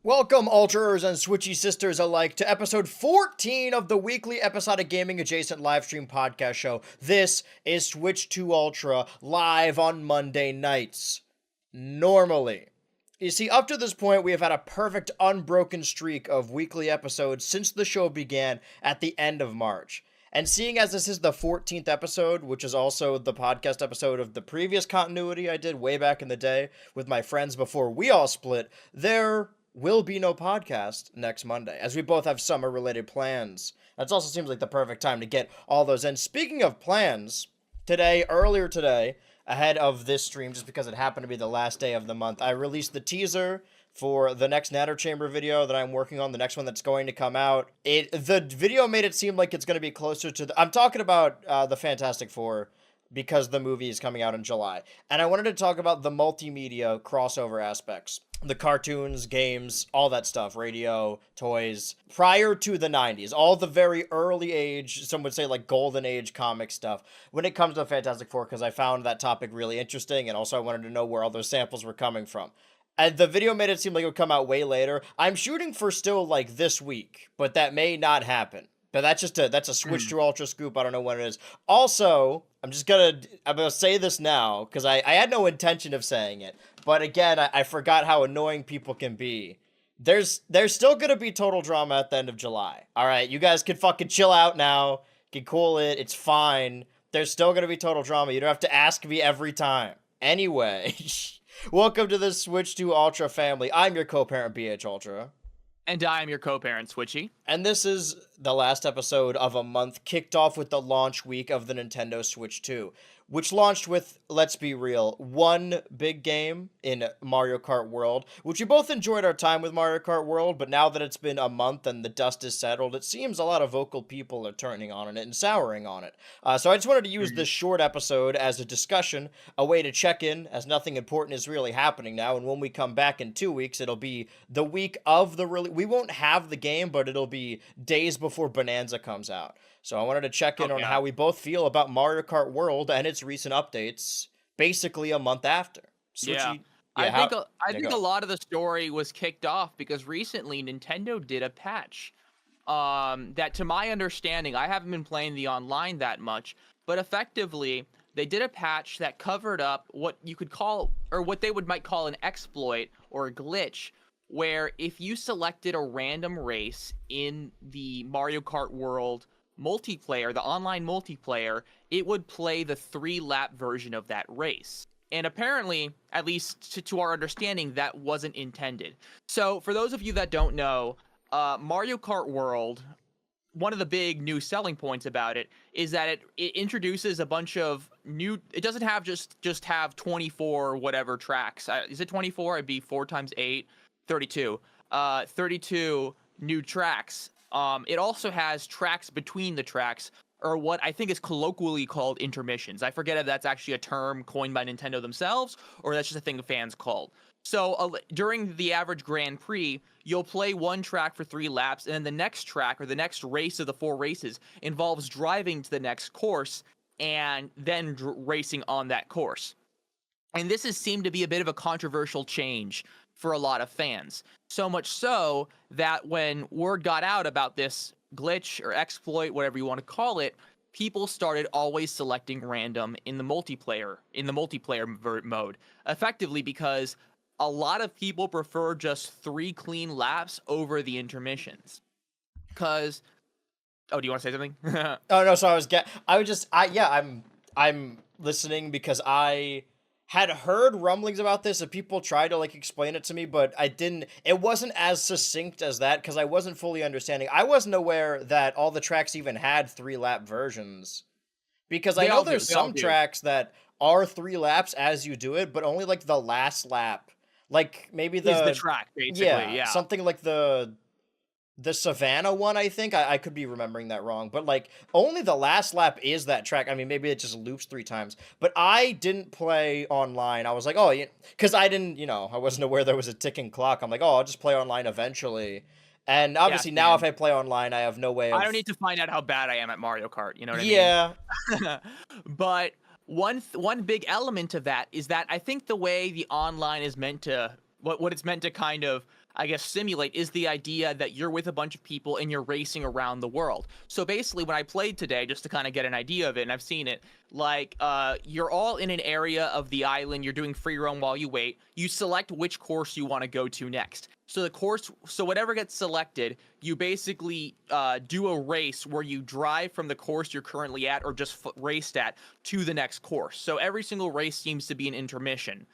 Welcome, Alterers and Switchy Sisters alike, to episode 14 of the weekly episodic gaming adjacent livestream podcast show. This is Switch 2 Ultra, live on Monday nights. Normally. You see, up to this point, we have had a perfect unbroken streak of weekly episodes since the show began at the end of March. And seeing as this is the 14th episode, which is also the podcast episode of the previous continuity I did way back in the day with my friends before we all split, there will be no podcast next Monday, as we both have summer-related plans. That also seems like the perfect time to get all those in. Speaking of plans, earlier today, ahead of this stream, just because it happened to be the last day of the month, I released the teaser for the next Natter Chamber video that I'm working on, the next one that's going to come out. The video made it seem like it's going to be closer to I'm talking about the Fantastic Four, because the movie is coming out in July. And I wanted to talk about the multimedia crossover aspects. The cartoons, games, all that stuff, radio, toys, prior to the 90s, all the very early age, some would say like golden age comic stuff, when it comes to Fantastic Four, because I found that topic really interesting, and also I wanted to know where all those samples were coming from. And the video made it seem like it would come out way later. I'm shooting for still like this week, but that may not happen. But that's a Switch to Ultra scoop. I don't know when it is. Also, I'm gonna say this now, because I had no intention of saying it. But again, I forgot how annoying people can be. There's still gonna be total drama at the end of July. Alright, you guys can fucking chill out now. You can cool it. It's fine. There's still gonna be total drama. You don't have to ask me every time. Anyway, welcome to the Switch to Ultra family. I'm your co-parent, BH Ultra. And I am your co-parent, Switchy. And this is the last episode of a month, kicked off with the launch week of the Nintendo Switch 2, which launched with, let's be real, one big game in Mario Kart World, which we both enjoyed our time with Mario Kart World, but now that it's been a month and the dust is settled, it seems a lot of vocal people are turning on it and souring on it. So I just wanted to use this short episode as a discussion, a way to check in, as nothing important is really happening now, and when we come back in 2 weeks, it'll be the week of the release. We won't have the game, but it'll be days before Bonanza comes out. So I wanted to check in on how we both feel about Mario Kart World and its recent updates, basically a month after. Switchy, I think a lot of the story was kicked off because recently Nintendo did a patch that, to my understanding, I haven't been playing the online that much, but effectively they did a patch that covered up what you could call, or what they might call an exploit or a glitch, where if you selected a random race in the Mario Kart World multiplayer, the online multiplayer, it would play the 3-lap version of that race. And apparently, at least to our understanding, that wasn't intended. So for those of you that don't know, Mario Kart World, one of the big new selling points about it is that it introduces a bunch of new, it doesn't have just have 24 whatever tracks. Is it 24? It'd be 4 times 8, 32. 32 new tracks. It also has tracks between the tracks, or what I think is colloquially called intermissions. I forget if that's actually a term coined by Nintendo themselves, or that's just a thing fans called. So during the average Grand Prix, you'll play one track for 3 laps, and then the next track, or the next race of the 4 races, involves driving to the next course, and then racing on that course. And this has seemed to be a bit of a controversial change for a lot of fans. So much so that when word got out about this glitch or exploit, whatever you want to call it, people started always selecting random in the multiplayer mode, effectively because a lot of people prefer just 3 clean laps over the intermissions. Because, do you want to say something? Oh no, so I'm listening because I had heard rumblings about this and people tried to like explain it to me, but it wasn't as succinct as that because I wasn't fully understanding. I wasn't aware that all the tracks even had 3-lap versions, because I know there's some tracks that are 3 laps as you do it, but only like the last lap, like maybe is the track, basically. Yeah. Something like the Savannah one, I think. I could be remembering that wrong, but like only the last lap is that track. I mean, maybe it just loops 3 times, but I didn't play online. I was like, oh, because I wasn't aware there was a ticking clock. I'm like, oh, I'll just play online eventually. And obviously now if I play online, I have no way of... I don't need to find out how bad I am at Mario Kart, you know what I mean? Yeah. But one big element of that is that I think the way the online is meant to what it's meant to kind of, I guess, simulate is the idea that you're with a bunch of people and you're racing around the world. So basically, when I played today, just to kind of get an idea of it, and I've seen it, like you're all in an area of the island, you're doing free roam while you wait. You select which course you want to go to next. So whatever gets selected, you basically do a race where you drive from the course you're currently at or just raced at to the next course. So every single race seems to be an intermission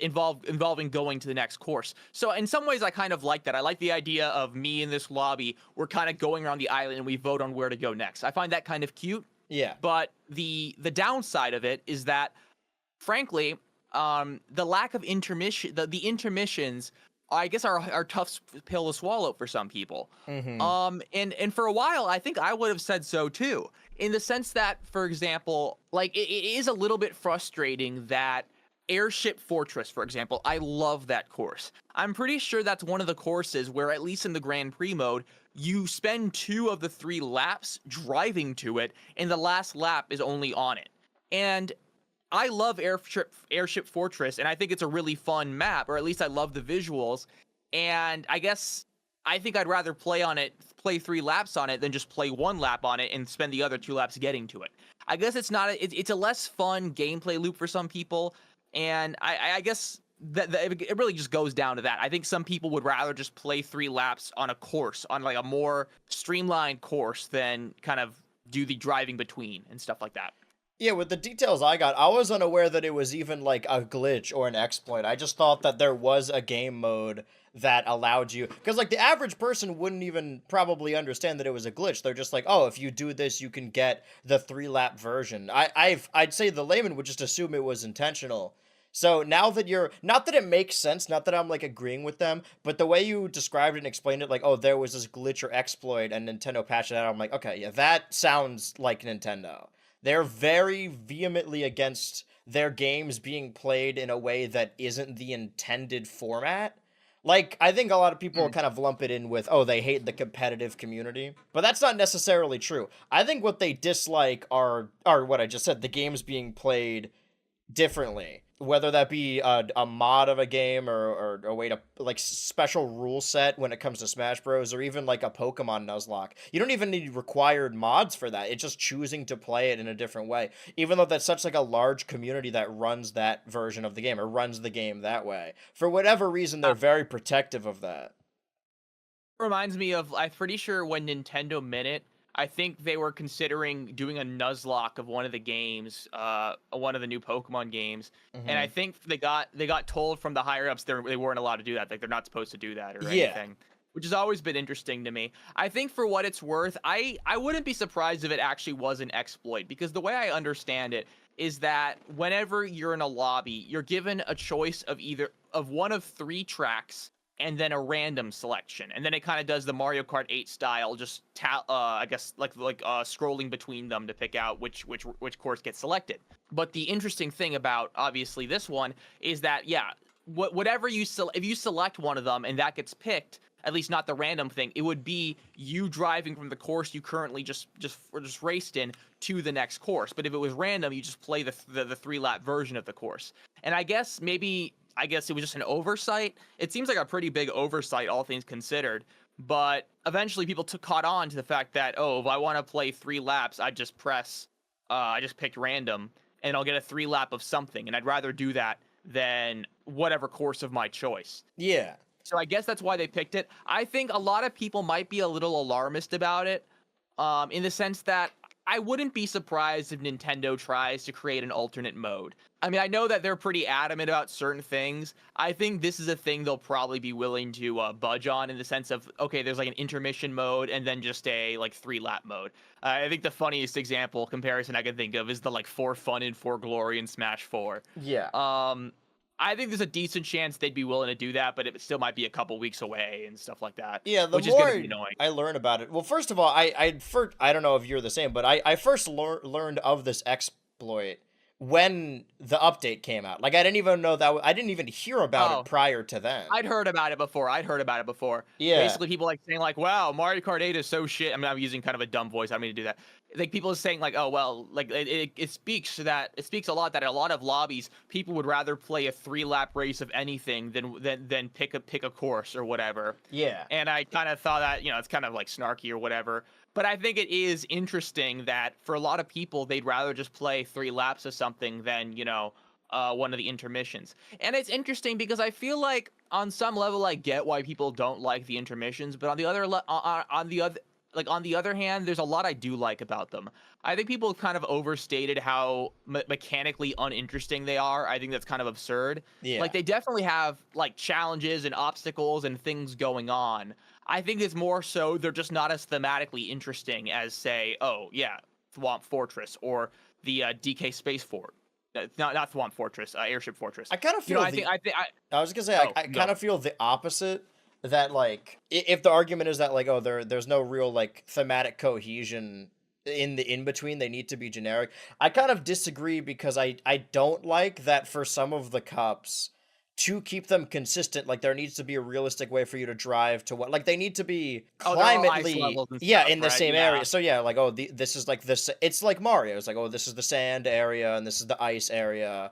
involving going to the next course. So in some ways I kind of like that. I like the idea of me in this lobby, we're kind of going around the island and we vote on where to go next. I find that kind of cute. Yeah. But the downside of it is that, frankly, the lack of intermission, the intermissions, I guess are a tough pill to swallow for some people. And for a while, I think I would have said so too, in the sense that, for example, like it is a little bit frustrating that Airship Fortress, for example, I love that course. I'm pretty sure that's one of the courses where, at least in the Grand Prix mode, you spend 2 of the 3 laps driving to it, and the last lap is only on it. And I love Airship Fortress, and I think it's a really fun map, or at least I love the visuals. And I guess I think I'd rather play 3 laps on it than just play 1 lap on it and spend the other 2 laps getting to it. I guess it's a less fun gameplay loop for some people. And I guess that it really just goes down to that. I think some people would rather just play 3 laps on a course, on like a more streamlined course, than kind of do the driving between and stuff like that. Yeah, with the details I got, I was unaware that it was even like a glitch or an exploit. I just thought that there was a game mode that allowed you, because like the average person wouldn't even probably understand that it was a glitch. They're just like, oh, if you do this, you can get the 3-lap version. I'd say the layman would just assume it was intentional. So now that not that it makes sense, not that I'm like agreeing with them, but the way you described it and explained it, like, oh, there was this glitch or exploit and Nintendo patched it out, I'm like, okay, yeah, that sounds like Nintendo. They're very vehemently against their games being played in a way that isn't the intended format. Like, I think a lot of people kind of lump it in with, oh, they hate the competitive community. But that's not necessarily true. I think what they dislike are what I just said, the games being played differently, whether that be a mod of a game or a way to like special rule set when it comes to Smash Bros, or even like a Pokemon Nuzlocke. You don't even need required mods for that. It's just choosing to play it in a different way, even though that's such like a large community that runs that version of the game or runs the game that way. For whatever reason, they're very protective of that. Reminds me of, I'm pretty sure when Nintendo Minute, I think they were considering doing a Nuzlocke of one of the games, one of the new Pokemon games, and I think they got told from the higher ups they weren't allowed to do that. Like, they're not supposed to do that or anything, which has always been interesting to me. I think for what it's worth, I wouldn't be surprised if it actually was an exploit, because the way I understand it is that whenever you're in a lobby, you're given a choice of either of one of 3 tracks, and then a random selection, and then it kind of does the Mario Kart 8 style, just I guess like scrolling between them to pick out which course gets selected. But the interesting thing about obviously this one is that, yeah, whatever if you select one of them and that gets picked, at least not the random thing, it would be you driving from the course you currently just raced in to the next course. But if it was random, you just play the 3-lap version of the course. And I guess it was just an oversight. It seems like a pretty big oversight, all things considered. But eventually people caught on to the fact that, oh, if I want to play 3 laps, I just picked random, and I'll get a 3-lap of something. And I'd rather do that than whatever course of my choice. Yeah. So I guess that's why they picked it. I think a lot of people might be a little alarmist about it, in the sense that I wouldn't be surprised if Nintendo tries to create an alternate mode. I mean, I know that they're pretty adamant about certain things. I think this is a thing they'll probably be willing to budge on, in the sense of, okay, there's like an intermission mode and then just a like 3-lap mode. I think the funniest comparison I can think of is the like for fun and for glory in Smash 4. Yeah. I think there's a decent chance they'd be willing to do that, but it still might be a couple weeks away and stuff like that. Yeah, the which more is gonna be annoying. I learn about it. Well, first of all, I don't know if you're the same, but I first learned of this exploit when the update came out. Like, I didn't even know I didn't even hear about it Oh, prior to then. I'd heard about it before. I'd heard about it before. Yeah. Basically, people like saying like, "Wow, Mario Kart 8 is so shit." I mean, I'm using kind of a dumb voice. I don't mean to do that. Like people are saying like, "Oh well," like it speaks a lot that a lot of lobbies people would rather play a 3-lap race of anything than pick a course or whatever. Yeah. And I kind of thought that it's kind of like snarky or whatever. But I think it is interesting that for a lot of people, they'd rather just play 3 laps of something than one of the intermissions. And it's interesting because I feel like on some level I get why people don't like the intermissions, but on the on the other hand, there's a lot I do like about them. I think people kind of overstated how mechanically uninteresting they are. I think that's kind of absurd. Yeah. Like they definitely have like challenges and obstacles and things going on. I think it's more so they're just not as thematically interesting as say, oh yeah, Swamp Fortress or the DK Space Fort. Not Swamp Fortress, Airship Fortress. I kind of feel I was gonna say I kind of feel the opposite. That like if the argument is that like there's no real like thematic cohesion in the in between, they need to be generic. I kind of disagree because I don't like that for some of the cups to keep them consistent. Like there needs to be a realistic way for you to drive to what like they need to be climately in the same area. So yeah, like this is like this. It's like Mario. It's like this is the sand area and this is the ice area.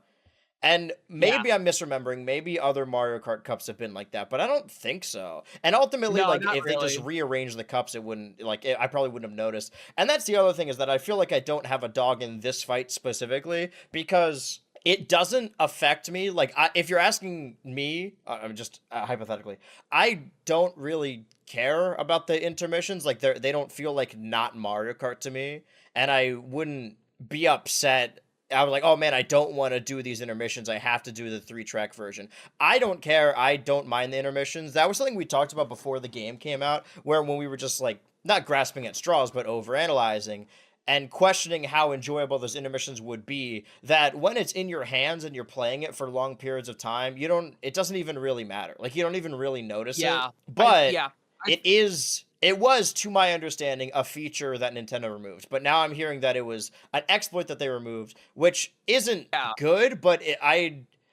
And maybe I'm misremembering. Maybe other Mario Kart cups have been like that, but I don't think so. And ultimately, No, like not if they just really. rearranged the cups, it wouldn't I probably wouldn't have noticed. And that's the other thing is that I feel like I don't have a dog in this fight specifically because it doesn't affect me. Like if you're asking me, I'm just hypothetically, I don't really care about the intermissions. Like they don't feel like not Mario Kart to me, and I wouldn't be upset. I was like, oh man, I don't want to do these intermissions. I have to do the 3-track version. I don't care. I don't mind the intermissions. That was something we talked about before the game came out, where when we were just like, not grasping at straws, but overanalyzing and questioning how enjoyable those intermissions would be, that when it's in your hands and you're playing it for long periods of time, it doesn't even really matter. Like, you don't even really notice it. Yeah. But Yeah. it was, to my understanding, a feature that Nintendo removed. But now I'm hearing that it was an exploit that they removed, which isn't Yeah. good, but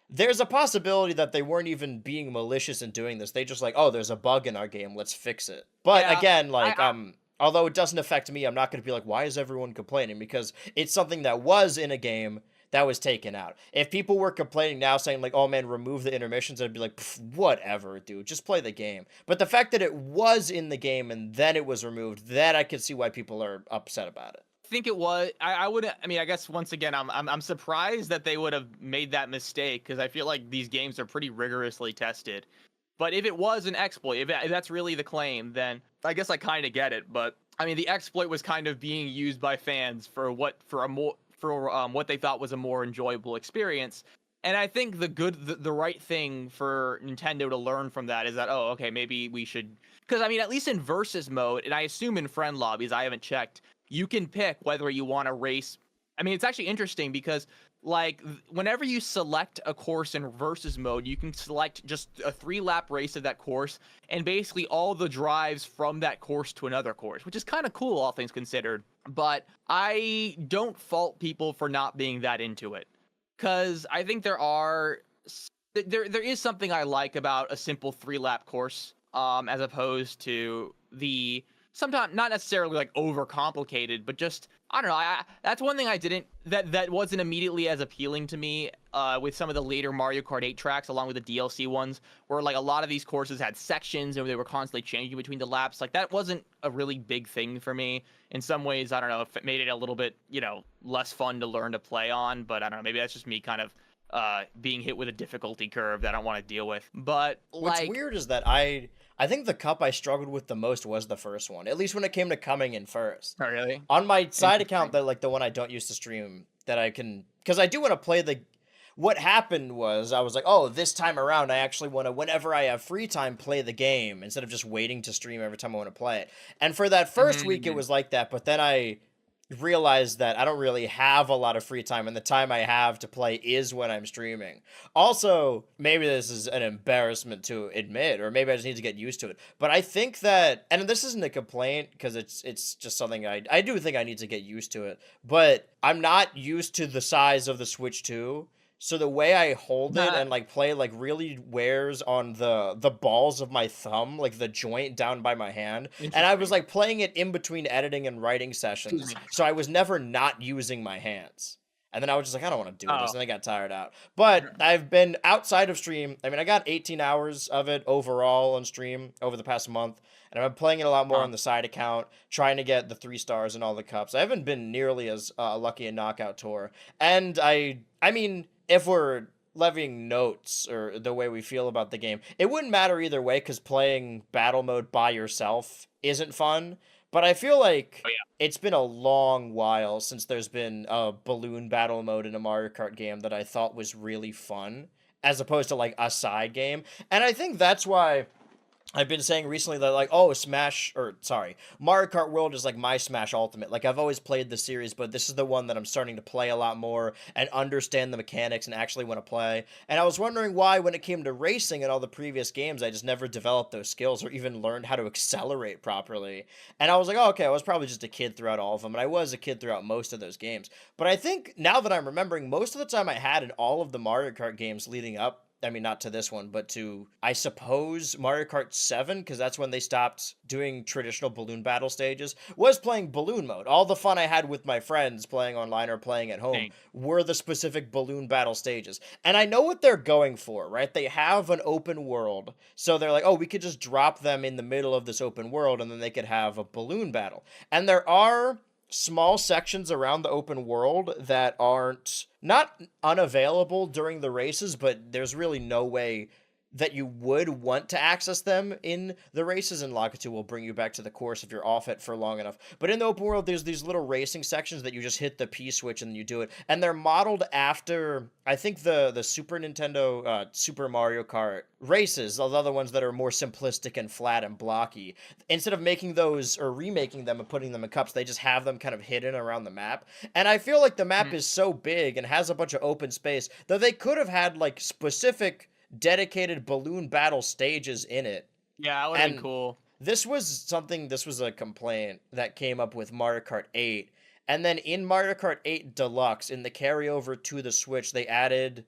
there's a possibility that they weren't even being malicious in doing this. They just like, oh, there's a bug in our game, let's fix it. But Yeah. again, like, although it doesn't affect me, I'm not going to be like, why is everyone complaining? Because it's something that was in a game that was taken out. If people were complaining now saying like, oh man, remove the intermissions, I'd be like, whatever, dude, just play the game. But the fact that it was in the game and then it was removed, that I could see why people are upset about it. I think it was. I would. I mean, I guess once again, I'm surprised that they would have made that mistake because I feel like these games are pretty rigorously tested. But if it was an exploit, if that's really the claim, then I guess I kind of get it. But I mean, the exploit was kind of being used by fans for what they thought was a more enjoyable experience. And I think the right thing for Nintendo to learn from that is that, oh, okay, maybe we should, because I mean, at least in versus mode, and I assume in friend lobbies, I haven't checked, you can pick whether you want to race. I mean, it's actually interesting because like whenever you select a course in versus mode, you can select just a 3-lap race of that course and basically all the drives from that course to another course, which is kind of cool, all things considered. But I don't fault people for not being that into it, because I think there is something I like about a simple 3-lap course, as opposed to the sometimes not necessarily like overcomplicated, but just I don't know. That's one thing I didn't that wasn't immediately as appealing to me with some of the later Mario Kart 8 tracks, along with the DLC ones, where like a lot of these courses had sections and they were constantly changing between the laps. Like that wasn't a really big thing for me. In some ways, I don't know if it made it a little bit less fun to learn to play on. But I don't know. Maybe that's just me kind of being hit with a difficulty curve that I don't want to deal with. But what's weird is that I think the cup I struggled with the most was the first one, at least when it came to coming in first. Oh, really? On my side account, that like the one I don't use to stream, that I can, because I do want to play the. What happened was I was like, oh, this time around I actually want to, whenever I have free time, play the game instead of just waiting to stream every time I want to play it. And for that first week, it was like that. But then I realized that I don't really have a lot of free time, and the time I have to play is when I'm streaming. Also, maybe this is an embarrassment to admit, or maybe I just need to get used to it. But I think that, and this isn't a complaint because it's just something I do think I need to get used to it. But I'm not used to the size of the Switch 2. So the way I hold it and like play like really wears on the balls of my thumb, like the joint down by my hand. And I was Interesting. like playing it in between editing and writing Excuse sessions. me. So I was never not using my hands. And then I was just like, I don't want to do this. Oh, And I got tired out. But sure. I've been outside of stream. I mean, I got 18 hours of it overall on stream over the past month. And I've been playing it a lot more Huh. on the side account, trying to get the 3 stars and all the cups. I haven't been nearly as lucky in Knockout Tour. And I mean, if we're levying notes or the way we feel about the game, it wouldn't matter either way because playing battle mode by yourself isn't fun. But I feel like Oh yeah. it's been a long while since there's been a balloon battle mode in a Mario Kart game that I thought was really fun, as opposed to like a side game. And I think that's why I've been saying recently that like, oh, Mario Kart World is like my Smash Ultimate. Like I've always played the series, but this is the one that I'm starting to play a lot more and understand the mechanics and actually want to play. And I was wondering why when it came to racing and all the previous games, I just never developed those skills or even learned how to accelerate properly. And I was like, oh, okay, I was probably just a kid throughout all of them, and I was a kid throughout most of those games. But I think now that I'm remembering, most of the time I had in all of the Mario Kart games leading up, I mean, not to this one, but to, I suppose, Mario Kart 7, because that's when they stopped doing traditional balloon battle stages, was playing balloon mode. All the fun I had with my friends playing online or playing at home Dang. were the specific balloon battle stages. And I know what they're going for, right? They have an open world, so they're like, oh, we could just drop them in the middle of this open world, and then they could have a balloon battle. And there are small sections around the open world that aren't not unavailable during the races, but there's really no way that you would want to access them in the races, and Lakitu will bring you back to the course if you're off it for long enough. But in the open world, there's these little racing sections that you just hit the P switch and you do it. And they're modeled after, I think, the Super Nintendo Super Mario Kart races, the other ones that are more simplistic and flat and blocky. Instead of making those or remaking them and putting them in cups, they just have them kind of hidden around the map. And I feel like the map Mhm. is so big and has a bunch of open space that they could have had like specific dedicated balloon battle stages in it. Yeah, that would have been And cool. this was a complaint that came up with Mario Kart 8. And then in Mario Kart 8 Deluxe, in the carryover to the Switch, they added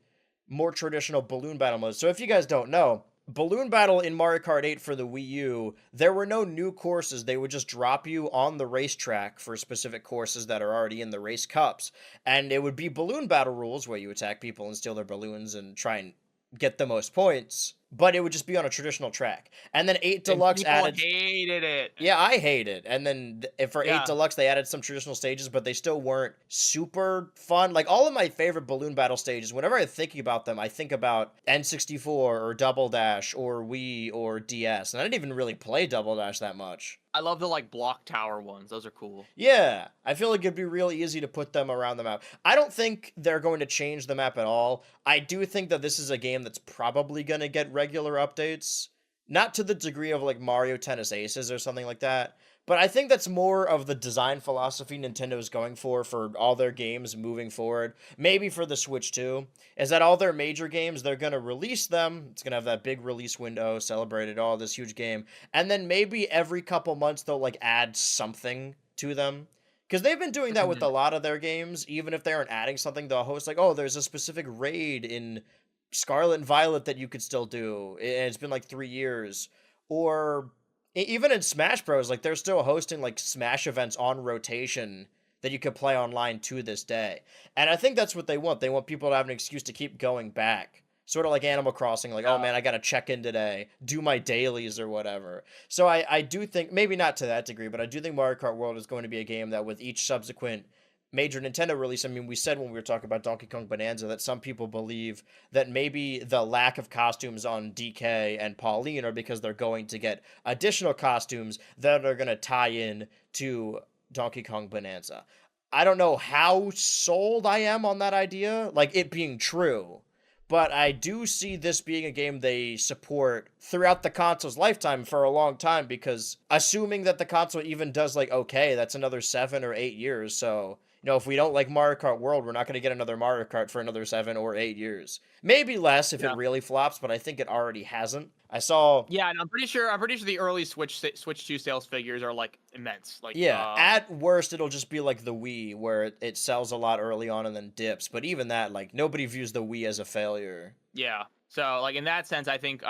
more traditional balloon battle modes. So if you guys don't know, balloon battle in Mario Kart 8 for the Wii U, there were no new courses. They would just drop you on the racetrack for specific courses that are already in the race cups. And it would be balloon battle rules where you attack people and steal their balloons and try and get the most points, but it would just be on a traditional track. And then 8 And Deluxe people added, hated it. yeah, I hate it. And then for 8 Yeah. Deluxe, they added some traditional stages, but they still weren't super fun. Like, all of my favorite balloon battle stages, whenever I'm thinking about them, I think about N64 or Double Dash or Wii or DS. And I didn't even really play Double Dash that much. I love the like block tower ones. Those are cool. Yeah, I feel like it'd be really easy to put them around the map. I don't think they're going to change the map at all. I do think that this is a game that's probably going to get regular updates. Not to the degree of like Mario Tennis Aces or something like that, but I think that's more of the design philosophy Nintendo's going for all their games moving forward. Maybe for the Switch too, is that all their major games, they're going to release them. It's going to have that big release window, celebrated all this huge game. And then maybe every couple months they'll like add something to them. Because they've been doing that with Mhm. a lot of their games. Even if they aren't adding something, they'll host like, oh, there's a specific raid in Scarlet and Violet that you could still do. And it's been like 3 years. Or even in Smash Bros, like they're still hosting like Smash events on rotation that you could play online to this day. And I think that's what they want. They want people to have an excuse to keep going back. Sort of like Animal Crossing, like, oh Yeah. man, I gotta check in today, do my dailies or whatever. So I do think, maybe not to that degree, but I do think Mario Kart World is going to be a game that with each subsequent major Nintendo release, I mean, we said when we were talking about Donkey Kong Bonanza that some people believe that maybe the lack of costumes on DK and Pauline are because they're going to get additional costumes that are going to tie in to Donkey Kong Bonanza. I don't know how sold I am on that idea, like it being true, But I do see this being a game they support throughout the console's lifetime for a long time, because assuming that the console even does like okay, that's another 7 or 8 years. So, if we don't like Mario Kart World, we're not going to get another Mario Kart for another 7 or 8 years. Maybe less if it Yeah. really flops, but I think it already hasn't. I saw. Yeah, and I'm pretty sure the early Switch 2 sales figures are like immense. Like Yeah, at worst, it'll just be like the Wii, where it sells a lot early on and then dips. But even that, like, nobody views the Wii as a failure. yeah. So like in that sense, I think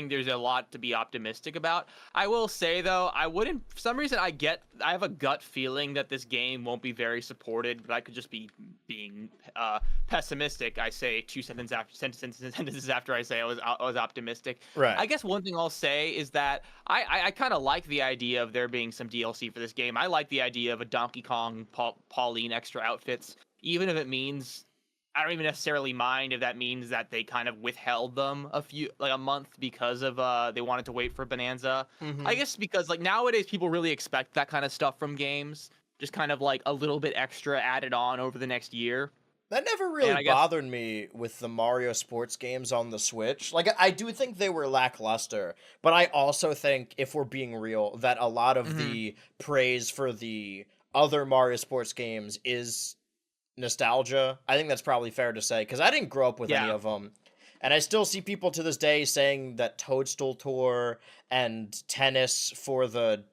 there's a lot to be optimistic about. I will say though, I wouldn't for some reason I have a gut feeling that this game won't be very supported, but I could just be being pessimistic. I say two sentences after I say I was optimistic. Right. I guess one thing I'll say is that I kind of like the idea of there being some DLC for this game. I like the idea of a Donkey Kong Pauline extra outfits, even if it means I don't even necessarily mind if that means that they kind of withheld them a month because of they wanted to wait for Bonanza. I Mm-hmm. guess because like nowadays people really expect that kind of stuff from games, just kind of like a little bit extra added on over the next year. That never And really I guess bothered me with the Mario sports games on the Switch. Like, I do think they were lackluster, but I also think, if we're being real, that a lot of mhm, the praise for the other Mario sports games is nostalgia. I think that's probably fair to say, because I didn't grow up with any yeah. of them. And I still see people to this day saying that Toadstool Tour and Tennis for the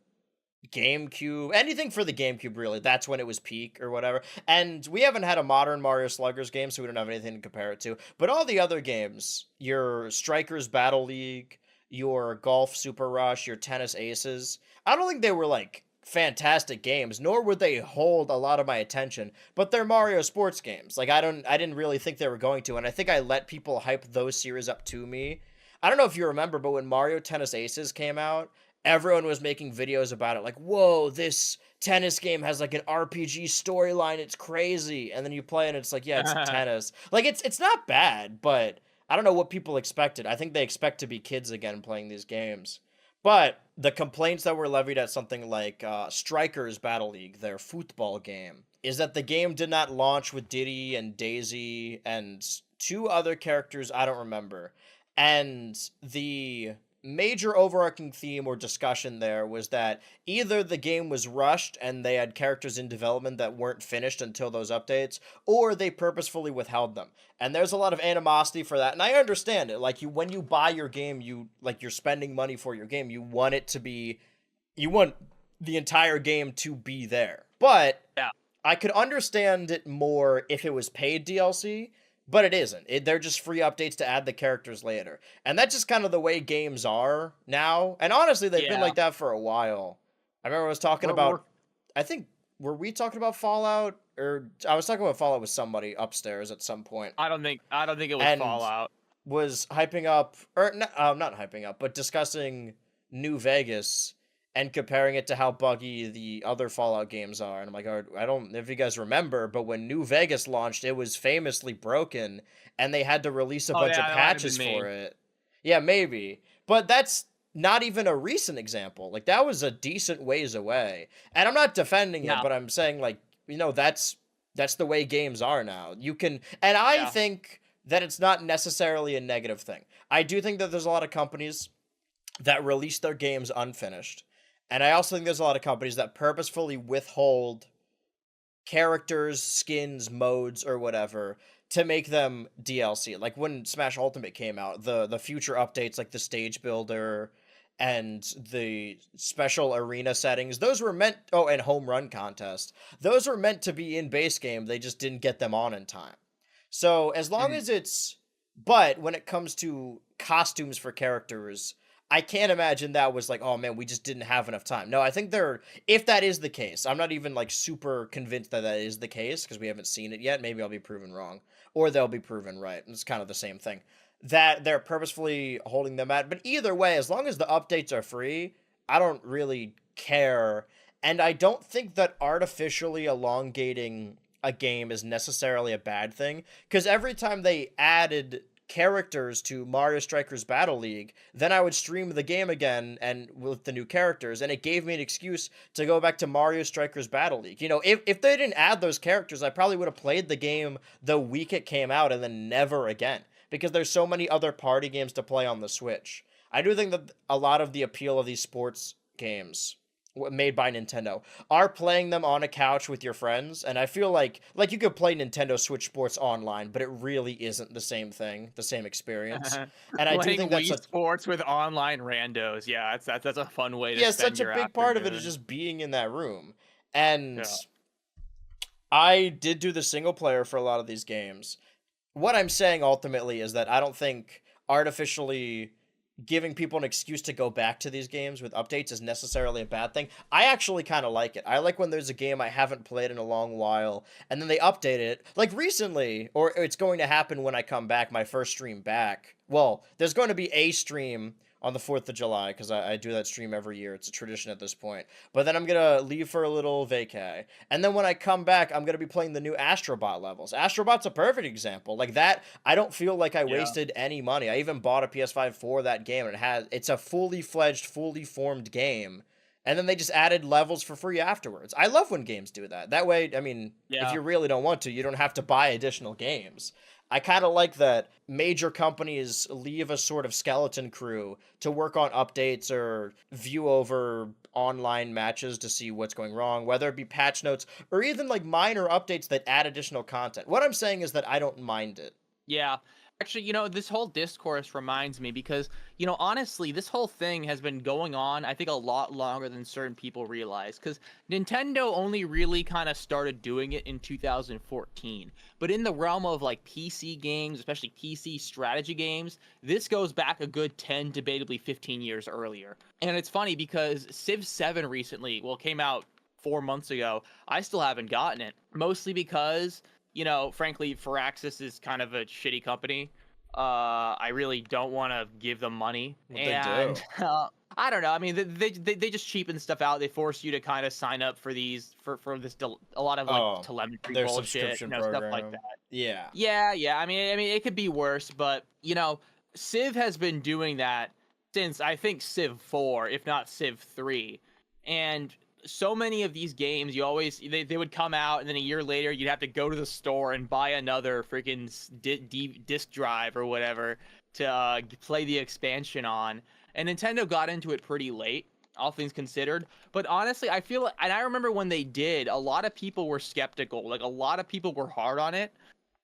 GameCube, anything for the GameCube, really, that's when it was peak or whatever. And we haven't had a modern Mario Sluggers game, so we don't have anything to compare it to. But all the other games, your Strikers Battle League, your Golf Super Rush, your Tennis Aces, I don't think they were like fantastic games, nor would they hold a lot of my attention. But they're Mario sports games. Like, I didn't really think they were going to, and I think I let people hype those series up to me. I don't know if you remember, but when Mario Tennis Aces came out, everyone was making videos about it, like, whoa, this tennis game has like an RPG storyline, it's crazy. And then you play and it's like, yeah, it's tennis. Like, it's not bad, but I don't know what people expected. I think they expect to be kids again playing these games. But the complaints that were levied at something like Strikers Battle League, their football game, is that the game did not launch with Diddy and Daisy and two other characters I don't remember. And the major overarching theme or discussion there was that either the game was rushed and they had characters in development that weren't finished until those updates, or they purposefully withheld them. And there's a lot of animosity for that, and I understand it. Like, when you buy your game, you're spending money for your game, you want it to be, you want the entire game to be there. But Yeah. I could understand it more if it was paid DLC, but it isn't. They're just free updates to add the characters later. And that's just kind of the way games are now. And honestly, they've been Yeah. like that for a while. I remember I was talking We're about, I think, were we talking about Fallout? Or I was talking about Fallout with somebody upstairs at some point, I don't think it was and Fallout. was hyping up, or not hyping up, but discussing New Vegas and comparing it to how buggy the other Fallout games are. And I'm like, I don't know if you guys remember, but when New Vegas launched, it was famously broken, and they had to release a Oh bunch yeah, of that might have been patches me. for it. Yeah, maybe. But that's not even a recent example. Like, that was a decent ways away. And I'm not defending it, Yeah. but I'm saying, like, that's the way games are now. You can, and I Yeah. think that it's not necessarily a negative thing. I do think that there's a lot of companies that release their games unfinished. And I also think there's a lot of companies that purposefully withhold characters, skins, modes, or whatever to make them DLC. Like when Smash Ultimate came out, the future updates like the stage builder and the special arena settings, those were meant, oh, and home run contest. Those were meant to be in base game. They just didn't get them on in time. So as long Mhm. as it's, but when it comes to costumes for characters, I can't imagine that was like, oh man, we just didn't have enough time. No, I think if that is the case, I'm not even like super convinced that that is the case because we haven't seen it yet. Maybe I'll be proven wrong or they'll be proven right. It's kind of the same thing that they're purposefully holding them at. But either way, as long as the updates are free, I don't really care. And I don't think that artificially elongating a game is necessarily a bad thing because every time they added characters to Mario Strikers Battle League, then I would stream the game again and with the new characters, and it gave me an excuse to go back to Mario Strikers Battle League. If they didn't add those characters, I probably would have played the game the week it came out and then never again. because there's so many other party games to play on the Switch. I do think that a lot of the appeal of these sports games made by Nintendo are playing them on a couch with your friends, and I feel like you could play Nintendo Switch Sports online, but it really isn't the same thing, the same experience. And I do Playing think that's Wii a Sports with online randos. Yeah, that's a fun way to yeah, spend such a your big part of it is afternoon. just being in that room. And Yeah. I did do the single player for a lot of these games. What I'm saying ultimately is that I don't think artificially giving people an excuse to go back to these games with updates is necessarily a bad thing. I actually kind of like it. I like when there's a game I haven't played in a long while and then they update it. Like recently, or it's going to happen when I come back, my first stream back. Well, there's going to be a stream on the 4th of July because I do that stream every year. It's a tradition at this point. But then I'm going to leave for a little vacay. And then when I come back, I'm going to be playing the new Astrobot levels. Astrobot's a perfect example. Like that, I don't feel like I Yeah. wasted any money. I even bought a PS5 for that game, and it's a fully fledged, fully formed game. And then they just added levels for free afterwards. I love when games do that. That way, I mean, if Yeah. you really don't want to, you don't have to buy additional games. I kind of like that major companies leave a sort of skeleton crew to work on updates or view over online matches to see what's going wrong, whether it be patch notes or even like minor updates that add additional content. What I'm saying is that I don't mind it. Yeah. Actually, this whole discourse reminds me because, honestly, this whole thing has been going on, I think, a lot longer than certain people realize. Because Nintendo only really kind of started doing it in 2014. But in the realm of like PC games, especially PC strategy games, this goes back a good 10, debatably 15 years earlier. And it's funny because Civ 7 recently, well, came out 4 months ago. I still haven't gotten it, mostly because frankly, Firaxis is kind of a shitty company. I really don't want to give them money, What they do. and I don't know. I mean, they just cheapen stuff out. They force you to kind of sign up for these for this a lot of like Oh, telemetry their bullshit, subscription stuff like program. that. Yeah. Yeah. I mean, it could be worse, but Civ has been doing that since I think Civ 4, if not Civ 3, and so many of these games they would come out and then a year later you'd have to go to the store and buy another freaking disc drive or whatever to play the expansion on, and Nintendo got into it pretty late, all things considered. But honestly, I feel, and I remember when they did, a lot of people were skeptical, like a lot of people were hard on it.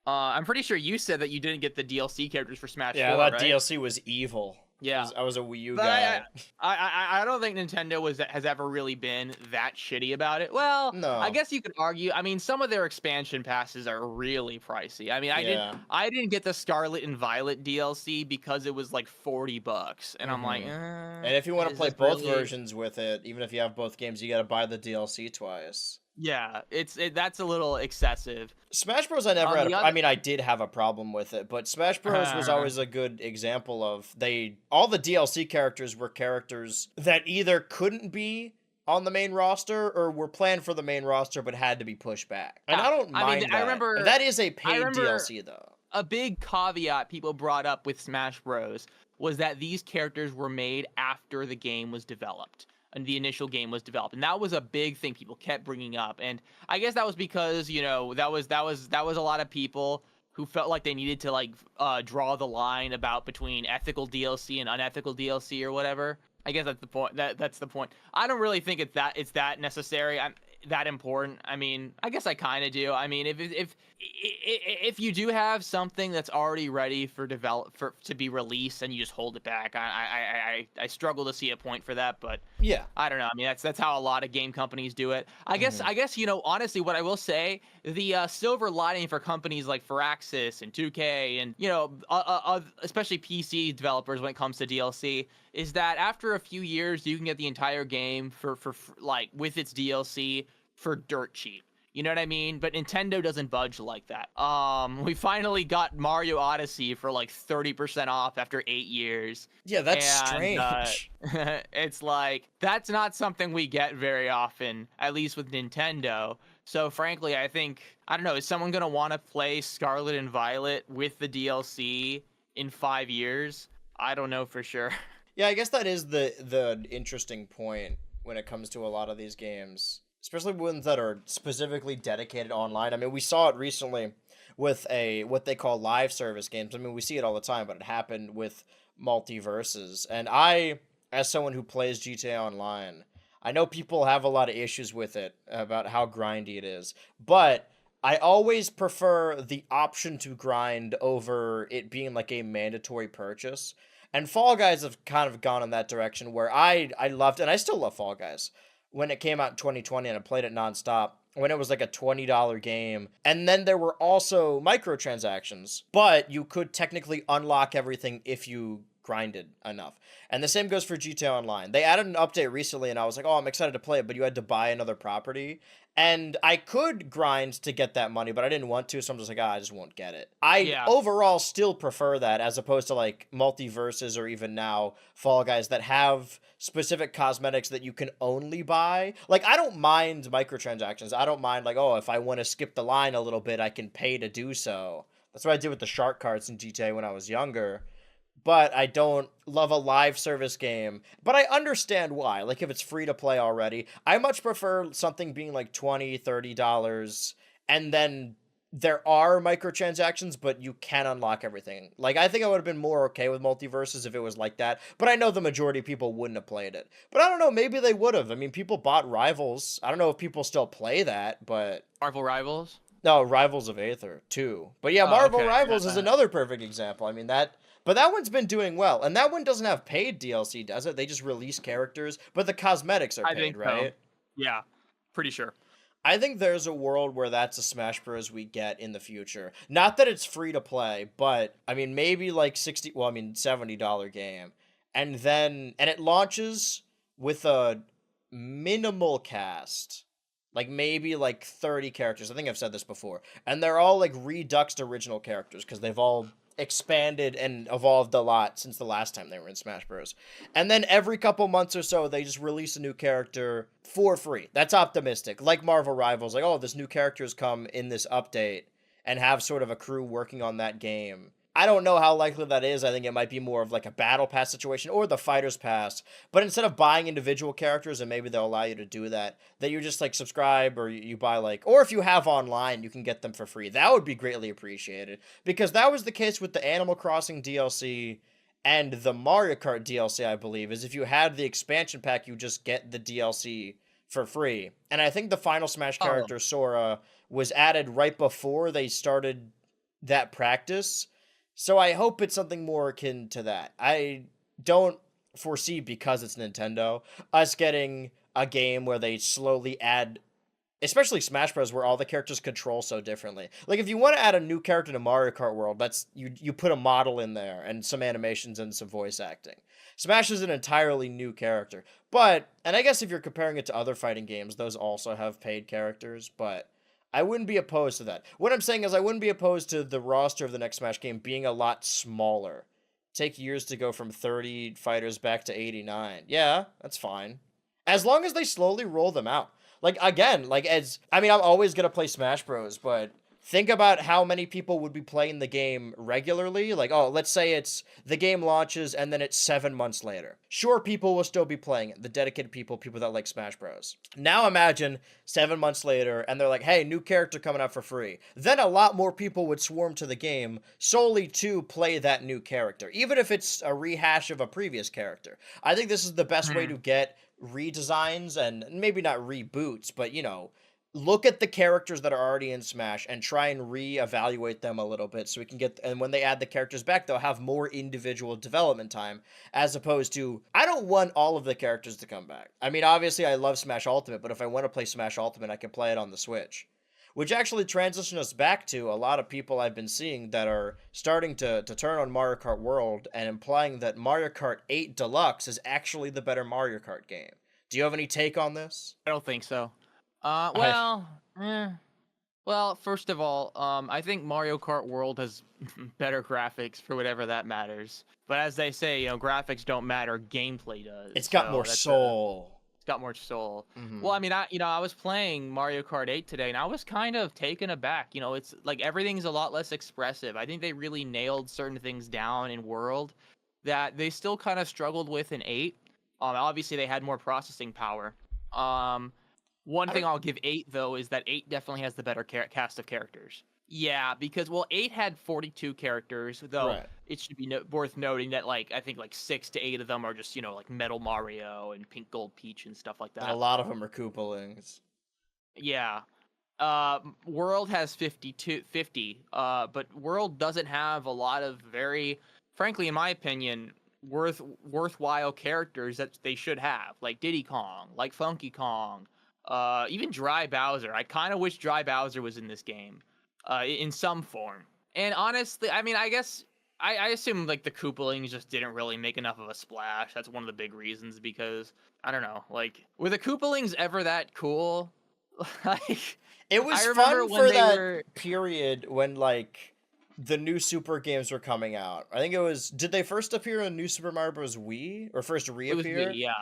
I'm pretty sure you said that you didn't get the DLC characters for Smash Yeah, 4, that right? DLC was evil. Yeah. I was a Wii U But guy. I don't think Nintendo has ever really been that shitty about it. Well, I No. guess you could argue. I mean, some of their expansion passes are really pricey. I mean, Yeah. I didn't get the Scarlet and Violet DLC because it was like $40, and I'm like, And if you want to is play this both really? versions with it, even if you have both games, you got to buy the DLC twice. Yeah, that's a little excessive. Smash Bros. I never On had the I other, mean, I did have a problem with it, but Smash Bros. Was always a good example of all the DLC characters were characters that either couldn't be on the main roster or were planned for the main roster but had to be pushed back. And yeah, I don't I mean, mind that. That is a I paid remember DLC though. a big caveat people brought up with Smash Bros. Was that these characters were made after the game was developed and the initial game was developed, and that was a big thing people kept bringing up. And I guess that was because that was a lot of people who felt like they needed to like draw the line about between ethical DLC and unethical DLC or whatever. I guess that's the point. That's the point. I don't really think it's that necessary. I'm that important. I mean, I guess I kind of do. I mean, if you do have something that's already ready to be released and you just hold it back, I struggle to see a point for that. But Yeah. I don't know. I mean, that's how a lot of game companies do it. I guess honestly, what I will say, the silver lining for companies like Firaxis and 2K and especially PC developers when it comes to DLC is that after a few years you can get the entire game for like with its DLC for dirt cheap. You know what I mean? But Nintendo doesn't budge like that. We finally got Mario Odyssey for like 30% off after 8 years. Yeah, that's And strange. it's like that's not something we get very often, at least with Nintendo. So frankly, I don't know, is someone gonna want to play Scarlet and Violet with the DLC in 5 years? I don't know for sure. Yeah, I guess that is the interesting point when it comes to a lot of these games, especially ones that are specifically dedicated online. I mean, we saw it recently with what they call live service games. I mean, we see it all the time, but it happened with multiverses. And I, as someone who plays GTA Online, I know people have a lot of issues with it about how grindy it is, but I always prefer the option to grind over it being like a mandatory purchase. And Fall Guys have kind of gone in that direction where I loved, and I still love Fall Guys when it came out in 2020 and I played it nonstop when it was like a $20 game. And then there were also microtransactions, but you could technically unlock everything if you grinded enough. And the same goes for GTA Online. They added an update recently and I was like, "Oh, I'm excited to play it," but you had to buy another property. And I could grind to get that money, but I didn't want to, so I'm just like, I just won't get it. I Yeah. overall still prefer that as opposed to like multiverses or even now Fall Guys that have specific cosmetics that you can only buy. Like, I don't mind microtransactions. I don't mind, like, oh, if I want to skip the line a little bit, I can pay to do so. That's what I did with the shark cards in GTA when I was younger. But I don't love a live service game. But I understand why. Like, if it's free to play already, I much prefer something being like $20, $30, and then there are microtransactions, but you can unlock everything. Like, I think I would have been more okay with multiverses if it was like that, but I know the majority of people wouldn't have played it. But I don't know, maybe they would have. I mean, people bought Rivals. I don't know if people still play that, but Marvel Rivals. no, Rivals of Aether too. But yeah, Oh, Marvel okay. Rivals is another perfect example. I mean, but that one's been doing well, and that one doesn't have paid DLC, does it? They just release characters, but the cosmetics are I paid, think so. right? Yeah, pretty sure. I think there's a world where that's a Smash Bros. We get in the future. Not that it's free to play, but I mean maybe like $70 game. And it launches with a minimal cast. Like maybe like 30 characters. I think I've said this before. And they're all like reduxed original characters because they've all expanded and evolved a lot since the last time they were in Smash Bros. And then every couple months or so, they just release a new character for free. That's optimistic. Like Marvel Rivals, like, oh, this new characters come in this update and have sort of a crew working on that game. I don't know how likely that is. I think it might be more of like a battle pass situation or the fighter's pass. But instead of buying individual characters, and maybe they'll allow you to do that, that you just like subscribe or you buy like, or if you have online, you can get them for free. That would be greatly appreciated because that was the case with the Animal Crossing DLC and the Mario Kart DLC, I believe, is if you had the expansion pack, you just get the DLC for free. And I think the final Smash character, Sora, was added right before they started that practice. So I hope it's something more akin to that. I don't foresee, because it's Nintendo, us getting a game where they slowly add, especially Smash Bros, where all the characters control so differently. Like, if you want to add a new character to Mario Kart World, that's you put a model in there and some animations and some voice acting. Smash is an entirely new character. But, and I guess if you're comparing it to other fighting games, those also have paid characters, but I wouldn't be opposed to that. What I'm saying is I wouldn't be opposed to the roster of the next Smash game being a lot smaller. Take years to go from 30 fighters back to 89. Yeah, that's fine. As long as they slowly roll them out. Like, again, like, I'm always going to play Smash Bros, but think about how many people would be playing the game regularly. Like, oh, let's say the game launches and then it's 7 months later. Sure, people will still be playing it. The dedicated people that like Smash Bros. Now imagine 7 months later and they're like, hey, new character coming out for free. Then a lot more people would swarm to the game solely to play that new character, even if it's a rehash of a previous character. I think this is the best way to get redesigns and maybe not reboots, but, look at the characters that are already in Smash and try and reevaluate them a little bit so we can and when they add the characters back, they'll have more individual development time as opposed to, I don't want all of the characters to come back. I mean, obviously I love Smash Ultimate, but if I want to play Smash Ultimate, I can play it on the Switch. Which actually transitions us back to a lot of people I've been seeing that are starting to turn on Mario Kart World and implying that Mario Kart 8 Deluxe is actually the better Mario Kart game. Do you have any take on this? I don't think so. Well, first of all, I think Mario Kart World has better graphics for whatever that matters. But as they say, graphics don't matter, gameplay does. It's got more soul. It's got more soul. Mm-hmm. Well, I mean, I was playing Mario Kart 8 today, and I was kind of taken aback. It's like everything's a lot less expressive. I think they really nailed certain things down in World that they still kind of struggled with in 8. Obviously, they had more processing power. One thing I'll give 8, though, is that 8 definitely has the better cast of characters. Yeah, because well, 8 had 42 characters, though Right. it should be worth noting that like I think like 6 to 8 of them are just, like Metal Mario and Pink Gold Peach and stuff like And a that. lot of them are Koopalings. Yeah. World has 50, but World doesn't have a lot of very, frankly, in my opinion, worthwhile characters that they should have, like Diddy Kong, like Funky Kong, even Dry Bowser. I kind of wish Dry Bowser was in this game, in some form. And honestly, I mean, I guess I assume like the Koopalings just didn't really make enough of a splash. That's one of the big reasons because I don't know, like were the Koopalings ever that cool? Like, It was I remember fun when for they that were. period when like the new Super games were coming out. I think it was, did they first appear in New Super Mario Bros. Wii or first It was Wii, reappear? yeah.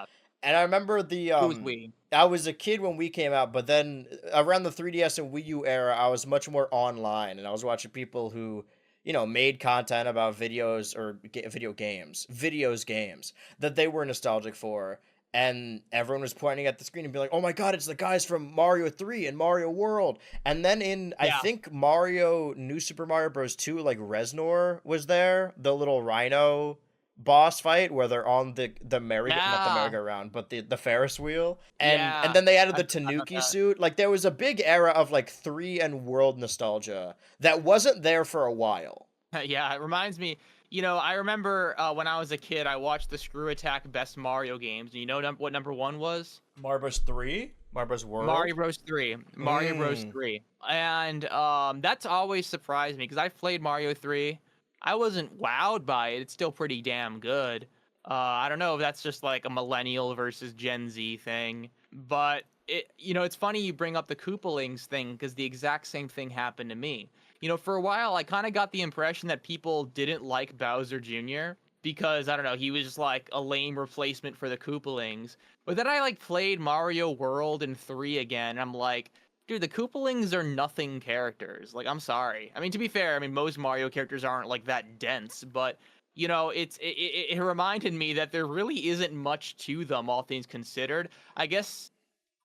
And I remember It was Wii. I was a kid when Wii came out, but then around the 3DS and Wii U era, I was much more online and I was watching people who, made content about videos or games that they were nostalgic for. And everyone was pointing at the screen and be like, "Oh my God, it's the guys from Mario 3 and Mario World." And then in, I Yeah. think Mario New Super Mario Bros. 2, like Reznor was there, the little rhino boss fight where they're on the merry not the Yeah. merry-go-round, but the Ferris wheel. And Yeah. then they added I the forgot about Tanuki that. suit. Like there was a big era of like 3 and world nostalgia that wasn't there for a while. Yeah, it reminds me, I remember when I was a kid, I watched the Screw Attack Best Mario games. And you know what number one was? Mario Bros. 3? Mario Bros. Mario World? Bros. 3. Mario Bros. Mm. 3. And that's always surprised me because I've played Mario 3. I wasn't wowed by it. It's still pretty damn good. I don't know if that's just like a millennial versus Gen Z thing, but it's funny you bring up the Koopalings thing because the exact same thing happened to me. For a while, I kind of got the impression that people didn't like Bowser Jr. because I don't know, he was just like a lame replacement for the Koopalings. But then I like played Mario World and 3 again, and I'm like, dude, the Koopalings are nothing characters. Like, I'm sorry. I mean, to be fair, I mean most Mario characters aren't like that dense, but it reminded me that there really isn't much to them, all things considered.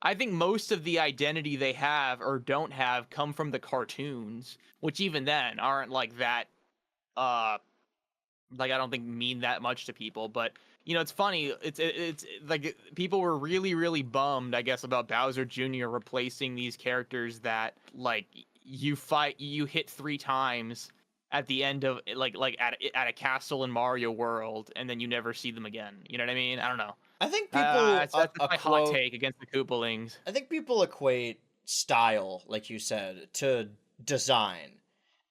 I think most of the identity they have or don't have come from the cartoons, which even then aren't like that. Uh, like I don't think mean that much to people, but it's funny. It's like people were really really bummed, I guess, about Bowser Jr. replacing these characters that like you hit 3 times at the end of like at a castle in Mario World, and then you never see them again. You know what I mean? I don't know. I think people That's a my hot quote take against the Koopalings. I think people equate style, like you said, to design.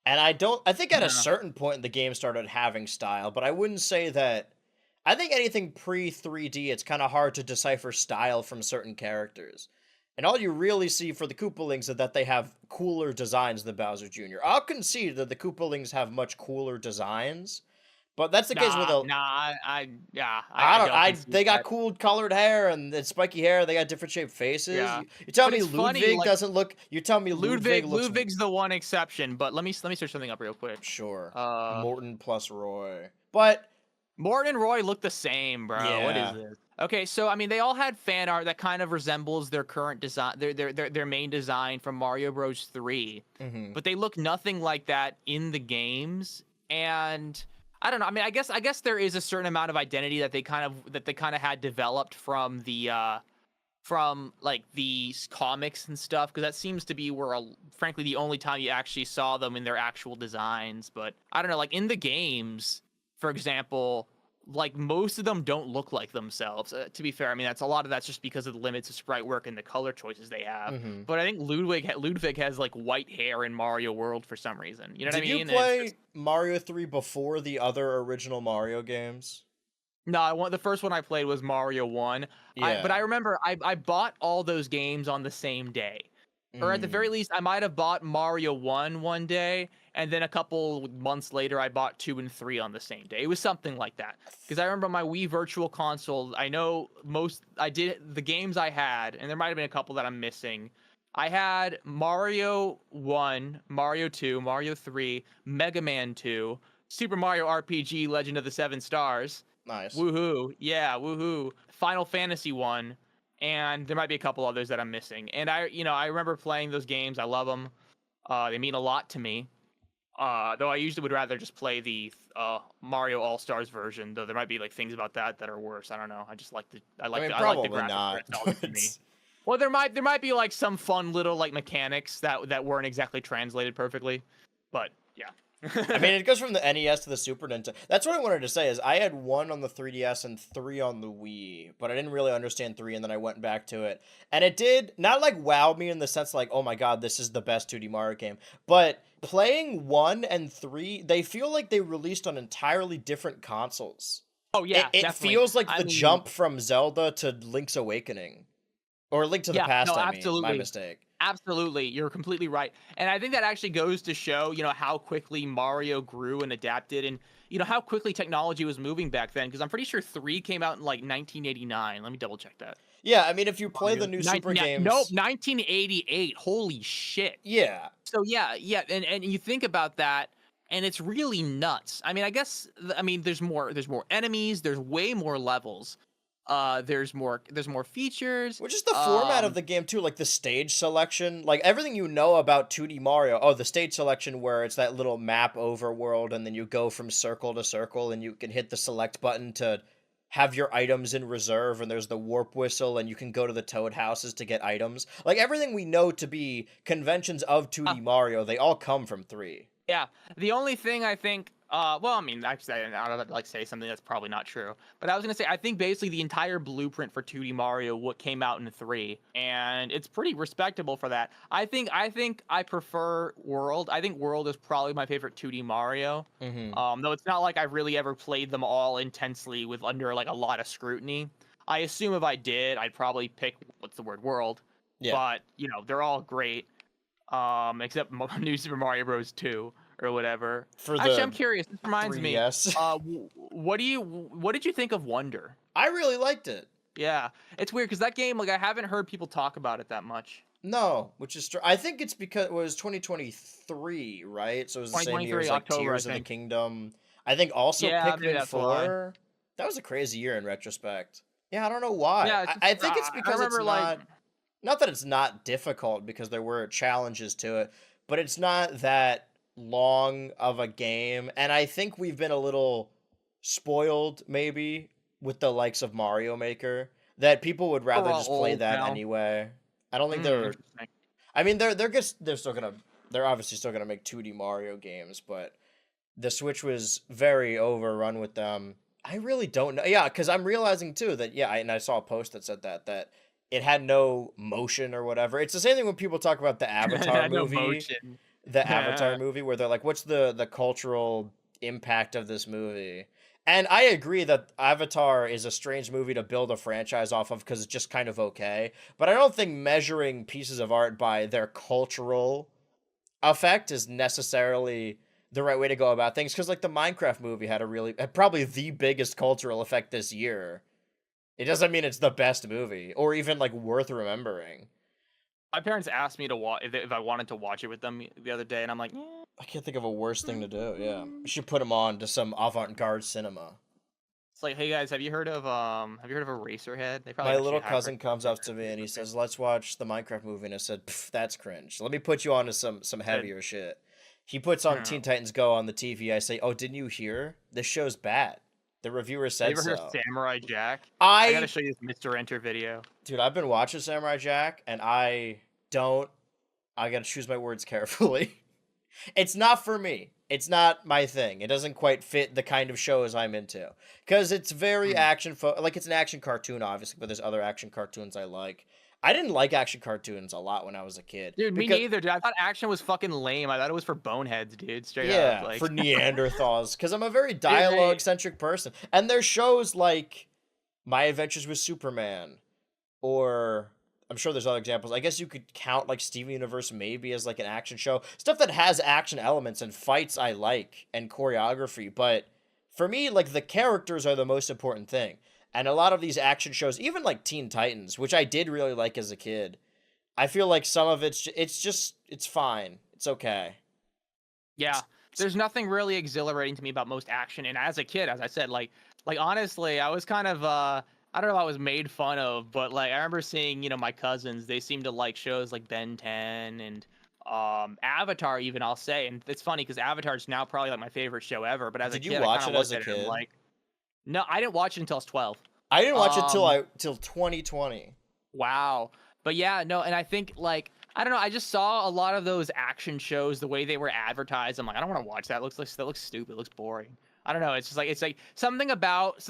And I think at a Yeah. certain point the game started having style, but I wouldn't say that. I think anything pre 3D, it's kind of hard to decipher style from certain characters. And all you really see for the Koopalings is that they have cooler designs than Bowser Jr. I'll concede that the Koopalings have much cooler designs, but that's the case with a. Yeah, I I don't. don't concede They got that. cool colored hair and spiky hair. They got different shaped faces. Yeah, You tell but me it's funny, Ludwig like doesn't look. You tell me Ludwig looks. Ludwig's the one exception. But let me search something up real quick. Sure. Uh, Morton plus Roy. But Morton and Roy look the same, bro. What is yeah. this? Okay, so I mean, they all had fan art that kind of resembles their current design, their main design from Mario Bros. 3, Hmm. but they look nothing like that in the games. And I don't know. I mean, I guess there is a certain amount of identity that they kind of had developed from the from like these comics and stuff because that seems to be where frankly the only time you actually saw them in their actual designs. But I don't know, like in the games, for example, like most of them don't look like themselves. To be fair, I mean that's a lot of that's just because of the limits of sprite work and the color choices they have. Hmm. But I think Ludwig has like white hair in Mario World for some reason. You know what I Did you mean? And it's just play Mario 3 before the other original Mario games? no, the first one I played was Mario 1. But I Yeah. remember I bought all those games on the same day. Or at the very Mm. least, I might have bought Mario 1 one day, and then a couple months later, I bought 2 and 3 on the same day. It was something like that. Because I remember my Wii Virtual Console, I did the games I had, and there might have been a couple that I'm missing. I had Mario 1, Mario 2, Mario 3, Mega Man 2, Super Mario RPG Legend of the Seven Stars. Nice. Woohoo. Yeah, woohoo. Final Fantasy 1, and there might be a couple others that I'm missing. And I remember playing those games. I love them. They mean a lot to me. Though I usually would rather just play the Mario All Stars version. Though there might be like things about that are worse. I don't know. I just like the I mean, I like the probably graphics for not. nostalgia to me. Well, there might be like some fun little like mechanics that weren't exactly translated perfectly, but yeah. I mean, it goes from the NES to the Super Nintendo. That's what I wanted to say is I had 1 on the 3DS and 3 on the Wii, but I didn't really understand 3, and then I went back to it. And it did not like wow me in the sense like, oh my god, this is the best 2D Mario game. But playing 1 and 3, they feel like they released on entirely different consoles. Oh yeah, It definitely. feels like I the mean, jump from Zelda to Link's Awakening. Or Link to the yeah, Past, no, I mean. My absolutely. mistake. Absolutely, you're completely right. And I think that actually goes to show, how quickly Mario grew and adapted and how quickly technology was moving back then because I'm pretty sure 3 came out in like 1989. Let me double check that. Yeah, I mean, if you play the Mario new Super 19 nope, games... 1988. Holy shit. Yeah. So yeah, and you think about that and it's really nuts. I mean, I guess there's more enemies, there's way more levels. There's more features. Which is the format of the game too, like the stage selection, like everything you know about 2D Mario. Oh, the stage selection where it's that little map overworld and then you go from circle to circle and you can hit the select button to have your items in reserve and there's the warp whistle and you can go to the toad houses to get items. Like everything we know to be conventions of 2D Mario, they all come from 3. Yeah, the only thing I think, well, I mean, actually, I don't like say something that's probably not true, but I was gonna say I think basically the entire blueprint for 2D Mario what came out in 3, and it's pretty respectable for that. I think I prefer World. I think World is probably my favorite 2D Mario. Mhm. Though it's not like I've really ever played them all intensely with under like a lot of scrutiny. I assume if I did, I'd probably pick what's the word World, Yeah. but they're all great. Except New Super Mario Bros. 2 or whatever. For Actually, I'm the curious. This reminds me. 3DS. What did you think of Wonder? I really liked it. Yeah, it's weird because that game, like, I haven't heard people talk about it that much. No, which is I think it's because it was 2023, right? So it was the same year 2023 as like October, I Tears of the think. Kingdom. I think also Yeah, maybe Pikmin that's why. 4. That was a crazy year in retrospect. Yeah, I don't know why. Yeah, I think it's I because it's remember like not that it's not difficult because there were challenges to it, but it's not that long of a game. And I think we've been a little spoiled maybe with the likes of Mario Maker that people would we're rather all just play old that now. anyway. I don't think they're Interesting. I mean they're still gonna they're obviously still gonna make 2D Mario games, but the Switch was very overrun with them. I really don't know. Yeah, because I'm realizing too that and I saw a post that said that it had no motion or whatever. It's the same thing when people talk about No motion. the Avatar movie, where they're like, "What's the cultural impact of this movie?" And I agree that Avatar is a strange movie to build a franchise off of because it's just kind of okay. But I don't think measuring pieces of art by their cultural effect is necessarily the right way to go about things. Because like the Minecraft movie had probably the biggest cultural effect this year. It doesn't mean it's the best movie or even like worth remembering. My parents asked me to watch if I wanted to watch it with them the other day, and I'm like, I can't think of a worse thing to do. Yeah, we should put them on to some avant-garde cinema. it's like, hey guys, have you heard of Eraserhead? They probably My actually little have heard cousin comes up to me and he says, "Let's watch the Minecraft movie." And I said, "That's cringe. Let me put you on to some heavier shit." He puts on Teen Titans Go on the TV. I say, "Oh, didn't you hear? This show's bad. The reviewer Have said you ever heard of so." Samurai Jack? I gotta show you this Mr. Enter video. Dude, I've been watching Samurai Jack, and I gotta choose my words carefully. It's not for me. It's not my thing. It doesn't quite fit the kind of shows I'm into. Because it's very like it's an action cartoon, obviously, but there's other action cartoons I like. I didn't like action cartoons a lot when I was a kid. Dude, me Because, neither, dude. I thought action was fucking lame. I thought it was for boneheads, dude. Straight up, yeah, like. for Neanderthals. Because I'm a very dialogue-centric person. And there's shows like My Adventures with Superman, or I'm sure there's other examples. I guess you could count like Steven Universe maybe as like an action show. Stuff that has action elements and fights I like and choreography, but for me like the characters are the most important thing. And a lot of these action shows, even like Teen Titans, which I did really like as a kid, I feel like some of it's fine. It's okay. Yeah, there's nothing really exhilarating to me about most action. And as a kid, as I said, like honestly, I was kind of I don't know if I was made fun of, but like I remember seeing, my cousins, they seemed to like shows like Ben 10 and Avatar even, I'll say. And it's funny because Avatar is now probably like my favorite show ever, but as a Did you kid I watch kind it of as looked a at it and kid? like, no, I didn't watch it until I was 12. I didn't watch it um till 2020. Wow. But yeah, no, and I think like, I don't know, I just saw a lot of those action shows, the way they were advertised. I'm like, I don't want to watch that. That looks stupid. It looks boring. I don't know. It's like something about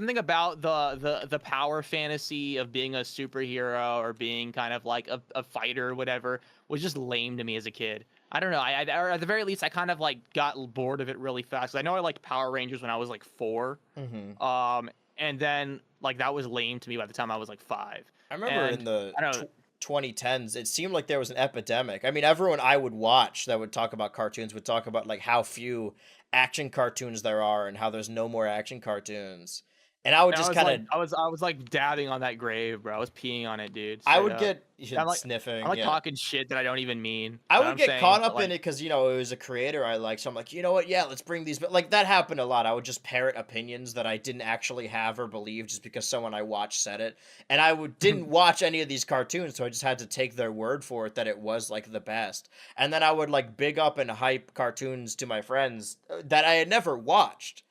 the power fantasy of being a superhero or being kind of like a fighter or whatever was just lame to me as a kid. I don't know. Or at the very least, I kind of like got bored of it really fast. I know I liked Power Rangers when I was like 4. Hmm. And then like that was lame to me by the time I was like 5. I remember in And the I don't know. 2010s, it seemed like there was an epidemic. I mean, everyone I would watch that would talk about cartoons would talk about like how few action cartoons there are and how there's no more action cartoons. And I would And just kind of I was like dabbing on that grave, bro. I was peeing on it, dude. I Straight would up. get I'm like I'm sniffing, like yeah. talking shit that I don't even mean, I but would I'm get caught saying, but up in like, it because, it was a creator I like. So I'm like, you know what? Yeah, let's bring these. But like that happened a lot. I would just parrot opinions that I didn't actually have or believe just because someone I watched said it. And didn't watch any of these cartoons. So I just had to take their word for it that it was like the best. And then I would like big up and hype cartoons to my friends that I had never watched.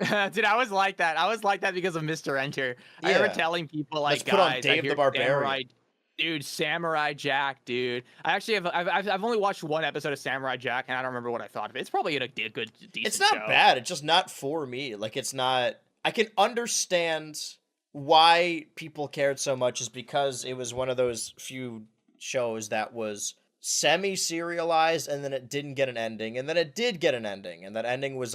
dude, I was like that. I was like that because of Mr. Enter. I remember Yeah. telling people Let's like, put on guys, I Dave the hear Barbarian. Samurai, dude, Samurai Jack, dude. I actually I've only watched one episode of Samurai Jack, and I don't remember what I thought of it. It's probably a good, It's decent not show. bad. It's just not for me. Like it's not. I can understand why people cared so much is because it was one of those few shows that was semi-serialized and then it didn't get an ending and then it did get an ending and that ending was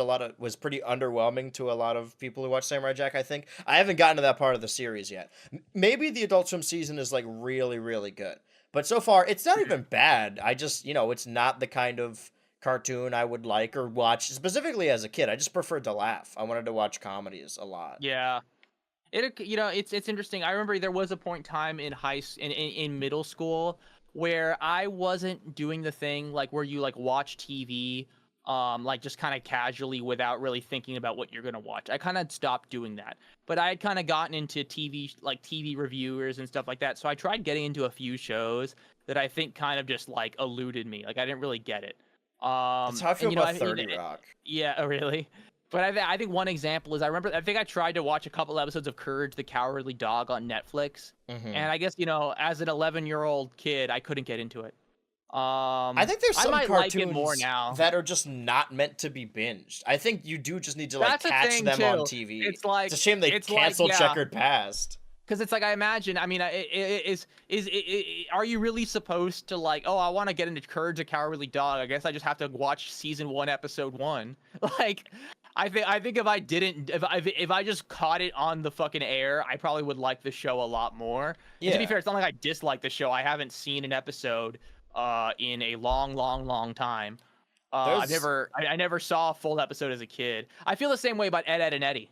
pretty underwhelming to a lot of people who watch Samurai Jack. I think I haven't gotten to that part of the series yet. Maybe the Adult Swim season is like really really good, but so far it's not even bad. I just, it's not the kind of cartoon I would like or watch specifically as a kid. I just preferred to laugh. I wanted to watch comedies a lot. Yeah. It's interesting. I remember there was a point in time in in middle school where I wasn't doing the thing like where you like watch TV like just kind of casually without really thinking about what you're going to watch. I kind of stopped doing that. But I had kind of gotten into TV reviewers and stuff like that. So I tried getting into a few shows that I think kind of just like eluded me. Like I didn't really get it. That's how I feel And about 30 Rock. yeah, oh, really? But I think one example is I think I tried to watch a couple episodes of Courage the Cowardly Dog on Netflix, Hmm. and I guess as an 11-year-old kid, I couldn't get into it. I think there's I some might like it more cartoons now. that are just not meant to be binged. I think you do just need to like That's a catch thing them on too. TV. It's a shame they It's like canceled yeah, Checkered Past. because it's like I imagine. I mean, are you really supposed to like? Oh, I want to get into Courage the Cowardly Dog. I guess I just have to watch season 1, episode 1. Like, I think if I didn't, if I just caught it on the fucking air, I probably would like the show a lot more. And to be Yeah. fair, it's not like I dislike the show. I haven't seen an episode in a long time. There's I never saw a full episode as a kid. I feel the same way about Ed, Ed and Eddie.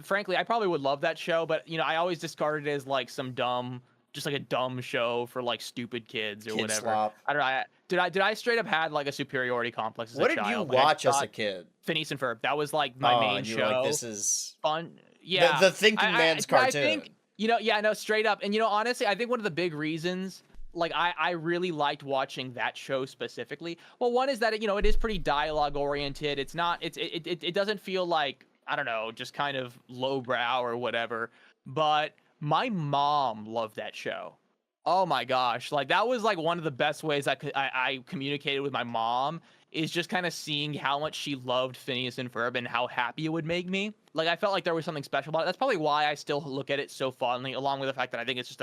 Frankly, I probably would love that show, but I always discarded it as like just like a dumb show for like stupid kids or Kid whatever. Slop. I don't know. Did I straight up had like a superiority complex as What a did you child? Like I watch as a thought kid? Phineas and Ferb. That was like my Oh, main and you were like, show. this is Fun. Yeah. the thinking man's I cartoon. think yeah, no, straight up. And honestly, I think one of the big reasons like I really liked watching that show specifically. Well, one is that it is pretty dialogue oriented. It's not it doesn't feel like, I don't know, just kind of lowbrow or whatever. But my mom loved that show. Oh my gosh, like that was like one of the best ways I communicated with my mom, is just kind of seeing how much she loved Phineas and Ferb and how happy it would make me. Like I felt like there was something special about it. That's probably why I still look at it so fondly, along with the fact that I think it's just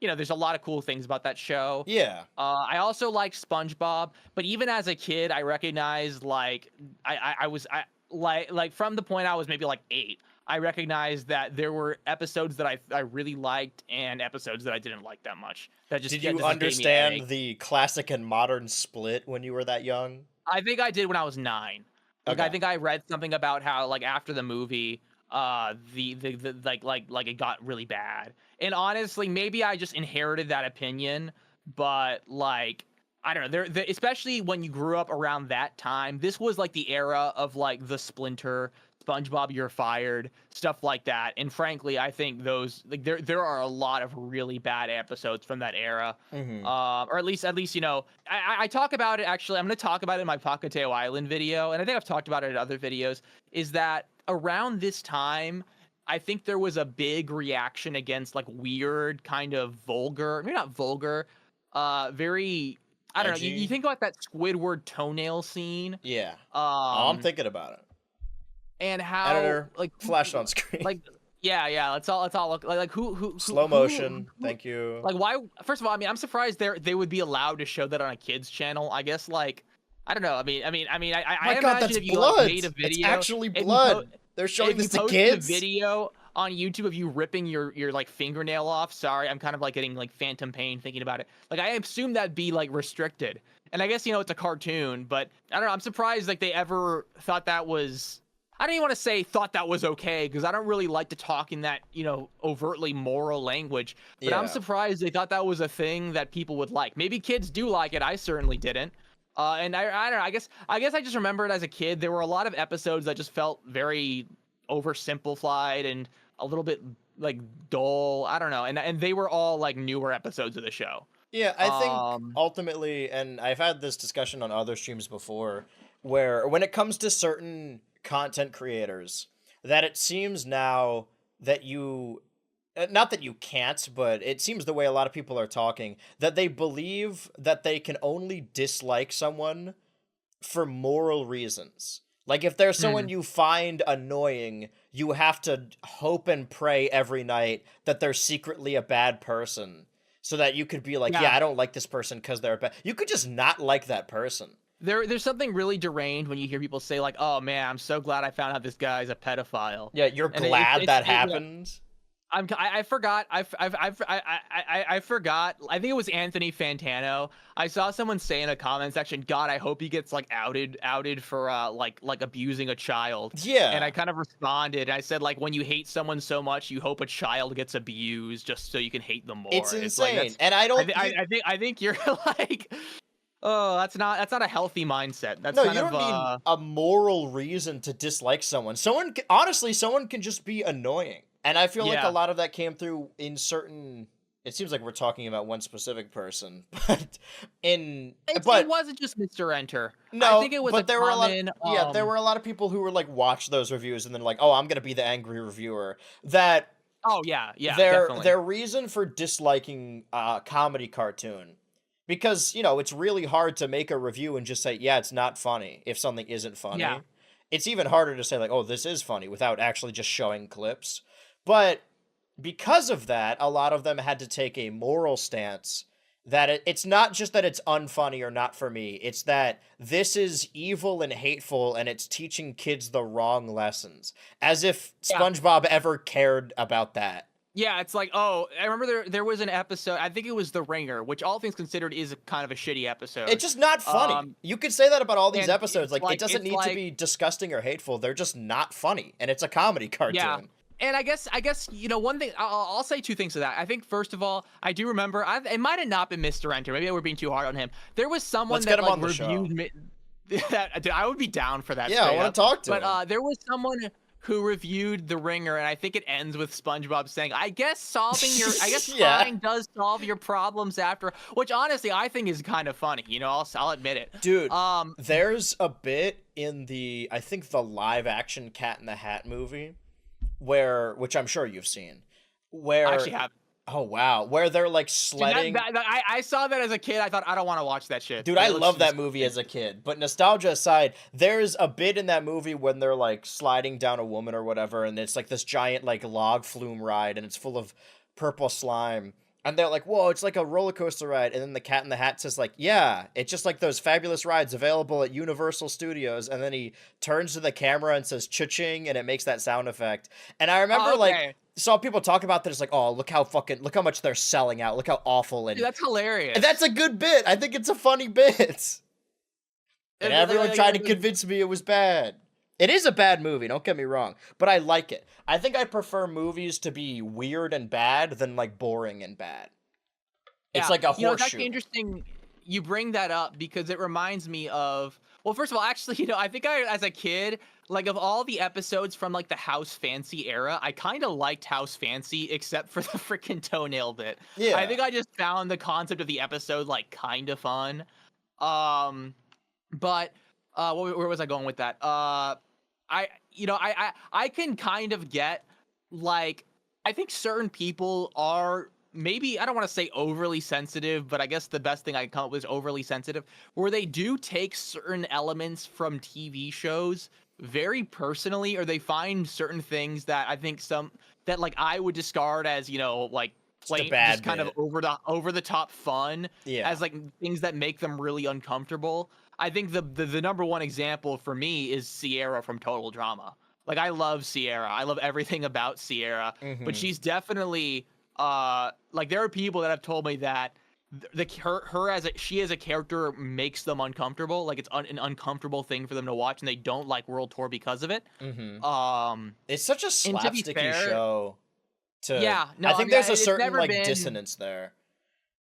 there's a lot of cool things about that show. Yeah. I also liked SpongeBob, but even as a kid, I recognized like I was like from the point I was maybe like 8, I recognized that there were episodes that I really liked and episodes that I didn't like that much. Did you understand the classic and modern split when you were that young? I think I did when I was 9. Like I Okay. think I read something about how like after the movie, the like it got really bad. And honestly, maybe I just inherited that opinion, but like I don't know. Especially when you grew up around that time, this was like the era of like the Splinter SpongeBob, you're fired, stuff like that. And frankly, I think those like there are a lot of really bad episodes from that era. Mm-hmm. Or at least I talk about it. Actually, I'm going to talk about it in my Pocateo Island video, and I think I've talked about it in other videos. Is that around this time, I think there was a big reaction against like weird, kind of vulgar, maybe not vulgar, very. I don't know. You Edgy? think about that Squidward toenail scene, Yeah. Oh, I'm thinking about it. and how Editor, flash on screen. like yeah. Let's all look like who slow motion. Thank you. Like why? First of all, I mean, I'm surprised they would be allowed to show that on a kids channel. I guess like I don't know. I mean, I God, imagine that's if you blood. like, made a video, it's actually blood. They're showing this to kids. A video on YouTube of you ripping your like fingernail off. Sorry, I'm kind of like getting like phantom pain thinking about it. Like I assume that'd be like restricted. And I guess it's a cartoon, but I don't know. I'm surprised like they ever thought that was. I don't even want to say thought that was okay because I don't really like to talk in that, overtly moral language. But Yeah. I'm surprised they thought that was a thing that people would like. Maybe kids do like it. I certainly didn't. And I don't know. I guess I just remember it as a kid. There were a lot of episodes that just felt very oversimplified and a little bit like dull. I don't know. And they were all like newer episodes of the show. Yeah, I think ultimately, and I've had this discussion on other streams before, where when it comes to certain content creators, that it seems now that not that you can't, but it seems the way a lot of people are talking, that they believe that they can only dislike someone for moral reasons. Like if there's someone you find annoying, you have to hope and pray every night that they're secretly a bad person, so that you could be like, yeah I don't like this person because they're bad. You could just not like that person. There's something really deranged when you hear people say like, "Oh man, I'm so glad I found out this guy's a pedophile." Yeah, you're glad that happened. I forgot. I forgot. I think it was Anthony Fantano. I saw someone say in a comment section, "God, I hope he gets like outed for like abusing a child." Yeah. And I kind of responded. I said like, when you hate someone so much, you hope a child gets abused just so you can hate them more. It's insane. Like, and I don't. I think you're like. Oh, that's not a healthy mindset. That's no, kind you don't need a moral reason to dislike someone. Someone can just be annoying. And I feel like a lot of that came through in certain. It seems like we're talking about one specific person, but it wasn't just Mr. Enter. No, I think it was but there were a lot. There were a lot of people who were like watch those reviews and then like, oh, I'm gonna be the angry reviewer. That. Oh yeah, definitely. Their reason for disliking a comedy cartoon. Because, it's really hard to make a review and just say, yeah, it's not funny if something isn't funny. Yeah. It's even harder to say, like, oh, this is funny without actually just showing clips. But because of that, a lot of them had to take a moral stance that it's not just that it's unfunny or not for me. It's that this is evil and hateful and it's teaching kids the wrong lessons. As if SpongeBob ever cared about that. Yeah, it's like, oh, I remember there was an episode, I think it was The Ringer, which all things considered is kind of a shitty episode. It's just not funny. You could say that about all these episodes. Like, it doesn't need to be disgusting or hateful. They're just not funny. And it's a comedy cartoon. Yeah. And I guess one thing, I'll say two things to that. I think, first of all, I do remember, it might have not been Mr. Enter. Maybe we're being too hard on him. There was someone that like reviewed that. I would be down for that. Yeah, I want to talk to him. But there was someone who reviewed The Ringer, and I think it ends with SpongeBob saying, I guess crying does solve your problems after, which honestly I think is kind of funny, I'll admit it. Dude, there's a bit in I think the live action Cat in the Hat movie, which I'm sure you've seen, where I actually haven't. Oh, wow. Where they're, like, sledding. Dude, I saw that as a kid. I thought, I don't want to watch that shit. Dude, I love that movie as a kid. But nostalgia aside, there's a bit in that movie when they're, like, sliding down a woman or whatever, and it's, like, this giant, like, log flume ride, and it's full of purple slime. And they're like, whoa, it's like a roller coaster ride. And then the Cat in the Hat says, like, yeah, it's just like those fabulous rides available at Universal Studios. And then he turns to the camera and says, cha-ching, and it makes that sound effect. And I remember, like, saw people talk about that. It's like, oh, look how much they're selling out. Look how awful. And dude, that's hilarious. And that's a good bit. I think it's a funny bit. And everyone tried to convince me it was bad. It is a bad movie, don't get me wrong, but I like it. I think I prefer movies to be weird and bad than, like, boring and bad. It's like a horseshoe. It's actually interesting you bring that up because it reminds me of Well, first of all, actually, I think as a kid, like of all the episodes from like the House Fancy era, I kind of liked House Fancy except for the freaking toenail bit. I Yeah. think I just found the concept of the episode like kind of fun. Um, but where was I going with that? I can kind of get like I think certain people are maybe I don't want to say overly sensitive, but I guess the best thing I can come up with is overly sensitive, where they do take certain elements from TV shows very personally, or they find certain things that I think some that like I would discard as, like Just a plain just bad kind of bit. over the top fun Yeah. as like things that make them really uncomfortable. I think the number one example for me is Sierra from Total Drama. Like I love Sierra. I love everything about Sierra, but Mm-hmm. she's definitely like there are people that have told me that her she as a character makes them uncomfortable. Like it's an uncomfortable thing for them to watch, and they don't like World Tour because of it. Mm-hmm. Um, It's such a and to be slapsticky fair, show yeah, I no, I think mean there's a it's certain never like been. dissonance there.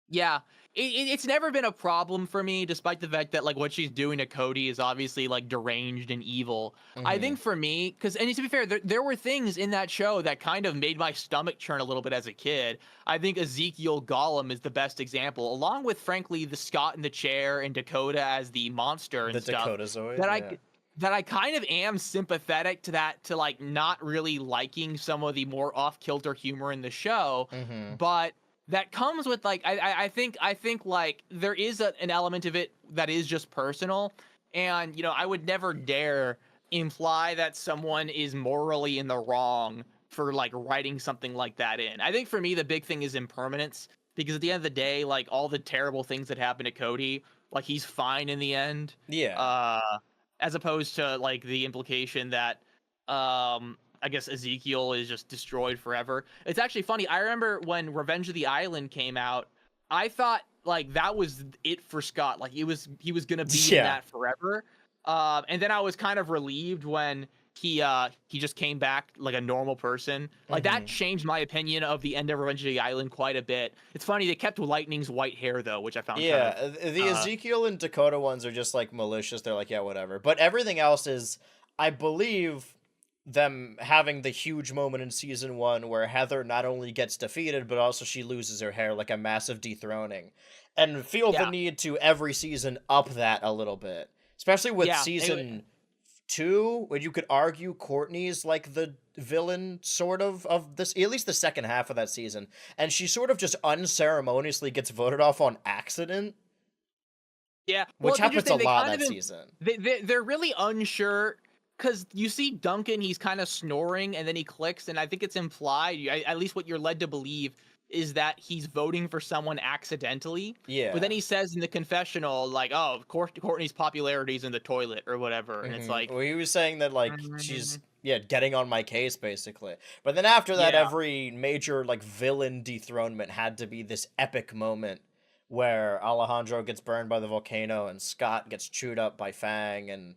Yeah, it's never been a problem for me, despite the fact that like what she's doing to Cody is obviously like deranged and evil. I Mm-hmm. think for me, because and to be fair, there were things in that show that kind of made my stomach churn a little bit as a kid. I think Ezekiel Gollum is the best example, along with frankly the Scott in the chair and Dakota as the monster and The stuff. Dakotazoid, That I yeah. that I kind of am sympathetic to that, to like not really liking some of the more off kilter humor in the show, Mm-hmm. but that comes with like I think like there is an element of it that is just personal, and I would never dare imply that someone is morally in the wrong for like writing something like that in. I think for me the big thing is impermanence, because at the end of the day, like all the terrible things that happen to Cody, like he's fine in the end. Yeah. Uh as opposed to like the implication that I guess Ezekiel is just destroyed forever. It's actually funny. I remember when Revenge of the Island came out, I thought like that was it for Scott. Like he was gonna be in Yeah. that forever. And then I was kind of relieved when he just came back like a normal person. Like that Mm-hmm. changed my opinion of the end of Revenge of the Island quite a bit. It's funny they kept Lightning's white hair though, which I found kind Yeah, of the Ezekiel and Dakota ones are just like malicious. They're like, yeah, whatever. But everything else is, I believe, them having the huge moment in season one where Heather not only gets defeated, but also she loses her hair, like a massive dethroning, and feel the yeah, need to every season up that a little bit, especially with yeah. season two, when you could argue Courtney's like the villain sort of this, at least the second half of that season, and she sort of just unceremoniously gets voted off on accident, Yeah, well, which it's happens a interesting. They lot kind of that season. they're really unsure because you see Duncan, he's kind of snoring and then he clicks, and I think it's implied, at least what you're led to believe, is that he's voting for someone accidentally. But then Yeah. he says in the confessional, like, "Oh, of course, Courtney's popularity is in the toilet or whatever," and it's like, Well, he was saying that like she's mm, yeah getting on my case basically, but then after that, yeah, every major like villain dethronement had to be this epic moment where Alejandro gets burned by the volcano and Scott gets chewed up by Fang and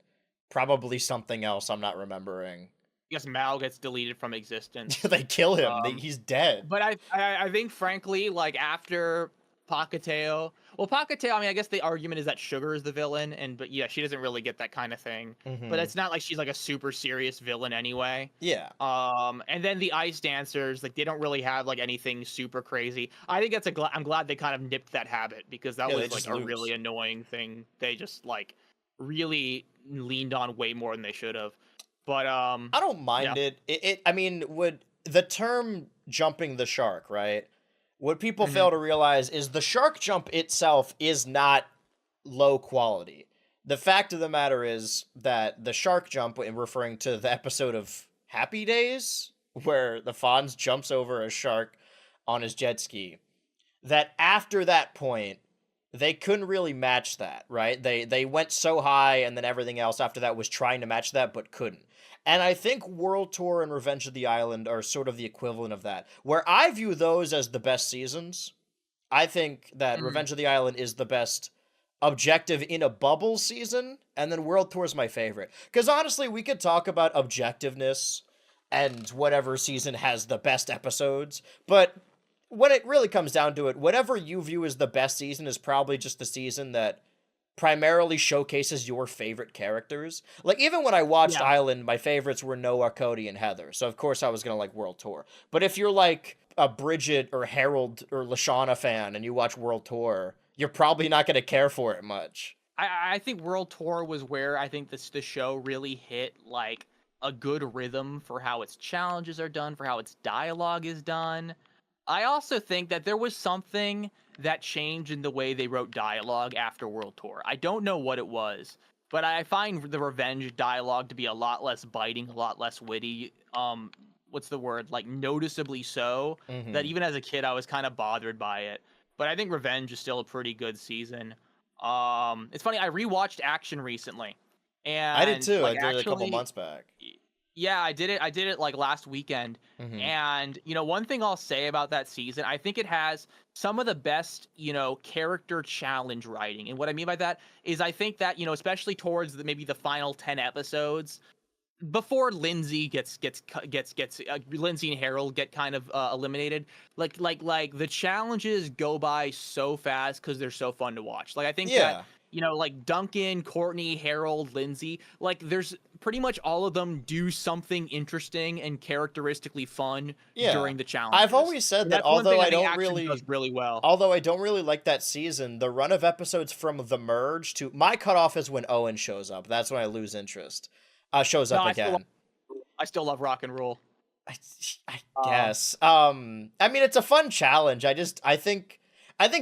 probably something else I'm not remembering. I guess Mal gets deleted from existence. They kill him. Um, He's dead. But I think frankly, like after Pacateo, well, Pacateo, I mean, I guess the argument is that Sugar is the villain, but yeah, she doesn't really get that kind of thing. But Hmm. it's not like she's like a super serious villain anyway. Yeah. And then the Ice Dancers, like they don't really have like anything super crazy. I think I'm glad they kind of nipped that habit, because that Yeah, they was like just a really lose. annoying thing. They just like really leaned on way more than they should have. But I don't yeah. mind it. I mean, would the term jumping the shark, right? What people Hmm. fail to realize is the shark jump itself is not low quality. The fact of the matter is that the shark jump, in referring to the episode of Happy Days, where the Fonz jumps over a shark on his jet ski, that after that point, they couldn't really match that, right? They went so high, and then everything else after that was trying to match that, but couldn't. And I think World Tour and Revenge of the Island are sort of the equivalent of that, where I view those as the best seasons. I think that Hmm. Revenge of the Island is the best objective in a bubble season, and then World Tour is my favorite. Because honestly, we could talk about objectiveness and whatever season has the best episodes, but when it really comes down to it, whatever you view as the best season is probably just the season that primarily showcases your favorite characters. Like, even when I watched Yeah. Island, my favorites were Noah, Cody, and Heather. So, of course, I was going to like World Tour. But if you're like a Bridget or Harold or Lashana fan and you watch World Tour, you're probably not going to care for it much. I think World Tour was where I think the show really hit like a good rhythm for how its challenges are done, for how its dialogue is done. I also think that there was something that changed in the way they wrote dialogue after World Tour. I don't know what it was, but I find the Revenge dialogue to be a lot less biting, a lot less witty. What's the word? Like noticeably so. That Mm-hmm. even as a kid, I was kind of bothered by it. But I think Revenge is still a pretty good season. It's funny. I rewatched Action recently, I did and too. I like did it a couple actually, months back. yeah, I did it. I did it like last weekend. Mm-hmm. And, one thing I'll say about that season, I think it has some of the best, character challenge writing. And what I mean by that is I think that, especially towards maybe the final 10 episodes, before Lindsay gets Lindsay and Harold get kind of eliminated, like the challenges go by so fast because they're so fun to watch. Like I think that Yeah. like Duncan, Courtney, Harold, Lindsay, like there's pretty much all of them do something interesting and characteristically fun Yeah. during the I've challenges. always said And that that's one thing I think Action does really well. although I don't really like that season, the run of episodes from the merge to my cutoff is when Owen shows up. That's when I lose interest. Shows No, up again. I still love rock and roll. I, I Um, guess. I mean, it's a fun challenge. I think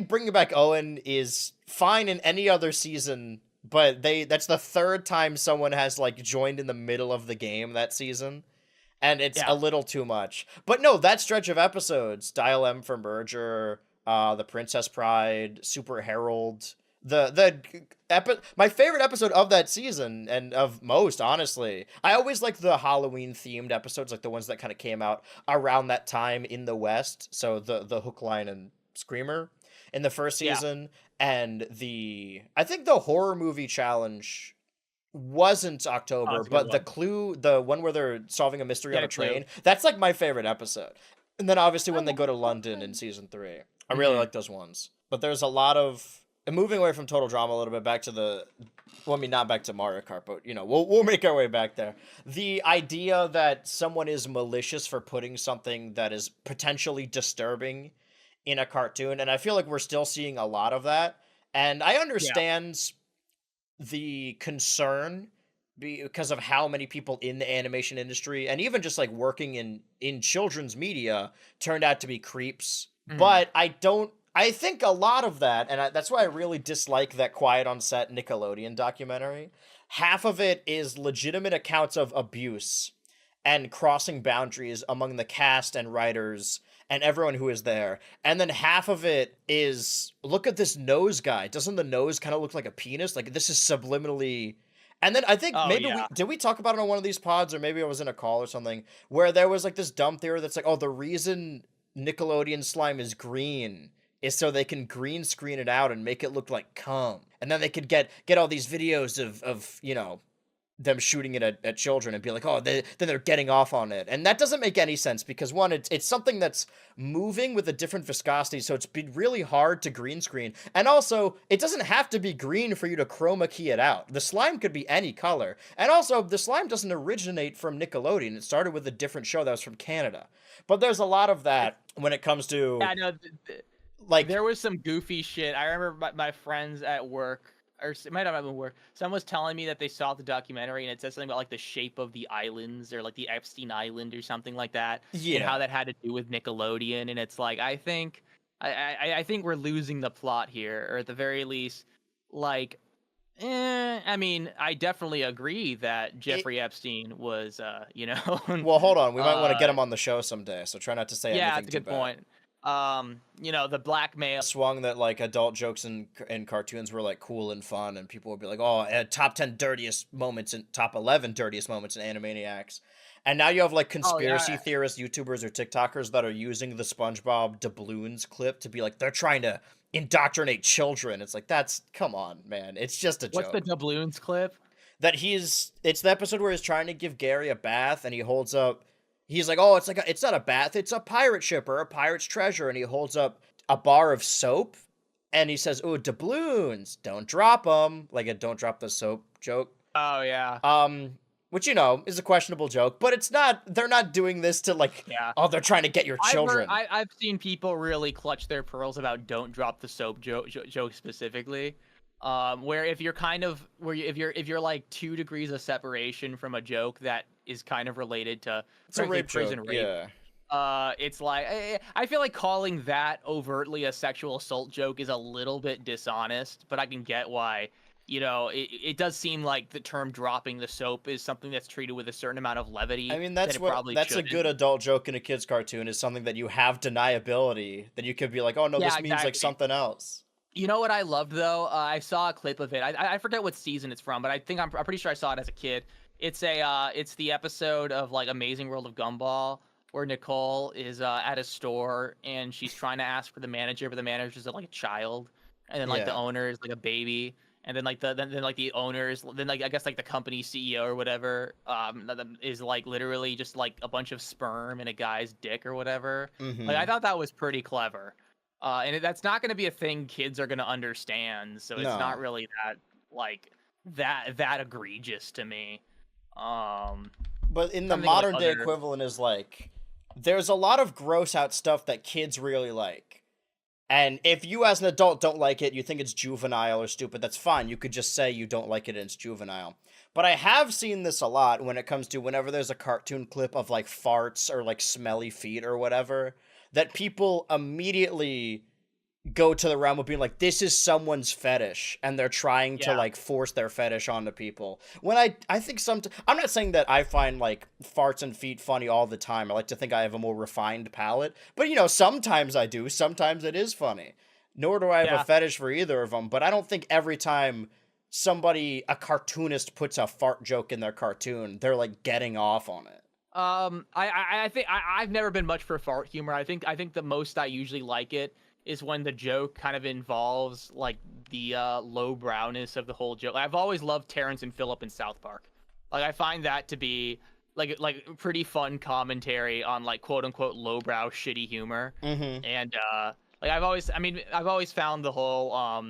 bringing back Owen is fine in any other season, but that's the third time someone has like joined in the middle of the game that season, and it's a yeah. little too much. But no, that stretch of episodes, Dial M for Merger, the Princess Pride, Super Herald, my favorite episode of that season and of most, honestly. I always like the Halloween themed episodes, like the ones that kind of came out around that time in the West. So the Hook, Line, and Screamer in the first Yeah. season, and I think the horror movie challenge wasn't Oh, October, that's a good but one. the one where they're solving a mystery on Get a a clue. train, that's like my favorite episode. And then obviously I when they go want to to solve London in it. season 3, I really Mhm. like those ones. But there's a lot of, and moving away from total drama a little bit, back to well, I mean, not back to Mario Kart, but we'll make our way back there. The idea that someone is malicious for putting something that is potentially disturbing in a cartoon, and I feel like we're still seeing a lot of that. And I Yeah. understand the concern because of how many people in the animation industry and even just like working in children's media turned out to be creeps. Mhm. But I think a lot of that, and that's why I really dislike that Quiet on Set Nickelodeon documentary. Half of it is legitimate accounts of abuse and crossing boundaries among the cast and writers and everyone who is there. And then half of it is, look at this nose guy. Doesn't the nose kind of look like a penis? Like, this is subliminally. And then I think Oh maybe yeah. we talk about it on one of these pods, or maybe I was in a call or something, where there was like this dumb theory that's like, oh, the reason Nickelodeon slime is green is so they can green screen it out and make it look like cum. And then they could get all these videos of them shooting it at children and be like, oh, then they're getting off on it. And that doesn't make any sense because, one, it's something that's moving with a different viscosity, so it's been really hard to green screen. And also, it doesn't have to be green for you to chroma key it out. The slime could be any color. And also, the slime doesn't originate from Nickelodeon. It started with a different show that was from Canada. But there's a lot of that when it comes to, Yeah, no, like, there was some goofy shit. I remember my friends at work, or it might not have been work. Someone was telling me that they saw the documentary and it said something about like the shape of the islands or like the Epstein Island or something like that, and how yeah. that had to do with Nickelodeon. And it's like I think we're losing the plot here, or at the very least, like. I mean, I definitely agree that It, Jeffrey Epstein was, well, hold on. We might want to get uh, him on the show someday, so try not to say yeah, anything that's a too good bad. point. The blackmail. Swung that like adult jokes in cartoons were like cool and fun, and people would be like, "Oh, top 10 dirtiest moments and top 11 dirtiest moments in Animaniacs." And now you have like Oh conspiracy yeah, theorists, YouTubers, or TikTokers that are using the SpongeBob doubloons clip to be like they're trying to indoctrinate children. It's like, that's, come on, man. It's just a what's the joke. doubloons clip? That it's the episode where he's trying to give Gary a bath and he holds up, he's like, "Oh, it's not a bath, it's a pirate ship or a pirate's treasure," and he holds up a bar of soap, and he says, "Ooh, doubloons, don't drop them," like a "don't drop the soap" joke. Oh yeah. Which, is a questionable joke, but it's not. They're not doing this to like, Yeah. oh, they're trying to get your children. I've seen people really clutch their pearls about "don't drop the soap" joke specifically. Where if you're if you're like 2 degrees of separation from a joke that is kind of related to It's a rape prison joke, rape, yeah. it's like I feel like calling that overtly a sexual assault joke is a little bit dishonest, but I can get why. It does seem like the term "dropping the soap" is something that's treated with a certain amount of levity. I mean, that it probably that's a shouldn't. good adult joke in a kid's cartoon, is something that you have deniability, that you could be like, oh no, Yeah, this means like exactly. something else. You know what I loved though? I saw a clip of it. I forget what season it's from, but I'm pretty sure I saw it as a kid. It's the episode of like Amazing World of Gumball where Nicole is at a store and she's trying to ask for the manager, but the manager's like a child, and then like the Yeah. owner is like a baby, and then like the owners, then like I guess like the company CEO or whatever is like literally just like a bunch of sperm in a guy's dick or whatever. Like I Mm-hmm. thought that was pretty clever. That's not going to be a thing kids are going to understand, so it's not No. really that like that egregious to me. Um, But in the Trying to think of like modern day other. equivalent is like, there's a lot of gross out stuff that kids really like. And if you as an adult don't like it, you think it's juvenile or stupid, that's fine. You could just say you don't like it and it's juvenile. But I have seen this a lot when it comes to whenever there's a cartoon clip of like farts or like smelly feet or whatever, that people immediately go to the realm of being like, this is someone's fetish, and they're trying to Yeah, like force their fetish onto people. When I think I'm not saying that I find like farts and feet funny all the time. I like to think I have a more refined palate, but sometimes I do. Sometimes it is funny. Nor do I have a yeah. fetish for either of them, but I don't think every time a cartoonist puts a fart joke in their cartoon, they're like getting off on it. I think I've never been much for fart humor. I think the most I usually like it is when the joke kind of involves like the low browness of the whole joke. I've always loved Terrence and Phillip in South Park. Like I find that to be like pretty fun commentary on like quote unquote lowbrow shitty humor. Mm-hmm. And like I've always found the whole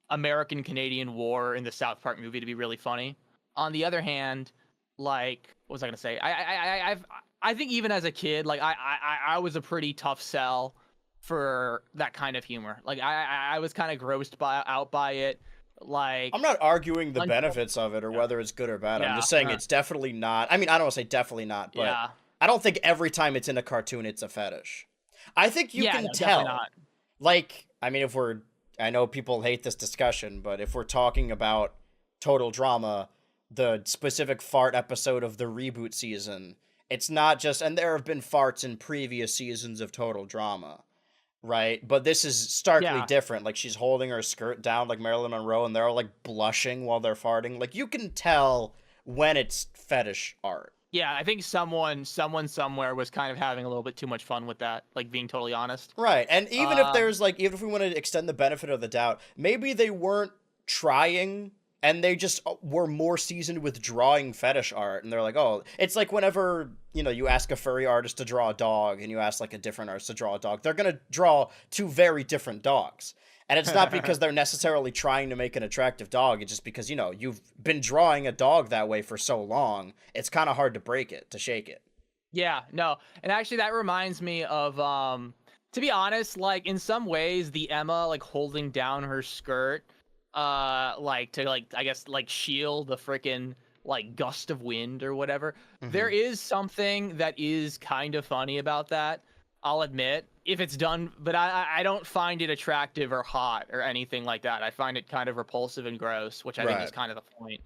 American Canadian War in the South Park movie to be really funny. On the other hand, like what was I gonna say? I think even as a kid, like I was a pretty tough sell for that kind of humor. Like I was kind of out by it. Like I'm not arguing the until benefits of it or yeah whether it's good or bad. I'm yeah just saying it's definitely not. I mean, I don't want to say definitely not, but yeah I don't think every time it's in a cartoon it's a fetish. I think you yeah can no definitely tell. not. Like, I mean, I know people hate this discussion, but if we're talking about total drama, the specific fart episode of the reboot season, it's not just, and there have been farts in previous seasons of total drama. Right, but this is starkly Yeah. different. Like she's holding her skirt down like Marilyn Monroe, and they're all like blushing while they're farting. Like you can tell when it's fetish art. Yeah, I think someone somewhere was kind of having a little bit too much fun with that, like being totally honest. Right, and Um, even if we want to extend the benefit of the doubt, maybe they weren't trying, and they just were more seasoned with drawing fetish art, and they're like, oh, it's like whenever you ask a furry artist to draw a dog, and you ask like a different artist to draw a dog, they're gonna draw two very different dogs. And it's not because they're necessarily trying to make an attractive dog. It's just because, you've been drawing a dog that way for so long. It's kind of hard to break it, to shake it. yeah, no. And actually that reminds me of to be honest, like in some ways the Emma like holding down her skirt like to like I guess like shield the freaking like gust of wind or whatever. There Hmm. is something that is kind of funny about that. I'll admit, if it's done, but I don't find it attractive or hot or anything like that. I find it kind of repulsive and gross, which I think is Right. kind of the point.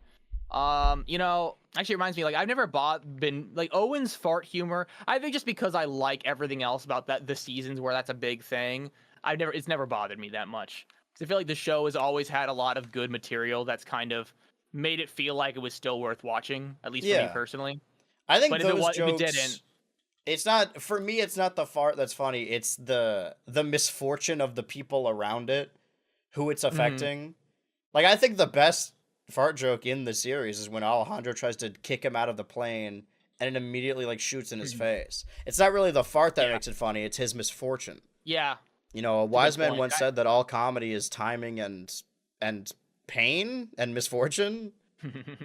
Actually it reminds me, like I've never been like Owen's fart humor. I think just because I like everything else about the seasons where that's a big thing, it's never bothered me that much. 'Cause I feel like the show has always had a lot of good material that's kind of made it feel like it was still worth watching, at least for me Yeah. personally. I think But those if it didn't, jokes. It's not for me. It's not the fart that's funny. It's the misfortune of the people around it, who it's mhm. affecting. Like I think the best fart joke in the series is when Alejandro tries to kick him out of the plane, and it immediately like shoots in his Mhm. face. It's not really the fart that Yeah. makes it funny. It's his misfortune. Yeah. You know, a It's a good wise man point. once said that all comedy is timing and pain and misfortune,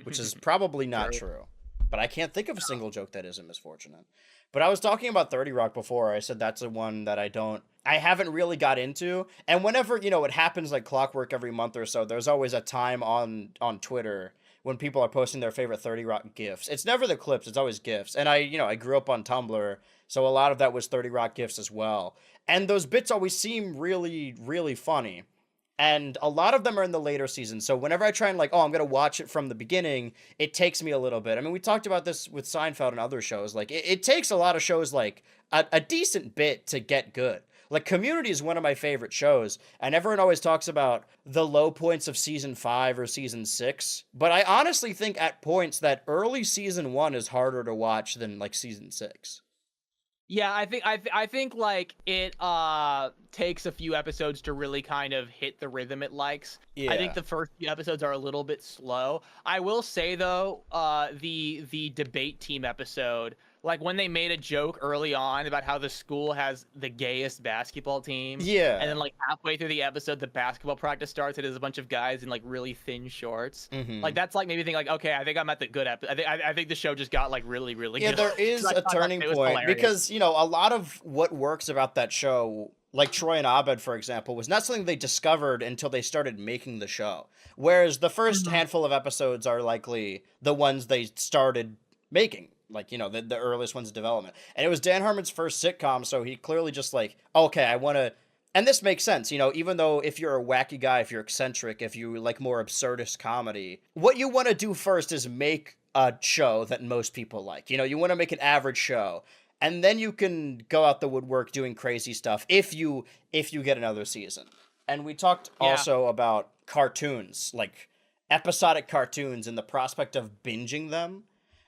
which is probably not True. true. But I can't think of a single joke that isn't misfortunate. But I was talking about 30 Rock before. I said that's the one that I haven't really got into. And whenever, you know, it happens like clockwork every month or so, there's always a time on Twitter when people are posting their favorite 30 Rock gifs. It's never the clips, it's always gifs. And I grew up on Tumblr, so a lot of that was 30 Rock gifs as well. And those bits always seem really, really funny. And a lot of them are in the later seasons. So whenever I try and like, oh, I'm gonna watch it from the beginning, it takes me a little bit. I mean, we talked about this with Seinfeld and other shows. Like, it takes a lot of shows like a decent bit to get good. Like, Community is one of my favorite shows, and everyone always talks about the low points of season 5 or season 6. But I honestly think at points that early season 1 is harder to watch than like season 6. Yeah, I think like it takes a few episodes to really kind of hit the rhythm it likes. I think Yeah. the first few episodes are a little bit slow. I will say though, the debate team episode, like when they made a joke early on about how the school has the gayest basketball team, and Yeah. then like halfway through the episode, the basketball practice starts and there's a bunch of guys in like really thin shorts. Mm-hmm. Like that's like maybe think like, okay, I think I'm at the good episode. I think the show just got like really really Yeah, good. there 'Cause is I a thought turning it was point hilarious. because, you know, a lot of what works about that show, like Troy and Abed, for example, was not something they discovered until they started making the show. Whereas the first Mhm. handful of episodes are likely the ones they started making, like, you know, the earliest ones in development. And it was Dan Harmon's first sitcom, so he clearly just like, okay, I want to. And this makes sense, you know, even though if you're a wacky guy, if you're eccentric, if you like more absurdist comedy, what you want to do first is make a show that most people like. You know, you want to make an average show, and then you can go out the woodwork doing crazy stuff if you get another season. And we talked Yeah. also about cartoons, like episodic cartoons and the prospect of binging them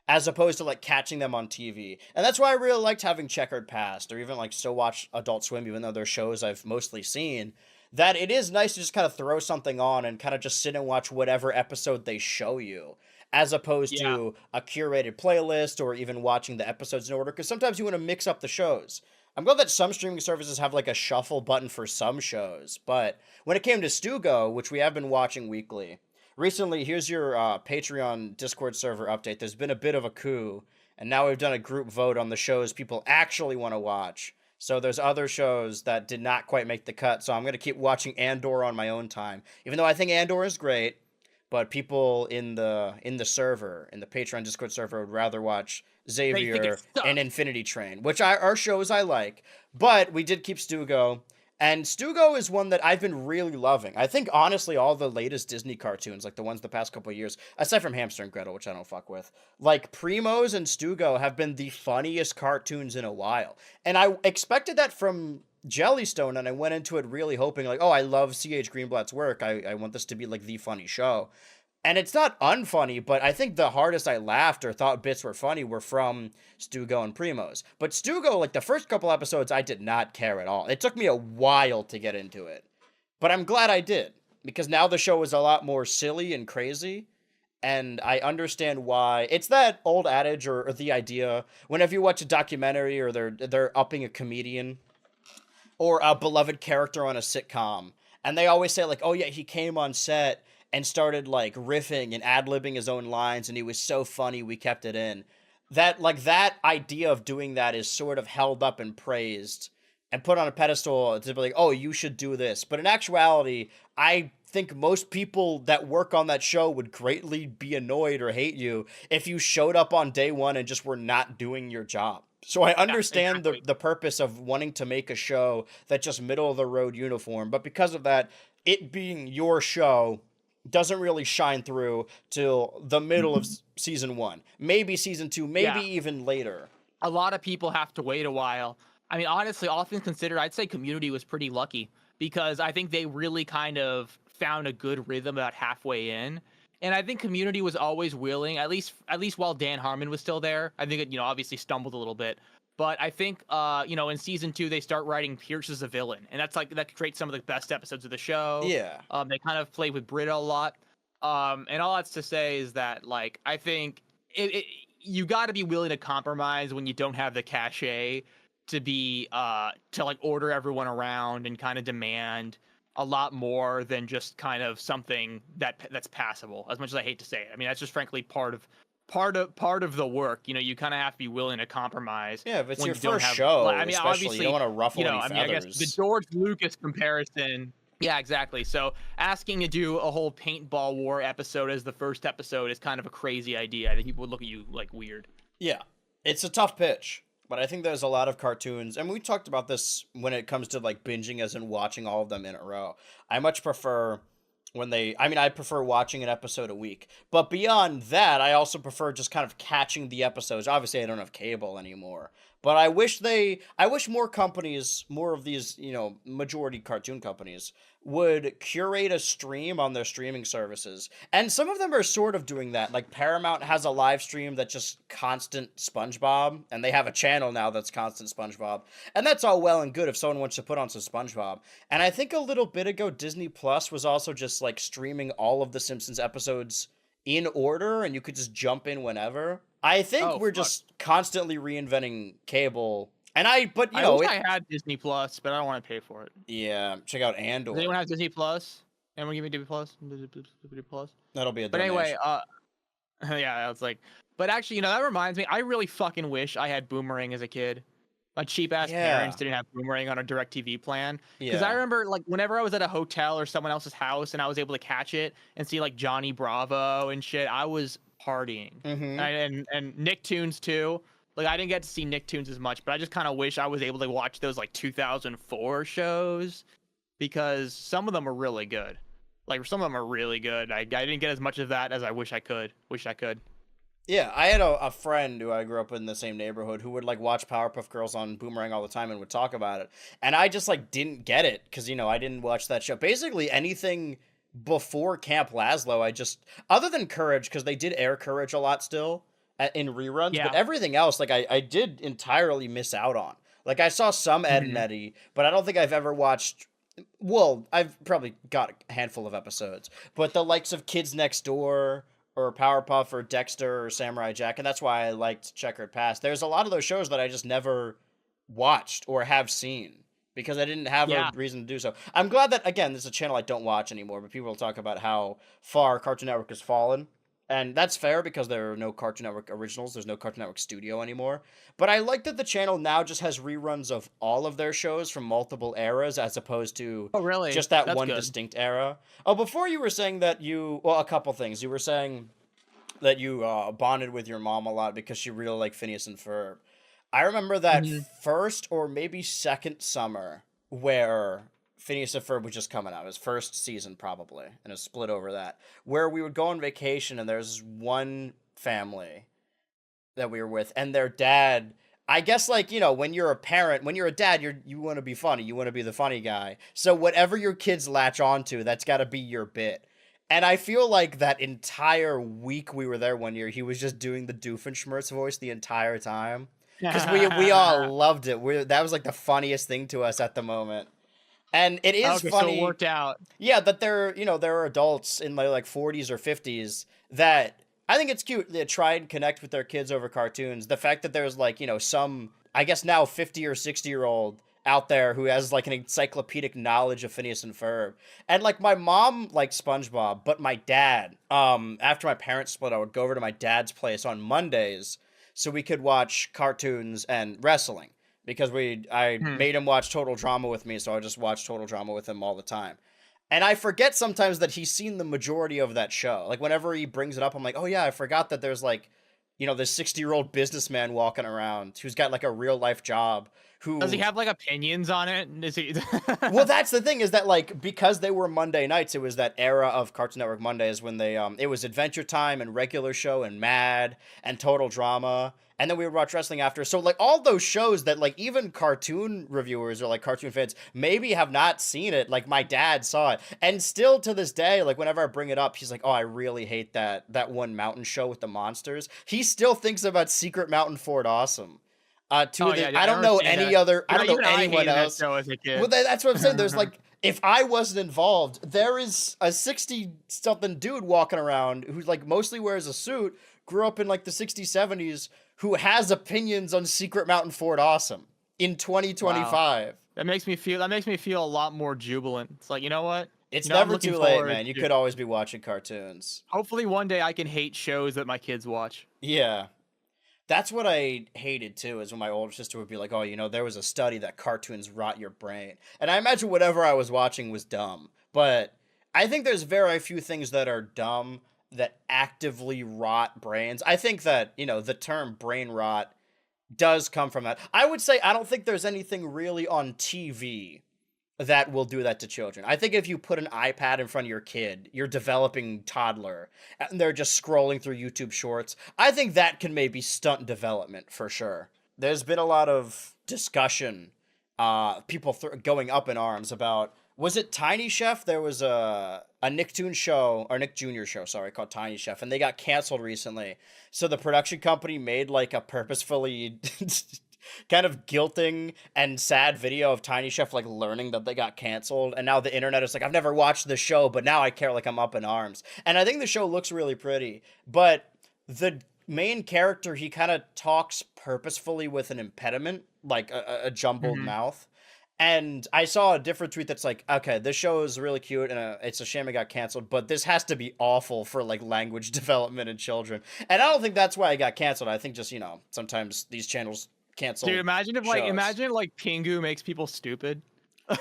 as opposed to like catching them on TV. And that's why I really liked having Checkered Past or even like still watch Adult Swim, even though they're shows I've mostly seen. That it is nice to just kind of throw something on and kind of just sit and watch whatever episode they show you, as opposed Yeah. to a curated playlist or even watching the episodes in order. Because sometimes you want to mix up the shows. I'm glad that some streaming services have like a shuffle button for some shows, but when it came to Stugo, which we have been watching weekly, recently, here's your Patreon Discord server update. There's been a bit of a coup, and now we've done a group vote on the shows people actually want to watch. So there's other shows that did not quite make the cut. So I'm gonna keep watching Andor on my own time, even though I think Andor is great. But people in the server, in the Patreon Discord server, would rather watch They think it Xavier and sucks. Infinity Train, which are shows I like. But we did keep Stugo, and Stugo is one that I've been really loving. I think honestly, all the latest Disney cartoons, like the ones the past couple of years, aside from Hamster and Gretel, which I don't fuck with, like Primos and Stugo have been the funniest cartoons in a while. And I expected that from Jellystone, and I went into it really hoping, like, oh, I love C.H. Greenblatt's work. I want this to be like the funny show. And it's not unfunny, but I think the hardest I laughed or thought bits were funny were from Stugo and Primos. But Stugo, like the first couple episodes, I did not care at all. It took me a while to get into it. But I'm glad I did, because now the show is a lot more silly and crazy. And I understand why. It's that old adage or the idea whenever you watch a documentary or they're upping a comedian or a beloved character on a sitcom, and they always say like, "Oh yeah, he came on set and started like riffing and ad-libbing his own lines, and he was so funny we kept it in." That idea of doing that is sort of held up and praised and put on a pedestal to be like, "Oh, you should do this." But in actuality, I think most people that work on that show would greatly be annoyed or hate you if you showed up on day one and just were not doing your job. So I Yeah, understand the exactly. the purpose of wanting to make a show that's just middle of the road uniform, but because of that, it being your show doesn't really shine through till the middle of season 1. Maybe season 2, maybe Yeah. even later. A lot of people have to wait a while. I mean, honestly, all things considered, I'd say Community was pretty lucky because I think they really kind of found a good rhythm about halfway in. And I think Community was always willing, at least while Dan Harmon was still there. I think it, obviously stumbled a little bit. But I think in season 2 they start writing Pierce as a villain. And that's like that creates some of the best episodes of the show. Yeah. They kind of play with Britta a lot. And all that's to say is that like I think you got to be willing to compromise when you don't have the cachet to be to like order everyone around and kind of demand a lot more than just kind of something that's passable. As much as I hate to say it, I mean that's just frankly part of the work. You kind of have to be willing to compromise Yeah, if it's when your you don't first have. show, I mean, especially, you don't obviously, want to ruffle any I mean, I guess the feathers. George Lucas comparison. Yeah, exactly. So asking to do a whole paintball war episode as the first episode is kind of a crazy idea. I think people would look at you like weird. Yeah, it's a tough pitch, but I think there's a lot of cartoons, and we talked about this when it comes to like binging, as in watching all of them in a row. I much prefer I prefer watching an episode a week, but beyond that, I also prefer just kind of catching the episodes. Obviously, I don't have cable anymore, but I wish more companies, more of these, majority cartoon companies would curate a stream on their streaming services. And some of them are sort of doing that. Like Paramount has a live stream that's just constant SpongeBob, and they have a channel now that's constant SpongeBob. And that's all well and good if someone wants to put on some SpongeBob. And I think a little bit ago Disney Plus was also just like streaming all of the Simpsons episodes in order, and you could just jump in whenever. I think Oh, we're fuck. just constantly reinventing cable. But I wish I had Disney Plus, but I don't want to pay for it. yeah, check out Does Andor. anyone have Disney Plus? Anyone give me Disney Plus? Disney Plus. That'll be a But donation. anyway, yeah, I was like, but actually, that reminds me. I really fucking wish I had Boomerang as a kid. My cheap ass parents didn't have Boomerang on a DirecTV plan. Because I remember, like, whenever I was at a hotel or someone else's house and I was able to catch it and see like Johnny Bravo and shit, I was partying. Mm-hmm. And Nicktoons too. Like, I didn't get to see Nicktoons as much, but I just kind of wish I was able to watch those like 2004 shows because some of them are really good. Like, some of them are really good. I didn't get as much of that as I wish I could. Yeah, I had a friend who I grew up in the same neighborhood who would like watch Powerpuff Girls on Boomerang all the time and would talk about it. And I just like didn't get it because, I didn't watch that show. Basically anything before Camp Lazlo, I just, other than Courage, because they did air Courage a lot still in reruns, Yeah. but everything else, like I did entirely miss out on. Like I saw some Ed and Eddie, but I don't think I've ever watched. Well, I've probably got a handful of episodes, but the likes of Kids Next Door or Powerpuff or Dexter or Samurai Jack, and that's why I liked Checkered Past. There's a lot of those shows that I just never watched or have seen because I didn't have a reason to do so. I'm glad that, again, this is a channel I don't watch anymore, but people talk about how far Cartoon Network has fallen. And that's fair because there are no Cartoon Network originals. There's no Cartoon Network studio anymore. But I like that the channel now just has reruns of all of their shows from multiple eras as opposed to just that That's one good. distinct era. Oh, before you were saying that a couple things. You were saying that you bonded with your mom a lot because she really liked Phineas and Ferb. I remember that first or maybe second summer where Phineas and Ferb was just coming out. His first season, probably, and it split over that. Where we would go on vacation, and there's one family that we were with, and their dad. I guess, like, when you're a parent, when you're a dad, you want to be funny. You want to be the funny guy. So whatever your kids latch onto, that's got to be your bit. And I feel like that entire week we were there one year, he was just doing the Doofenshmirtz voice the entire time. Because we all loved it. That was like the funniest thing to us at the moment. And it is funny. So it worked out. Yeah, that there are adults in my like 40s or 50s that I think it's cute. They try and connect with their kids over cartoons. The fact that there's like, some, I guess now 50 or 60-year-old out there who has like an encyclopedic knowledge of Phineas and Ferb. And like my mom liked SpongeBob, but my dad, after my parents split, I would go over to my dad's place on Mondays so we could watch cartoons and wrestling. Because I made him watch Total Drama with me, so I just watch Total Drama with him all the time. And I forget sometimes that he's seen the majority of that show. Like, whenever he brings it up, I'm like, oh yeah, I forgot that there's like, this 60-year-old businessman walking around who's got like a real-life job. Does he have like opinions on it? Is he? Well, that's the thing, is that like, because they were Monday nights, it was that era of Cartoon Network Mondays when they it was Adventure Time and Regular Show and Mad and Total Drama, and then we would watch wrestling after. So like all those shows that like even cartoon reviewers or like cartoon fans maybe have not seen it, like my dad saw it, and still to this day, like whenever I bring it up, he's like, oh, I really hate that one mountain show with the monsters. He still thinks about Secret Mountain Fort Awesome. I don't know any other. I don't know anyone else. That show as a kid. Well, that's what I'm saying. There's like, if I wasn't involved, there is a 60-something dude walking around who like mostly wears a suit, grew up in like the 60s, 70s, who has opinions on Secret Mountain Fort Awesome. in Wow. 2025. That makes me feel a lot more jubilant. It's like, you know what? It's I'm never looking too late, forward man. You to could always be watching cartoons. hopefully one day I can hate shows that my kids watch. Yeah. That's what I hated too, is when my older sister would be like, "Oh, there was a study that cartoons rot your brain." And I imagine whatever I was watching was dumb. But I think there's very few things that are dumb that actively rot brains. I think that, the term brain rot does come from that. I would say I don't think there's anything really on TV that will do that to children. I think if you put an iPad in front of your kid, your developing toddler, and they're just scrolling through YouTube shorts, I think that can maybe stunt development for sure. There's been a lot of discussion, people going up in arms about, was it Tiny Chef? There was a Nicktoon show, or Nick Jr. show, sorry, called Tiny Chef, and they got canceled recently. So the production company made like a purposefully kind of guilting and sad video of Tiny Chef like learning that they got canceled, and now the internet is like, I've never watched the show, but now I care, like I'm up in arms. And I think the show looks really pretty, but the main character, he kind of talks purposefully with an impediment, like a jumbled Mhm. mouth. And I saw a different tweet that's like, okay, this show is really cute and it's a shame it got canceled, but this has to be awful for like language development in children. And I don't think that's why it got canceled. I think just, sometimes these channels Dude, cancel imagine if shows. Pingu makes people stupid. Well,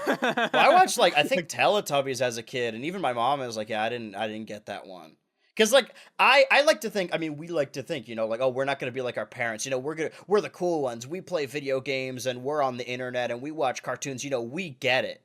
I watched like I think Teletubbies as a kid, and even my mom was like, "Yeah, I didn't get that one." Because like I like to think, I mean, we like to think, like, oh, we're not gonna be like our parents, we're the cool ones. We play video games and we're on the internet and we watch cartoons. We get it.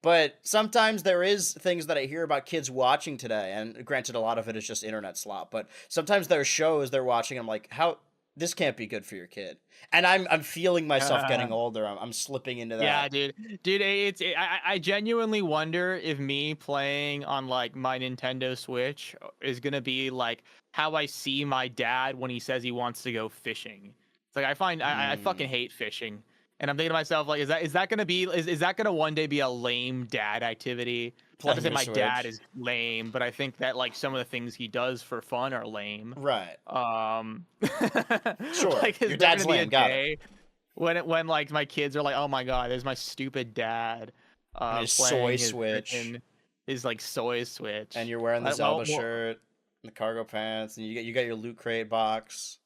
But sometimes there is things that I hear about kids watching today, and granted, a lot of it is just internet slop. But sometimes there's shows they're watching. I'm like, how this can't be good for your kid. And I'm feeling myself getting older. I'm slipping into Yeah, that. dude, I genuinely wonder if me playing on like my Nintendo Switch is gonna be like how I see my dad when he says he wants to go fishing. It's like I fucking Mm. hate fishing, and I'm thinking to myself like, is that gonna be is that gonna one day be a lame dad activity? Not to Playing say your my dad Switch. is lame, but I think that like some of the things he does for fun are lame. Right. Um, Sure. like, is Your there dad's gonna be a lame. Got it. day when like my kids are like, oh my god, there's my stupid dad, And his soy playing his Switch. freaking his like soy switch. And you're wearing the Well, Zelda shirt and the cargo pants, and you got your Loot Crate box.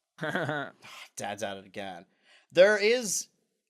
Dad's at it again. There is,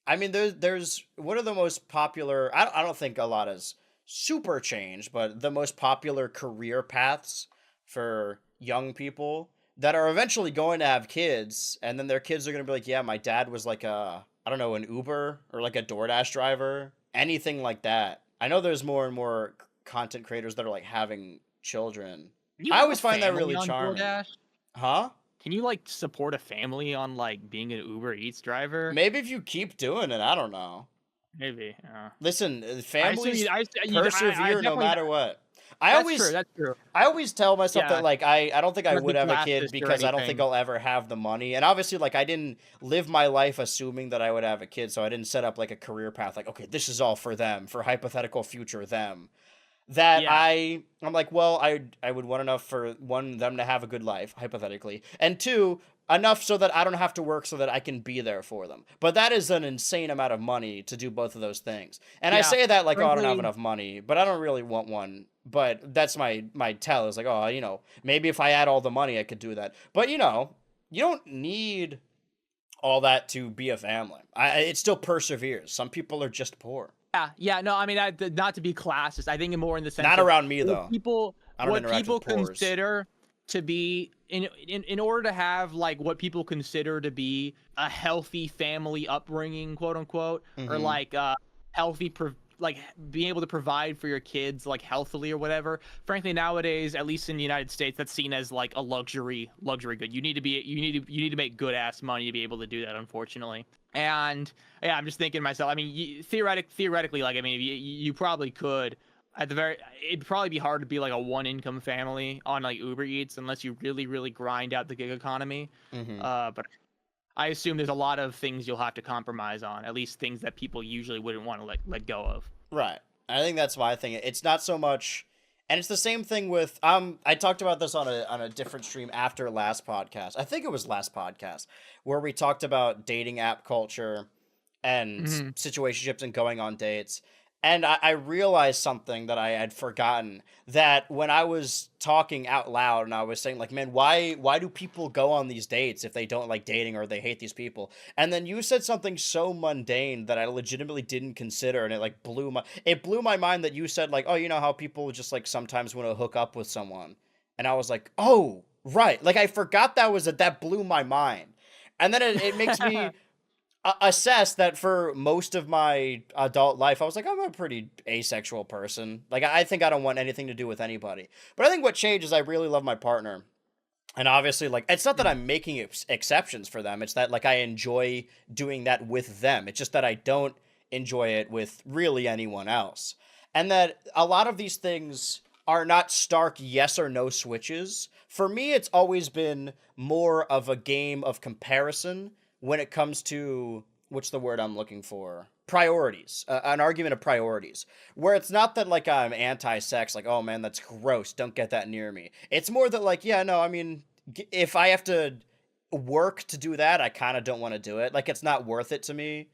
I mean, there's one of the most popular. I don't think a lot has super changed, but the most popular career paths for young people that are eventually going to have kids, and then their kids are going to be like, yeah, my dad was like I don't know, an Uber or like a DoorDash driver, anything like that. I know there's more and more content creators that are like having children. Can you I have a always find that family really on charming. DoorDash? Huh? Can you like support a family on like being an Uber Eats driver? Maybe if you keep doing it, I don't know. Maybe. Listen, I assume families I persevere no definitely. matter what. I That's true. always That's true. I always tell myself that Yeah, like I don't think I not the would have a kid classist or because I don't think anything. I'll ever have the money. And obviously like I didn't live my life assuming that I would have a kid, so I didn't set up like a career path like, okay, this is all for them, for hypothetical future them. That Yeah. I'm like, well, I would want enough for one, them to have a good life, hypothetically, and two, enough so that I don't have to work so that I can be there for them. But that is an insane amount of money to do both of those things. And I Yeah. say that like, oh, I don't have Frankly, enough money, but I don't really want one. But that's my tell is like, oh, maybe if I had all the money, I could do that. But you don't need all that to be a family. It still perseveres. Some people are just poor. yeah. No, I mean, not to be classist. I think more in the sense Not of around me what though. people I don't what interact people with pores. consider to be in order to have like what people consider to be a healthy family upbringing, quote unquote, or Mm-hmm. like healthy like being able to provide for your kids like healthily or whatever. Frankly, nowadays, at least in the United States, that's seen as like a luxury good. You need to make good ass money to be able to do that, unfortunately. And yeah, I'm just thinking to myself, I mean, theoretically, like, I mean, you probably could at the very, it'd probably be hard to be like a one income family on like Uber Eats unless you really grind out the gig economy. Mm-hmm. But I assume there's a lot of things you'll have to compromise on, at least things that people usually wouldn't want to let go of. Right. I think that's my thing. It's not so much, and it's the same thing with I talked about this on a different stream after last podcast. I think it was last podcast where we talked about dating app culture and Mhm. situationships and going on dates. And I realized something that I had forgotten, that when I was talking out loud and I was saying like, man, why do people go on these dates if they don't like dating or they hate these people? And then you said something so mundane that I legitimately didn't consider, and it like blew my mind that you said like, oh, you know how people just like sometimes want to hook up with someone. And I was like, oh, right. Like I forgot that blew my mind. And then it makes me assess that for most of my adult life, I was like, I'm a pretty asexual person. Like, I think I don't want anything to do with anybody. But I think what changed is I really love my partner. And obviously, like, it's not that I'm making exceptions for them. It's that, like, I enjoy doing that with them. It's just that I don't enjoy it with really anyone else. And that a lot of these things are not stark yes or no switches. For me, it's always been more of a game of comparison when it comes to what's the word I'm looking for? Priorities, an argument of priorities, where it's not that like I'm anti-sex, like oh man, that's gross, don't get that near me. It's more that like yeah, no, I mean, if I have to work to do that, I kind of don't want to do it. Like it's not worth it to me.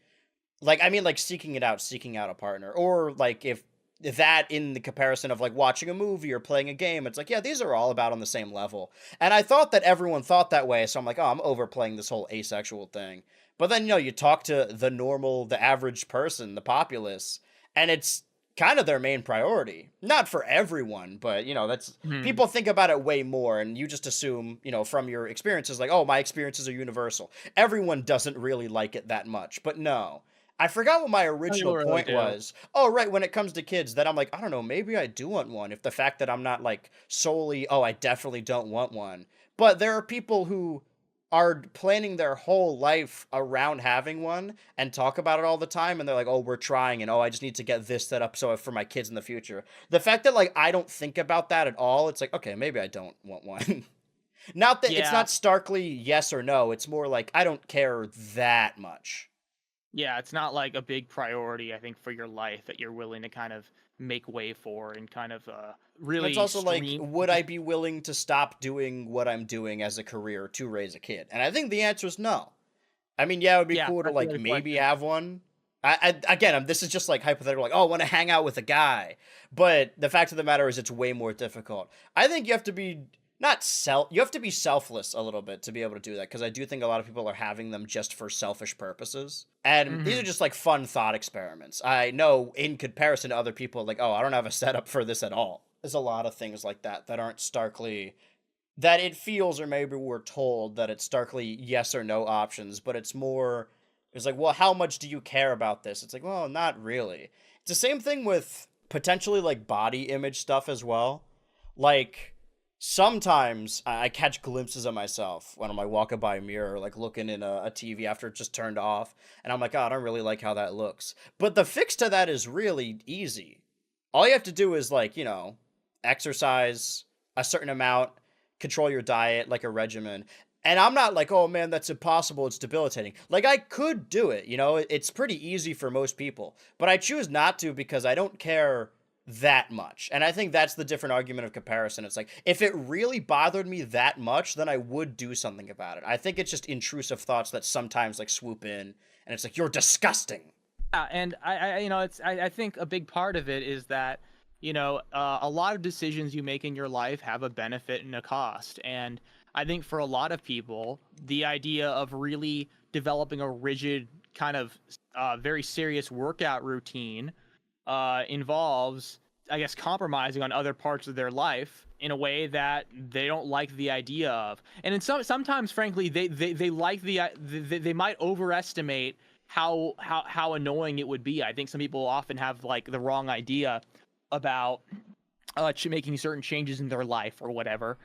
Like I mean, like seeking out a partner, or like if that in the comparison of like watching a movie or playing a game, it's like yeah, these are all about on the same level. And I thought that everyone thought that way, so I'm like, oh, I'm overplaying this whole asexual thing. But then you talk to the average person, the populace, and it's kind of their main priority. Not for everyone, but that's Mhm. people think about it way more, and you just assume, from your experiences, like, oh, my experiences are universal. Everyone doesn't really like it that much, but no. I forgot what my Some original people really point do. was. Oh, right, when it comes to kids, then I'm like, I don't know, maybe I do want one. If the fact that I'm not like solely, oh, I definitely don't want one. But there are people who are planning their whole life around having one and talk about it all the time, and they're like, oh, we're trying, and oh, I just need to get this set up so for my kids in the future. The fact that like I don't think about that at all, it's like, okay, maybe I don't want one. Not that it's Yeah. not starkly yes or no, it's more like I don't care that much. Yeah, it's not like a big priority, I think, for your life that you're willing to kind of make way for and kind of And it's really also like, stream. would I be willing to stop doing what I'm doing as a career to raise a kid? And I think the answer is no. I mean, yeah, it would be Yeah, cool to that's a like good maybe question. have one. Again, this is just like hypothetical, like, oh, I want to hang out with a guy. But the fact of the matter is, it's way more difficult. I think you have to be not self, you have to be selfless a little bit to be able to do that. Because I do think a lot of people are having them just for selfish purposes. And these are Hmm. just like fun thought experiments. I know in comparison to other people, like, oh, I don't have a setup for this at all. There's a lot of things like that aren't starkly that it feels, or maybe we're told that it's starkly yes or no options, but it's like, well, how much do you care about this? It's like, well, not really. It's the same thing with potentially like body image stuff as well. Like sometimes I catch glimpses of myself when I'm like walking by a mirror, like looking in a TV after it's just turned off, and I'm like, oh, I don't really like how that looks. But the fix to that is really easy. All you have to do is like, exercise a certain amount, control your diet like a regimen. And I'm not like, oh man, that's impossible. It's debilitating. Like, I could do it, it's pretty easy for most people, but I choose not to because I don't care that much. And I think that's the different argument of comparison. It's like, if it really bothered me that much, then I would do something about it. I think it's just intrusive thoughts that sometimes like swoop in and it's like, you're disgusting. Yeah, and I think a big part of it is that, a lot of decisions you make in your life have a benefit and a cost. And I think for a lot of people, the idea of really developing a rigid kind of very serious workout routine involves, I guess, compromising on other parts of their life in a way that they don't like the idea of. And in sometimes, frankly, they like they might overestimate how annoying it would be. I think some people often have like the wrong idea about making certain changes in their life or whatever.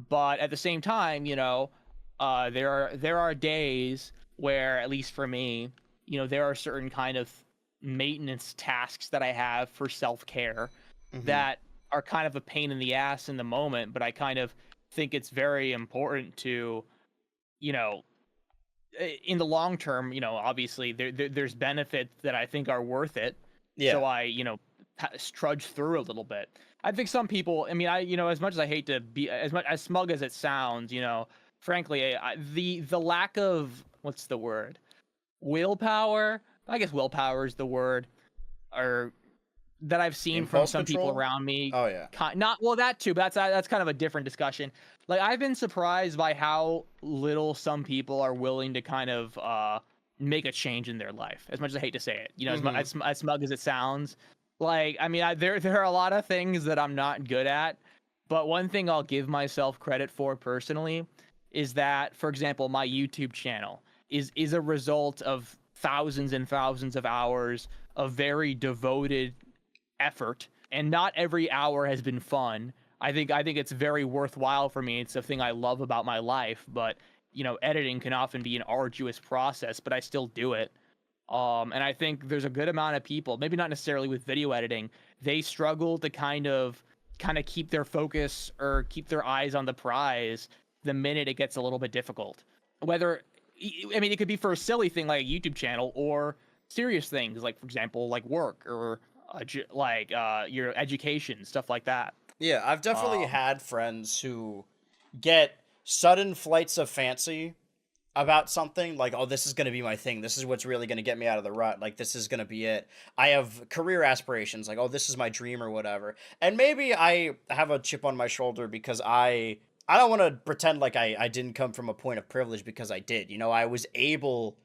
But at the same time, there are days where, at least for me, there are certain kind of maintenance tasks that I have for self-care Hmm. that are kind of a pain in the ass in the moment, but I kind of think it's very important to, you know, in the long term, obviously there's benefits that I think are worth it. So Yeah. I, trudge through a little bit. I think some people, I mean, as much as I hate to be as much as smug as it sounds, frankly, the lack of, what's the word, willpower I guess willpower is the word, or that I've seen from Impulse some people control? around me. Oh yeah. Not well, that too, but that's kind of a different discussion. Like I've been surprised by how little some people are willing to kind of make a change in their life. As much as I hate to say it, Mm-hmm. as smug as it sounds. Like I mean, there are a lot of things that I'm not good at, but one thing I'll give myself credit for personally is that, for example, my YouTube channel is a result of thousands and thousands of hours of very devoted effort, and not every hour has been fun. I think it's very worthwhile for me. It's a thing I love about my life, but editing can often be an arduous process, but I still do it. And I think there's a good amount of people, maybe not necessarily with video editing, they struggle to kind of keep their focus or keep their eyes on the prize the minute it gets a little bit difficult. Whether I mean, it could be for a silly thing like a YouTube channel, or serious things like, for example, like work, or your education, stuff like that. Yeah, I've definitely Um, had friends who get sudden flights of fancy about something, like, oh, this is going to be my thing. This is what's really going to get me out of the rut. Like, this is going to be it. I have career aspirations, like, oh, this is my dream or whatever. And maybe I have a chip on my shoulder because I don't want to pretend like I didn't come from a point of privilege, because I did. I was able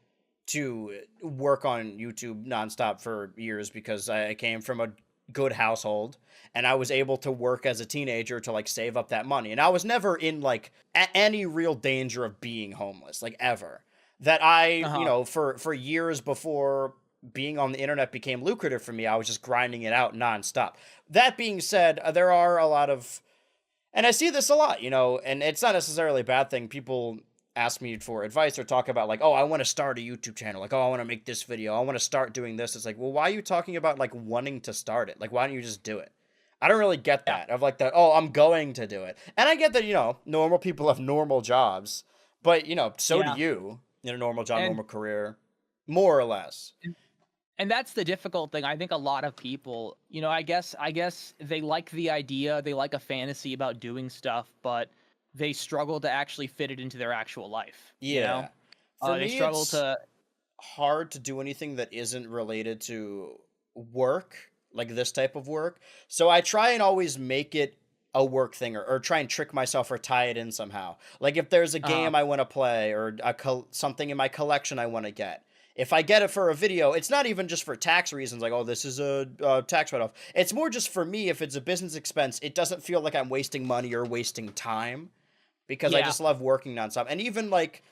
to work on YouTube nonstop for years because I came from a good household, and I was able to work as a teenager to like save up that money. And I was never in like any real danger of being homeless, like ever. That uh-huh. for years before being on the internet became lucrative for me, I was just grinding it out nonstop. That being said, there are a lot of, and I see this a lot, and it's not necessarily a bad thing. People ask me for advice or talk about like, oh, I want to start a YouTube channel. Like, oh, I want to make this video. I want to start doing this. It's like, well, why are you talking about like wanting to start it? Like, why don't you just do it? I don't really get Yeah. that. Of like that, oh, I'm going to do it. And I get that, normal people have normal jobs, but so do Yeah. you in a normal job, And normal career, more or less. and that's the difficult thing. I think a lot of people, I guess they like the idea, they like a fantasy about doing stuff, but they struggle to actually fit it into their actual life, Yeah. For They me, struggle it's to. hard to do anything that isn't related to work, like this type of work. So I try and always make it a work thing, or try and trick myself or tie it in somehow. Like if there's a uh game I want to play, or something in my collection I want to get. If I get it for a video, it's not even just for tax reasons, like, oh, this is a tax write off. It's more just for me, if it's a business expense, it doesn't feel like I'm wasting money or wasting time, because I Yeah. just love working nonstop. And even like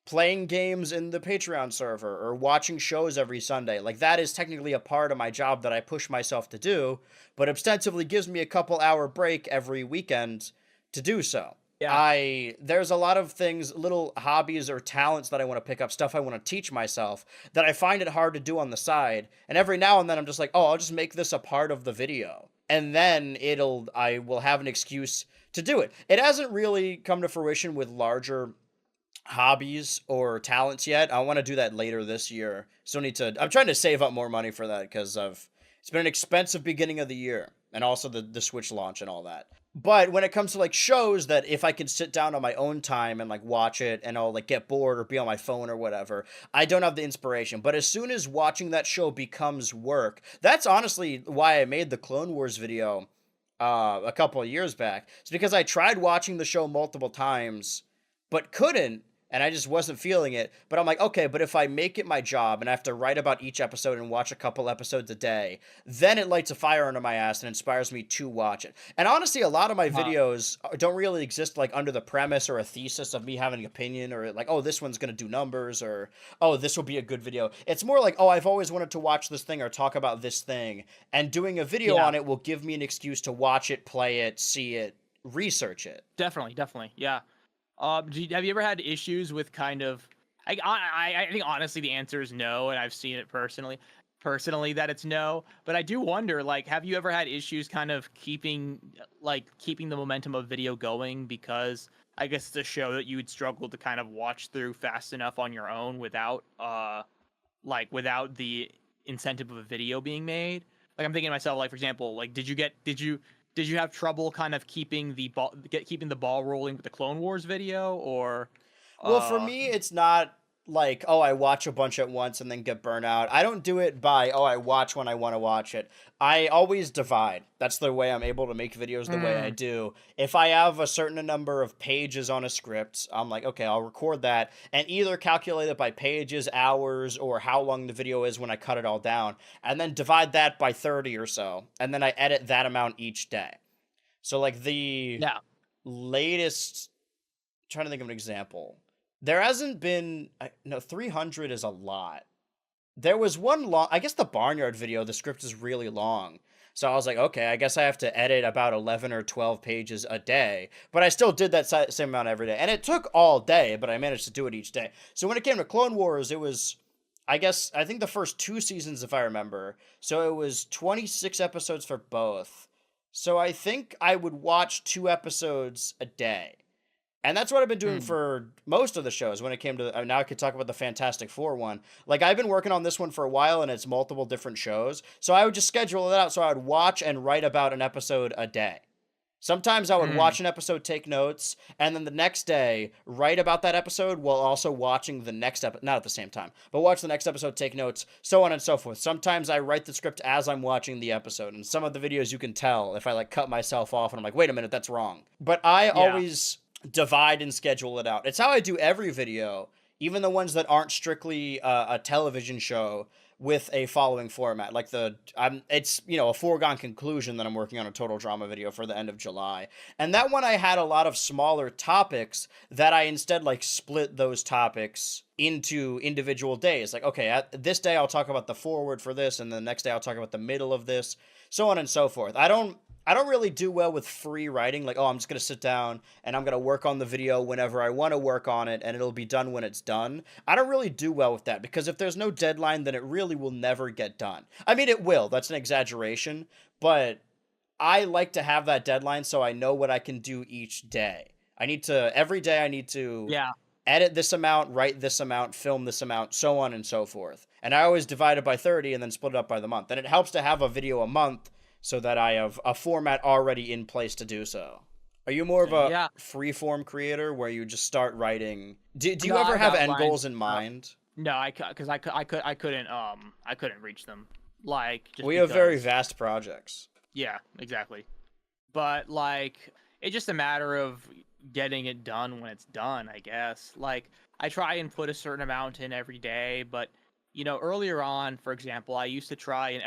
playing games in the Patreon server or watching shows every Sunday. Like that is technically a part of my job that I push myself to do, but ostensibly gives me a couple hour break every weekend to do so. Yeah. There's a lot of things, little hobbies or talents that I want to pick up, stuff I want to teach myself, that I find it hard to do on the side. And every now and then I'm just like, oh, I'll just make this a part of the video. And then I will have an excuse to do it. It hasn't really come to fruition with larger hobbies or talents yet. I want to do that later this year. Still need to. I'm trying to save up more money for that, because of it's been an expensive beginning of the year, and also the Switch launch and all that. But when it comes to like shows that if I can sit down on my own time and like watch it, and I'll like get bored or be on my phone or whatever, I don't have the inspiration. But as soon as watching that show becomes work, that's honestly why I made the Clone Wars video a couple of years back. It's because I tried watching the show multiple times but couldn't, and I just wasn't feeling it. But I'm like, okay, but if I make it my job and I have to write about each episode and watch a couple episodes a day, then it lights a fire under my ass and inspires me to watch it. And honestly, a lot of my uh videos don't really exist like under the premise or a thesis of me having an opinion, or like, oh, this one's going to do numbers, or oh, this will be a good video. It's more like, oh, I've always wanted to watch this thing or talk about this thing, and doing a video yeah. on it will give me an excuse to watch it, play it, see it, research it. Definitely. Yeah. Have you ever had issues with kind of? I think honestly the answer is no, and I've seen it personally that it's no. But I do wonder, like, have you ever had issues kind of keeping the momentum of video going, because I guess it's a show that you would struggle to kind of watch through fast enough on your own without without the incentive of a video being made. Like I'm thinking to myself, like, for example, like did you have trouble kind of keeping the ball rolling with the Clone Wars video, or Well, for uh me, it's not. like, oh, I watch a bunch at once and then get burnt out. I don't do it by, oh, I watch when I want to watch it. I always divide. That's the way I'm able to make videos the way I Mm, do. If I have a certain number of pages on a script, I'm like, okay, I'll record that and either calculate it by pages, hours, or how long the video is when I cut it all down, and then divide that by 30 or so. And then I edit that amount each day. So, like, the yeah. latest, trying to think of an example. There hasn't been, no, 300 is a lot. There was one long, I guess the Barnyard video, the script is really long. So I was like, okay, I guess I have to edit about 11 or 12 pages a day. But I still did that same amount every day. And it took all day, but I managed to do it each day. So when it came to Clone Wars, it was, I think the first 2 seasons, if I remember. So it was 26 episodes for both. So I think I would watch 2 episodes a day. And that's what I've been doing Mm, for most of the shows when it came to, now I could talk about the Fantastic Four one. Like, I've been working on this one for a while and it's multiple different shows. So I would just schedule it out. So I would watch and write about an episode a day. Sometimes I would mm, watch an episode, take notes, and then the next day write about that episode while also watching the next episode, not at the same time, but watch the next episode, take notes, so on and so forth. Sometimes I write the script as I'm watching the episode, and some of the videos you can tell if I like cut myself off and I'm like, wait a minute, that's wrong. But I yeah. always divide and schedule it out. It's how I do every video, even the ones that aren't strictly a television show with a following format. Like it's a foregone conclusion that I'm working on a total drama video for the end of July. And that one I had a lot of smaller topics that I instead like split those topics into individual days. Like, okay, at this day I'll talk about the forward for this, and the next day I'll talk about the middle of this, so on and so forth. I don't really do well with free writing. Like, oh, I'm just going to sit down and I'm going to work on the video whenever I want to work on it and it'll be done when it's done. I don't really do well with that because if there's no deadline, then it really will never get done. I mean, it will. That's an exaggeration. But I like to have that deadline so I know what I can do each day. Every day I need to Yeah. edit this amount, write this amount, film this amount, so on and so forth. And I always divide it by 30 and then split it up by the month. And it helps to have a video a month so that I have a format already in place to do so. Are you more of a Yeah. free-form creator where you just start writing? Do you No, ever I've have end outlined. goals in mind? No, because I couldn't reach them. Like, just We have very because. vast projects. Yeah, exactly. But like, it's just a matter of getting it done when it's done, I guess. Like, I try and put a certain amount in every day, but earlier on, for example, I used to try and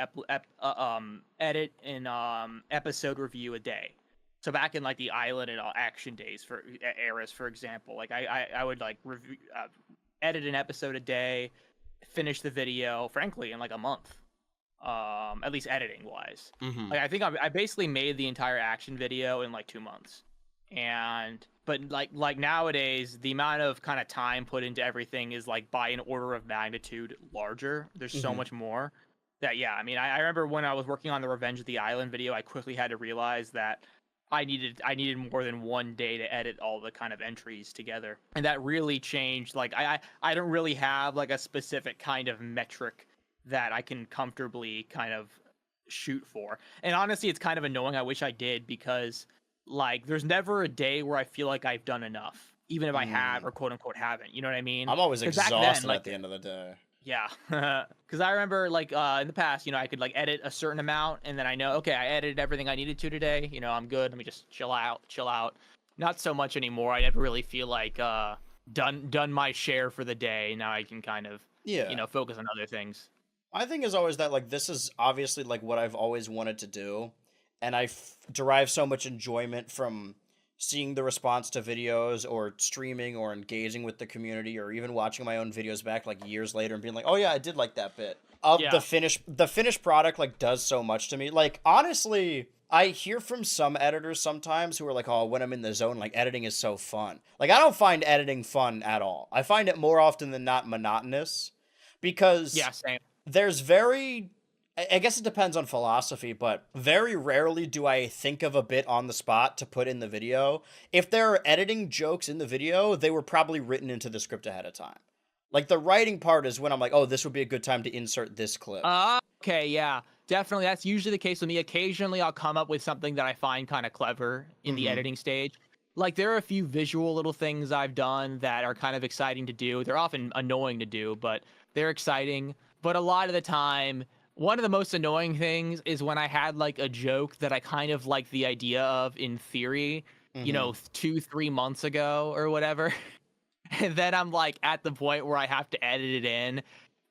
edit an episode review a day. So back in like the Island and Action days for eras, for example, like I would like review edit an episode a day, finish the video, frankly, in like a month. At least editing wise. Mm-hmm. Like I think I basically made the entire Action video in like 2 months. But like nowadays, the amount of kind of time put into everything is like by an order of magnitude larger. There's so Mm-hmm. much more that, yeah. I mean, I remember when I was working on the Revenge of the Island video, I quickly had to realize that I needed more than one day to edit all the kind of entries together, and that really changed. Like I don't really have like a specific kind of metric that I can comfortably kind of shoot for. And honestly, it's kind of annoying. I wish I did, because like there's never a day where I feel like I've done enough, even if I have Mm. or quote unquote haven't. You know what I mean? I'm always Because back then, exhausted like at the end of the day. yeah, because I remember like in the past, I could like edit a certain amount, and then I know, okay, I edited everything I needed to today. I'm good. Let me just chill out. Not so much anymore. I never really feel like done my share for the day. Now I can kind of Yeah. focus on other things. My thing is always that, like, this is obviously like what I've always wanted to do, and derive so much enjoyment from seeing the response to videos or streaming or engaging with the community or even watching my own videos back like years later and being like, oh yeah, I did like that bit. Of Yeah. the finished product like does so much to me. Like, honestly, I hear from some editors sometimes who are like, oh, when I'm in the zone, like, editing is so fun. Like, I don't find editing fun at all. I find it more often than not monotonous because Yeah. Same. there's very, I guess it depends on philosophy, but very rarely do I think of a bit on the spot to put in the video. If there are editing jokes in the video, they were probably written into the script ahead of time. Like, the writing part is when I'm like, oh, this would be a good time to insert this clip. Okay. Yeah. Definitely. That's usually the case with me. Occasionally, I'll come up with something that I find kind of clever in the Mm-hmm. editing stage. like there are a few visual little things I've done that are kind of exciting to do. They're often annoying to do, but they're exciting. But a lot of the time, one of the most annoying things is when I had like a joke that I kind of like the idea of in theory, you Mm-hmm. know, 2-3 months ago or whatever. And then I'm like at the point where I have to edit it in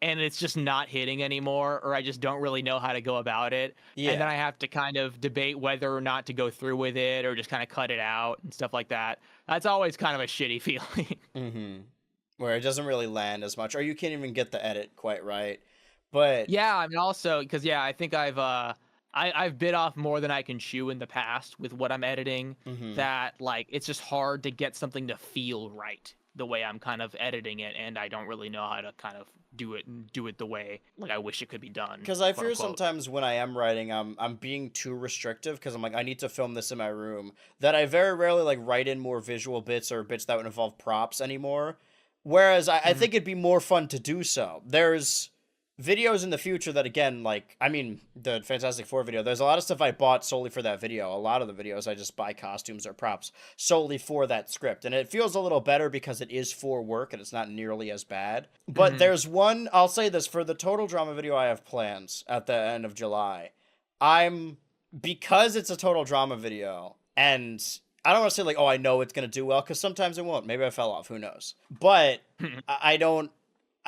and it's just not hitting anymore, or I just don't really know how to go about it. And then Yeah. I have to kind of debate whether or not to go through with it or just kind of cut it out and stuff like that. That's always kind of a shitty feeling. Mm-hmm. Where it doesn't really land as much, or you can't even get the edit quite right. But Yeah, I mean also because yeah, I think I've bit off more than I can chew in the past with what I'm editing. mm-hmm. That like it's just hard to get something to feel right the way I'm kind of editing it, and I don't really know how to kind of do it and do it the way like I wish it could be done, Because I quote fear unquote. sometimes when I am writing, I'm being too restrictive because I'm like I need to film this in my room. That I very rarely like write in more visual bits or bits that would involve props anymore. Whereas I Mhm. think it'd be more fun to do so. There's videos in the future that again, like I mean the Fantastic Four video. There's a lot of stuff I bought solely for that video. A lot of the videos I just buy costumes or props solely for that script, and it feels a little better because it is for work and it's not nearly as bad. But Mhm. there's one, I'll say this, for the total drama video I have plans at the end of July. I'm because it's a total drama video, and I don't want to say like, oh, I know it's gonna do well, because sometimes it won't. Maybe I fell off. Who knows? But I don't.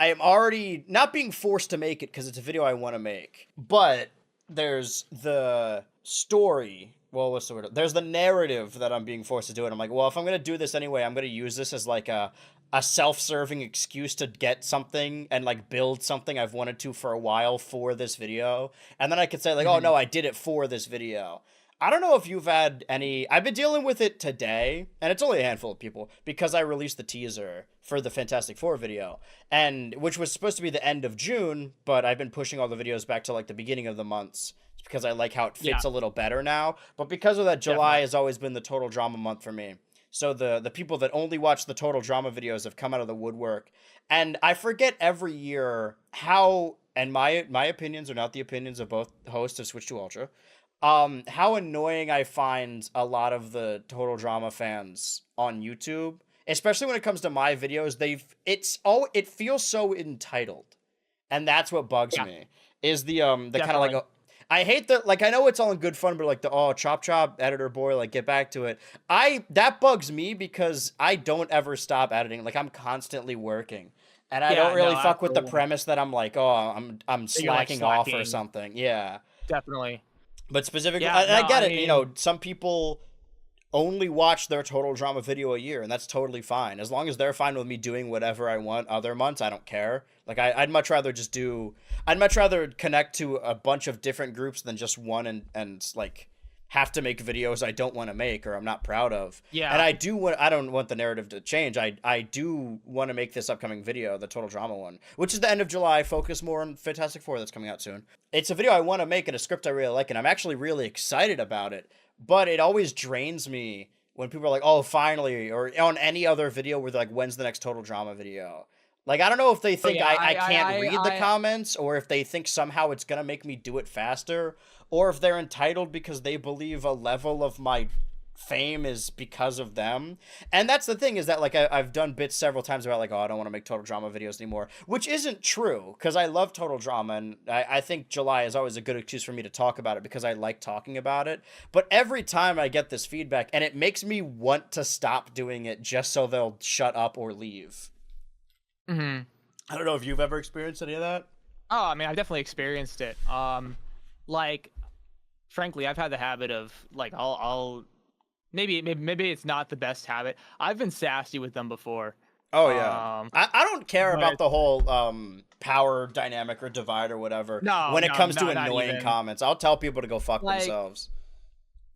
I am already not being forced to make it because it's a video I want to make. But there's the story. Well, what's the word? There's the narrative that I'm being forced to do it. I'm like, well, if I'm gonna do this anyway, I'm gonna use this as like a self-serving excuse to get something and like build something I've wanted to for a while for this video. And then I could say like, oh Mhm. no, I did it for this video. I don't know if you've had any. I've been dealing with it today, and it's only a handful of people because I released the teaser for the Fantastic Four video, and which was supposed to be the end of June, but I've been pushing all the videos back to like the beginning of the months because I like how it Yeah, fits a little better now. But because of that, July definitely. has always been the total drama month for me. So the people that only watch the total drama videos have come out of the woodwork, and I forget every year how. And my opinions are not the opinions of both hosts of Switch to Ultra, how annoying I find a lot of the total drama fans on YouTube, especially when it comes to my videos. It feels so entitled, and that's what bugs Yeah, me. Is the kind of like definitely. I hate the, like, I know it's all in good fun, but like the, oh, chop chop editor boy, like, get back to it. I That bugs me because I don't ever stop editing. Like, I'm constantly working. And I don't Yeah, no, really fuck with the absolutely. premise that I'm like, oh, I'm That you're like slacking off or slacking. something. Yeah. Definitely. But specifically, Yeah, and no, I get I it. You mean, know, some people only watch their total drama video a year, and that's totally fine. As long as they're fine with me doing whatever I want other months, I don't care. Like, I'd much rather just do. I'd much rather connect to a bunch of different groups than just one, and like have to make videos I don't want to make or I'm not proud of. And yeah. I do want. I don't want the narrative to change. I do want to make this upcoming video, the total drama one, which is the end of July. Focus more on Fantastic Four that's coming out soon. It's a video I want to make and a script I really like, and I'm actually really excited about it. But it always drains me when people are like, "Oh, finally," or on any other video where they're like, "When's the next total drama video?" Like, I don't know if they Oh think yeah, I can't read the comments, or if they think somehow it's gonna make me do it faster, or if they're entitled because they believe a level of my fame is because of them. And that's the thing, is that like I've done bits several times about like, oh, I don't want to make total drama videos anymore, which isn't true because I love total drama, and I think July is always a good excuse for me to talk about it because I like talking about it. But every time I get this feedback, and it makes me want to stop doing it just so they'll shut up or leave. Mhm. I don't know if you've ever experienced any of that. Oh, I mean, I've definitely experienced it. Like, frankly, I've had the habit of like, I'll maybe it's not the best habit. I've been sassy with them before. Oh yeah. Um, I don't care but about the whole power dynamic or divide or whatever no, when it no, comes to no, not annoying even. comments. I'll tell people to go fuck Like, themselves.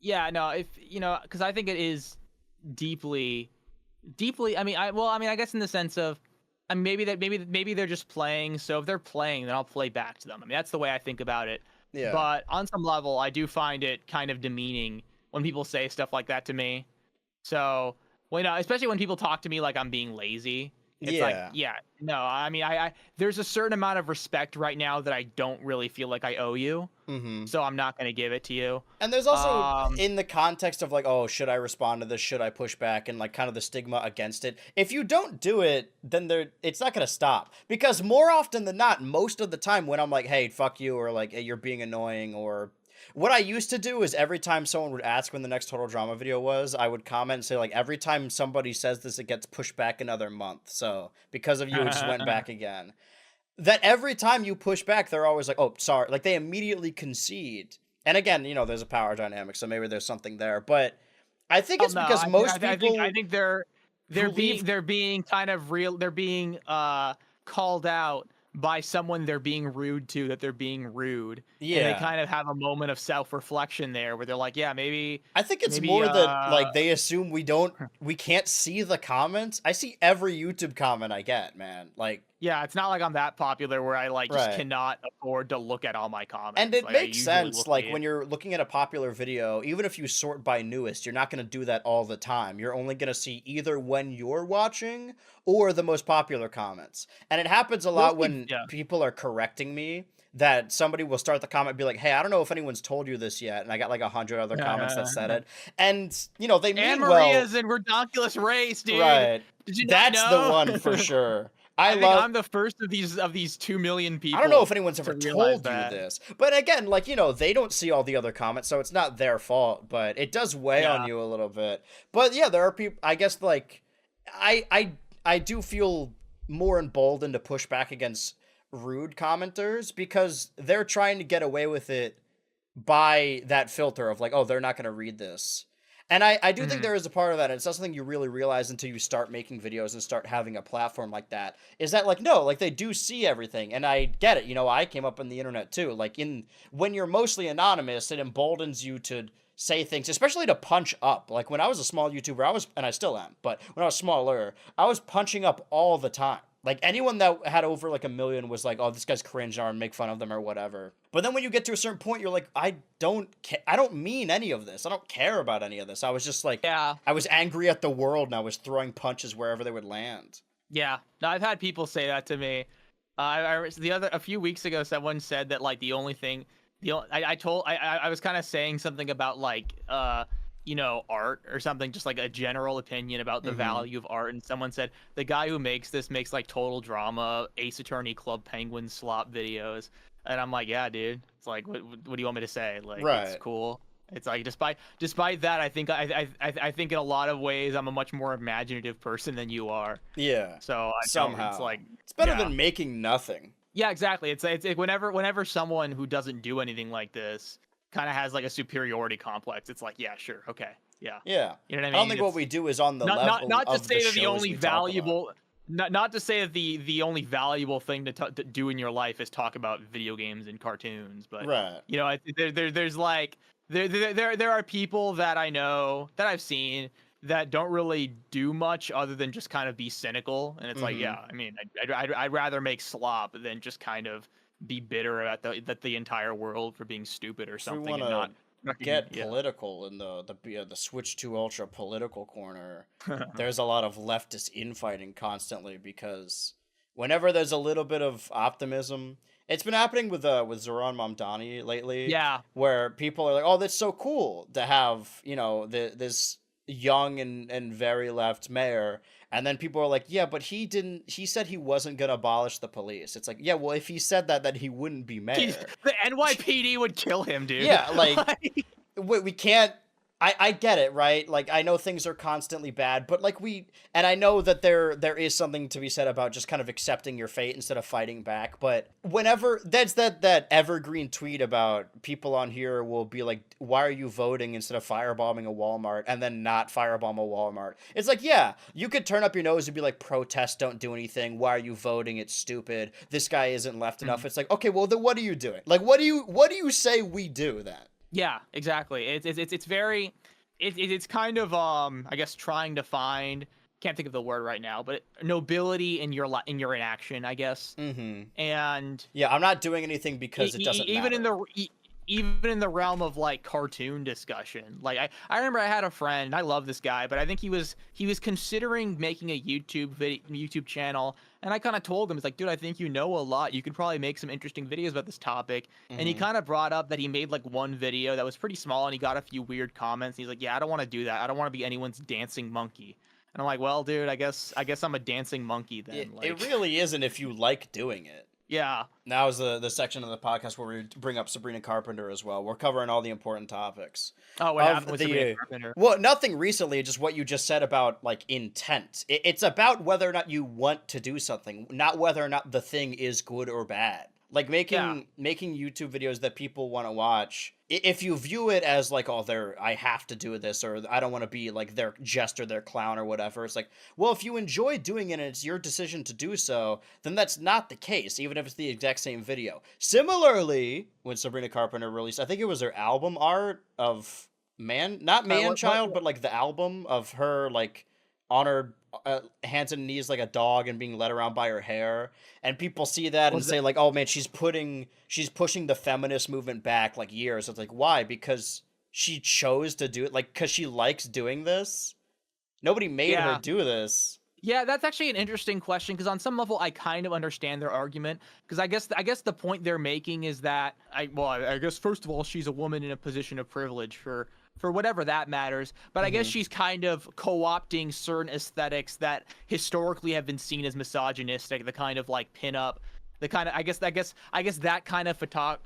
yeah, no, if you know, because I think it is deeply, deeply. I mean, I guess in the sense of, I mean, maybe they're just playing. So if they're playing, then I'll play back to them. I mean, that's the way I think about it. Yeah. But on some level, I do find it kind of demeaning when people say stuff like that to me. So when, especially when people talk to me like I'm being lazy, it's like, Yeah. yeah, no, I mean, I there's a certain amount of respect right now that I don't really feel like I owe you. so I'm not going to give it to you. And there's also, in the context of like, oh, should I respond to this? Should I push back? And like kind of the stigma against it. If you don't do it, then it's not going to stop. Because more often than not, most of the time when I'm like, hey, fuck you, or like, hey, you're being annoying, or what I used to do is every time someone would ask when the next Total Drama video was, I would comment and say like, every time somebody says this, it gets pushed back another month. So because of you, it just went back again. That every time you push back, they're always like, oh, sorry. Like they immediately concede. And again, you know, there's a power dynamic, so maybe there's something there. But I think it's because most people, I think they're being kind of real. They're being called out by someone they're being rude to, that they're being rude. Yeah. And they kind of have a moment of self-reflection there where they're like, yeah, maybe. I think it's more that like they assume we can't see the comments. I see every YouTube comment I get, man. Like, yeah, it's not like I'm that popular where I like just cannot afford to look at all my comments. And it makes sense, like when you're looking at a popular video, even if you sort by newest, you're not going to do that all the time. You're only going to see either when you're watching or the most popular comments. And it happens a lot when people are correcting me, that somebody will start the comment and be like, hey, I don't know if anyone's told you this yet. And I got like 100 other comments that said it. And, you know, they mean well. Maria's in Redonkulous Race, dude. Right. Did you That's not know? The one for sure. I think I'm the first of these 2 million people. I don't know if anyone's ever told you this. But again, like, you know, they don't see all the other comments, so it's not their fault. But it does weigh on you a little bit. But yeah, there are people, I guess, like, I do feel more emboldened to push back against rude commenters because they're trying to get away with it by that filter of like, oh, they're not going to read this. And I do think there is a part of that, and it's not something you really realize until you start making videos and start having a platform like that, is that like, no, like they do see everything. And I get it. You know, I came up on the internet too. Like when you're mostly anonymous, it emboldens you to say things, especially to punch up. Like when I was a small YouTuber, and I still am, but when I was smaller, I was punching up all the time. Like anyone that had over like 1 million was like, oh, this guy's cringe, or make fun of them or whatever. But then when you get to a certain point, you're like, I don't mean any of this. I don't care about any of this. I was just like, I was angry at the world and I was throwing punches wherever they would land. Yeah. No, I've had people say that to me. A few weeks ago, someone said that like I was kind of saying something about like, you know, art or something, just like a general opinion about the value of art. And someone said, the guy who makes this makes like Total Drama, Ace Attorney, Club Penguin slop videos. And I'm like, yeah, dude. It's like, what do you want me to say? Like, it's cool. It's like, despite that, I think in a lot of ways, I'm a much more imaginative person than you are. Yeah. So somehow it's like, it's better than making nothing. Yeah, exactly. It's whenever someone who doesn't do anything like this kind of has like a superiority complex, it's like, yeah, sure, okay, yeah. You know what I mean? I don't think what we do is on the level not to of say the that the only valuable, not not to say that the only valuable thing to do in your life is talk about video games and cartoons, but you know, there's like there are people that I know that I've seen that don't really do much other than just kind of be cynical, and it's like, yeah, I mean, I'd rather make slop than just kind of be bitter at the entire world for being stupid or something, and not get political in the Switch 2 Ultra political corner. There's a lot of leftist infighting constantly because whenever there's a little bit of optimism, it's been happening with Zoran Mamdani lately. Yeah, where people are like, "Oh, that's so cool to have, you know, this young and very left mayor." And then people are like, yeah, but he said he wasn't going to abolish the police. It's like, yeah, well, if he said that, then he wouldn't be mayor. The NYPD would kill him, dude. Yeah, like, we can't, I get it, right? Like, I know things are constantly bad, but like and I know that there is something to be said about just kind of accepting your fate instead of fighting back. But whenever that's that evergreen tweet about people on here will be like, why are you voting instead of firebombing a Walmart, and then not firebomb a Walmart? It's like, yeah, you could turn up your nose and be like, protest, don't do anything. Why are you voting? It's stupid. This guy isn't left enough. It's like, okay, well then what are you doing? Like, what do you say we do then? Yeah, exactly. It's very, it's kind of I guess trying to find, can't think of the word right now, but nobility in your inaction, I guess. And yeah, I'm not doing anything because it doesn't even matter. even in the realm of like cartoon discussion. Like I remember I had a friend, I love this guy, but I think he was considering making a YouTube channel, and I kind of told him, it's like, dude, I think you know a lot. You could probably make some interesting videos about this topic. And he Mm-hmm. kind of brought up that he made like one video that was pretty small and he got a few weird comments. He's like, yeah, I don't want to do that. I don't want to be anyone's dancing monkey. And I'm like, well, dude, I guess I'm a dancing monkey then. It Like, really isn't if you like doing it. yeah. Now is the section of the podcast where we bring up Sabrina Carpenter as well. We're covering all the important topics. Oh, what happened with Sabrina Carpenter? Well, nothing recently, just what you just said about like intent. It's about whether or not you want to do something, not whether or not the thing is good or bad. Like making YouTube videos that people want to watch. If you view it as like, oh, I have to do this, or I don't want to be like their jester, their clown, or whatever. It's like, well, if you enjoy doing it and it's your decision to do so, then that's not the case, even if it's the exact same video. Similarly, when Sabrina Carpenter released, I think it was her album art of not Man Child, but like the album of her like on her hands and knees like a dog and being led around by her hair, and people see that and say like, oh man, she's pushing the feminist movement back like years. It's like, why? Because she chose to do it, like because she likes doing this. Nobody made her do this. Yeah, that's actually an interesting question, because on some level I kind of understand their argument, because I guess the point they're making is that I guess first of all, she's a woman in a position of privilege for whatever that matters, but I guess she's kind of co-opting certain aesthetics that historically have been seen as misogynistic, the kind of like pinup, the kind of I guess that kind of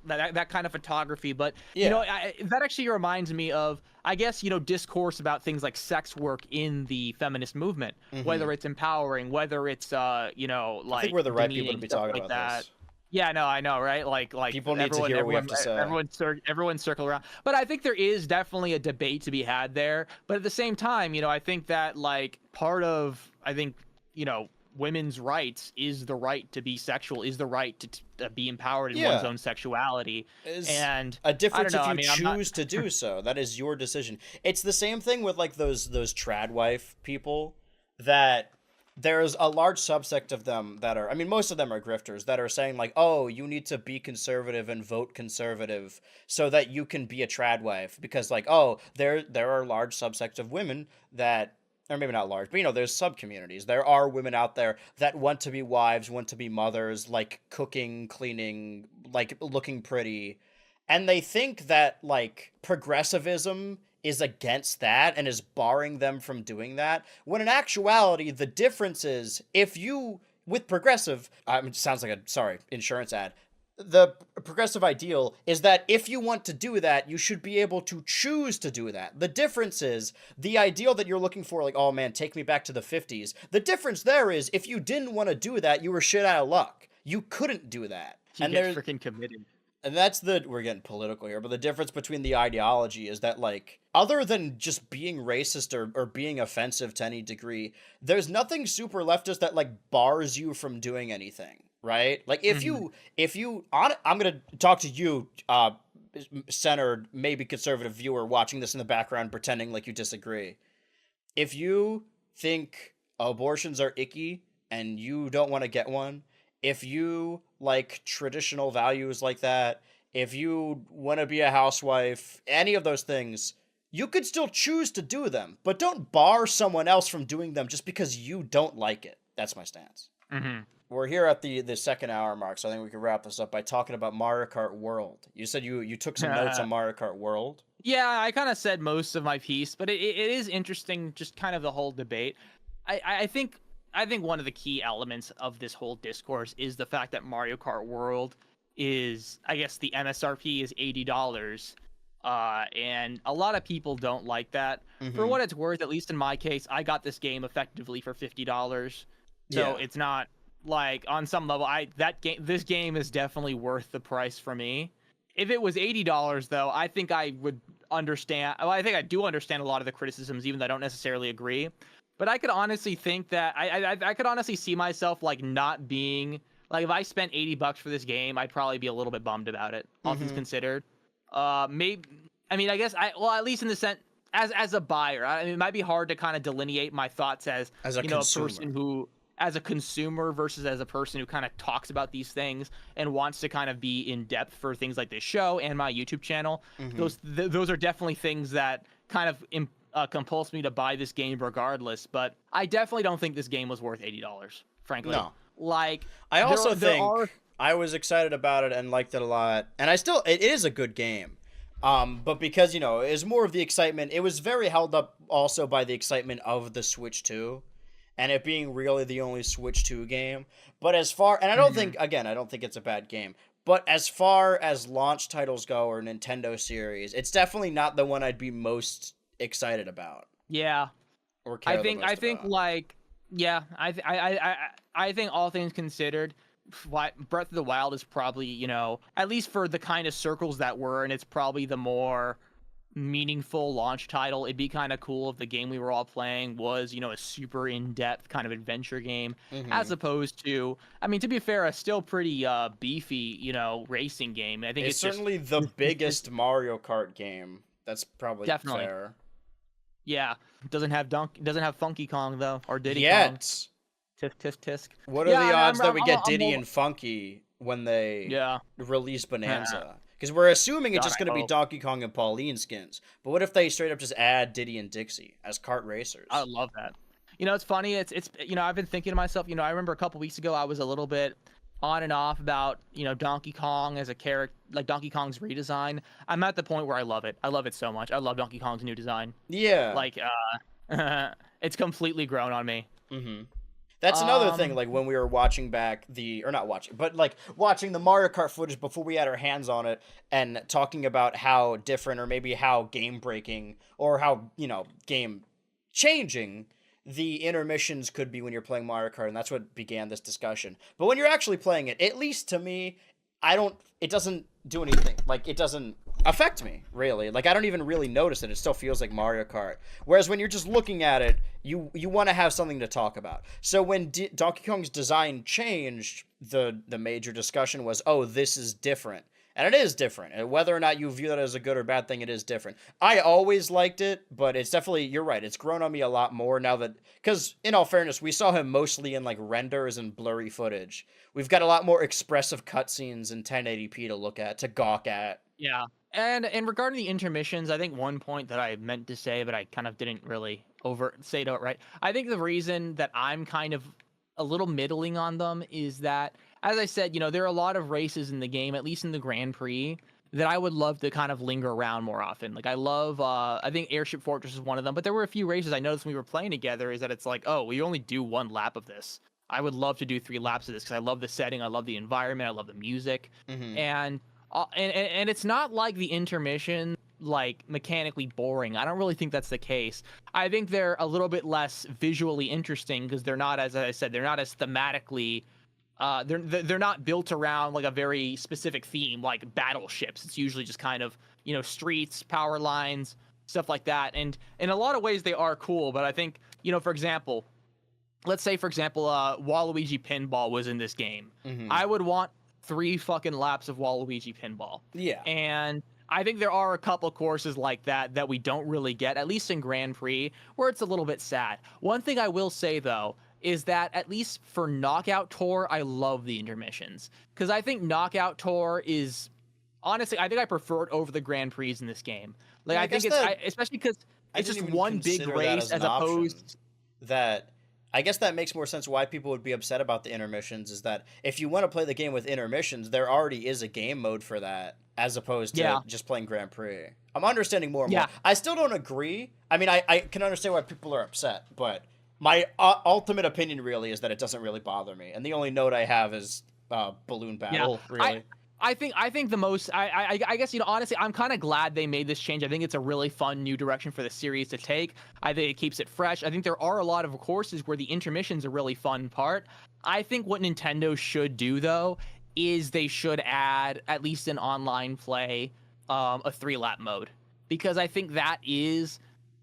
that kind of photography. But you know, that actually reminds me of, I guess, you know, discourse about things like sex work in the feminist movement, whether it's empowering, whether it's you know, like, I think we're the right people to be talking about that. this. Yeah, no, I know, right? Like people need to hear what we have to say. Everyone circle around. But I think there is definitely a debate to be had there. But at the same time, you know, I think that like part of, I think, you know, women's rights is the right to be sexual, is the right to be empowered in one's own sexuality. And a difference if you choose to do so. That is your decision. It's the same thing with like those trad wife people, that there's a large subsect of them that are, I mean, most of them are grifters that are saying like, oh, you need to be conservative and vote conservative so that you can be a trad wife, because like, oh, there are large subsects of women that, or maybe not large, but you know, there's sub-communities. There are women out there that want to be wives, want to be mothers, like cooking, cleaning, like looking pretty. And they think that like progressivism is against that and is barring them from doing that, when in actuality the difference is, if you, with progressive, it sounds like a insurance ad, the progressive ideal is that if you want to do that, you should be able to choose to do that. The difference is the ideal that you're looking for, like, oh man, take me back to the 50s. The difference there is, if you didn't want to do that, you were shit out of luck. You couldn't do that. You get freaking committed. And that's we're getting political here, but the difference between the ideology is that, like, other than just being racist or being offensive to any degree, there's nothing super leftist that, like, bars you from doing anything, right? Like, if you, I'm going to talk to you, centered, maybe conservative viewer watching this in the background, pretending like you disagree. If you think abortions are icky and you don't want to get one, if you like traditional values like that, if you want to be a housewife, any of those things, you could still choose to do them, but don't bar someone else from doing them just because you don't like it. That's my stance. We're here at the second hour mark, so I think we can wrap this up by talking about Mario Kart World. You said you took some notes on Mario Kart World. Yeah, I kind of said most of my piece, but it is interesting, just kind of the whole debate. I think one of the key elements of this whole discourse is the fact that Mario Kart World is, I guess the MSRP is $80. And a lot of people don't like that. For what it's worth, at least in my case, I got this game effectively for $50. So it's not like, on some level, this game is definitely worth the price for me. If it was $80 though, I think I would understand. Well, I think I do understand a lot of the criticisms, even though I don't necessarily agree. But I could honestly think that I could honestly see myself like not being like, if I spent $80 for this game, I'd probably be a little bit bummed about it, all things considered. Maybe, I mean, I guess at least in the sense as a buyer, I mean, it might be hard to kind of delineate my thoughts as you know, a person who, as a consumer versus as a person who kind of talks about these things and wants to kind of be in depth for things like this show and my YouTube channel, those are definitely things that kind of compulse me to buy this game regardless. But I definitely don't think this game was worth $80, frankly. No. Like, I also think I was excited about it and liked it a lot, and it is a good game. But because, it was more of the excitement, it was very held up also by the excitement of the Switch 2 and it being really the only Switch 2 game. But and I don't think it's a bad game, but as far as launch titles go or Nintendo series, it's definitely not the one I'd be most excited about. Yeah. Or care the most I think about. like, yeah, I think all things considered, Breath of the Wild is probably, at least for the kind of circles that we're in, it's probably the more meaningful launch title. It'd be kind of cool if the game we were all playing was, a super in-depth kind of adventure game, as opposed to, I mean, to be fair, a still pretty beefy, racing game. I think it's certainly the biggest Mario Kart game. That's probably definitely fair. Yeah, doesn't have Funky Kong though, or Diddy Yet. Kong. Tisk tisk tisk. What are the odds that we get Diddy and Funky when they release Bonanza? Because we're assuming it's just going to be Donkey Kong and Pauline skins. But what if they straight up just add Diddy and Dixie as kart racers? I love that. It's funny. It's I've been thinking to myself. I remember a couple weeks ago I was a little bit on and off about Donkey Kong as a character, like Donkey Kong's redesign. I'm at the point where I love it. I love it so much. I love Donkey Kong's new design. Yeah. Like it's completely grown on me. That's another thing, like when we were watching back watching the Mario Kart footage before we had our hands on it and talking about how different or maybe how game breaking or how, game changing the intermissions could be when you're playing Mario Kart, and that's what began this discussion. But when you're actually playing it, at least to me, it doesn't do anything. Like, it doesn't affect me, really. Like, I don't even really notice it. It still feels like Mario Kart. Whereas when you're just looking at it, you want to have something to talk about. So when Donkey Kong's design changed, the major discussion was, oh, this is different. And it is different. And whether or not you view that as a good or bad thing, it is different. I always liked it, but it's definitely, you're right, it's grown on me a lot more now that, because in all fairness, we saw him mostly in like renders and blurry footage. We've got a lot more expressive cutscenes in 1080p to look at, to gawk at. Yeah. And regarding the intermissions, I think one point that I meant to say, but I kind of didn't really say it outright. I think the reason that I'm kind of a little middling on them is that, as I said, there are a lot of races in the game, at least in the Grand Prix, that I would love to kind of linger around more often. Like, I love, I think Airship Fortress is one of them, but there were a few races I noticed when we were playing together is that it's like, oh, we only do one lap of this. I would love to do 3 laps of this because I love the setting, I love the environment, I love the music, and it's not like the intermission like mechanically boring. I don't really think that's the case. I think they're a little bit less visually interesting because they're not, as I said, they're not as thematically. They're not built around like a very specific theme like battleships. It's usually just kind of streets, power lines, stuff like that. And in a lot of ways they are cool. But I think for example, let's say Waluigi Pinball was in this game. I would want 3 fucking laps of Waluigi Pinball. Yeah. And I think there are a couple courses like that we don't really get, at least in Grand Prix, where it's a little bit sad. One thing I will say, though, is that at least for Knockout Tour, I love the intermissions. Because I think Knockout Tour is, honestly, I think I prefer it over the Grand Prix in this game. Like, I think especially because it's just one big race as opposed... That... I guess that makes more sense why people would be upset about the intermissions, is that if you want to play the game with intermissions, there already is a game mode for that, as opposed to just playing Grand Prix. I'm understanding more and more. I still don't agree. I mean, I can understand why people are upset, but my ultimate opinion really is that it doesn't really bother me. And the only note I have is Balloon Battle, really. I think the most, I guess, honestly, I'm kind of glad they made this change. I think it's a really fun new direction for the series to take. I think it keeps it fresh. I think there are a lot of courses where the intermission's a really fun part. I think what Nintendo should do, though, is they should add, at least in online play, a 3-lap mode. Because I think that is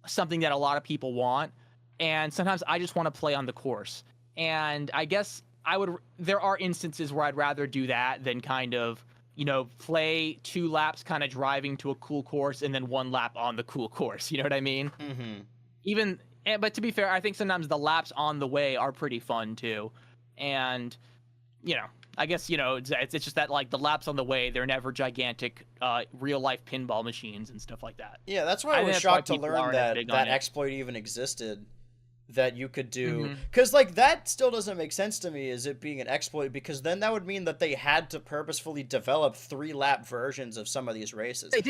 something that a lot of people want. And sometimes I just want to play on the course. And I guess... there are instances where I'd rather do that than kind of, play 2 laps kind of driving to a cool course and then 1 lap on the cool course. You know what I mean? But to be fair, I think sometimes the laps on the way are pretty fun too, and I guess it's just that like the laps on the way, they're never gigantic real life pinball machines and stuff like that. Yeah, that's why I was shocked to learn that exploit even existed. That you could do, because like that still doesn't make sense to me as it being an exploit, because then that would mean that they had to purposefully develop 3-lap versions of some of these races. They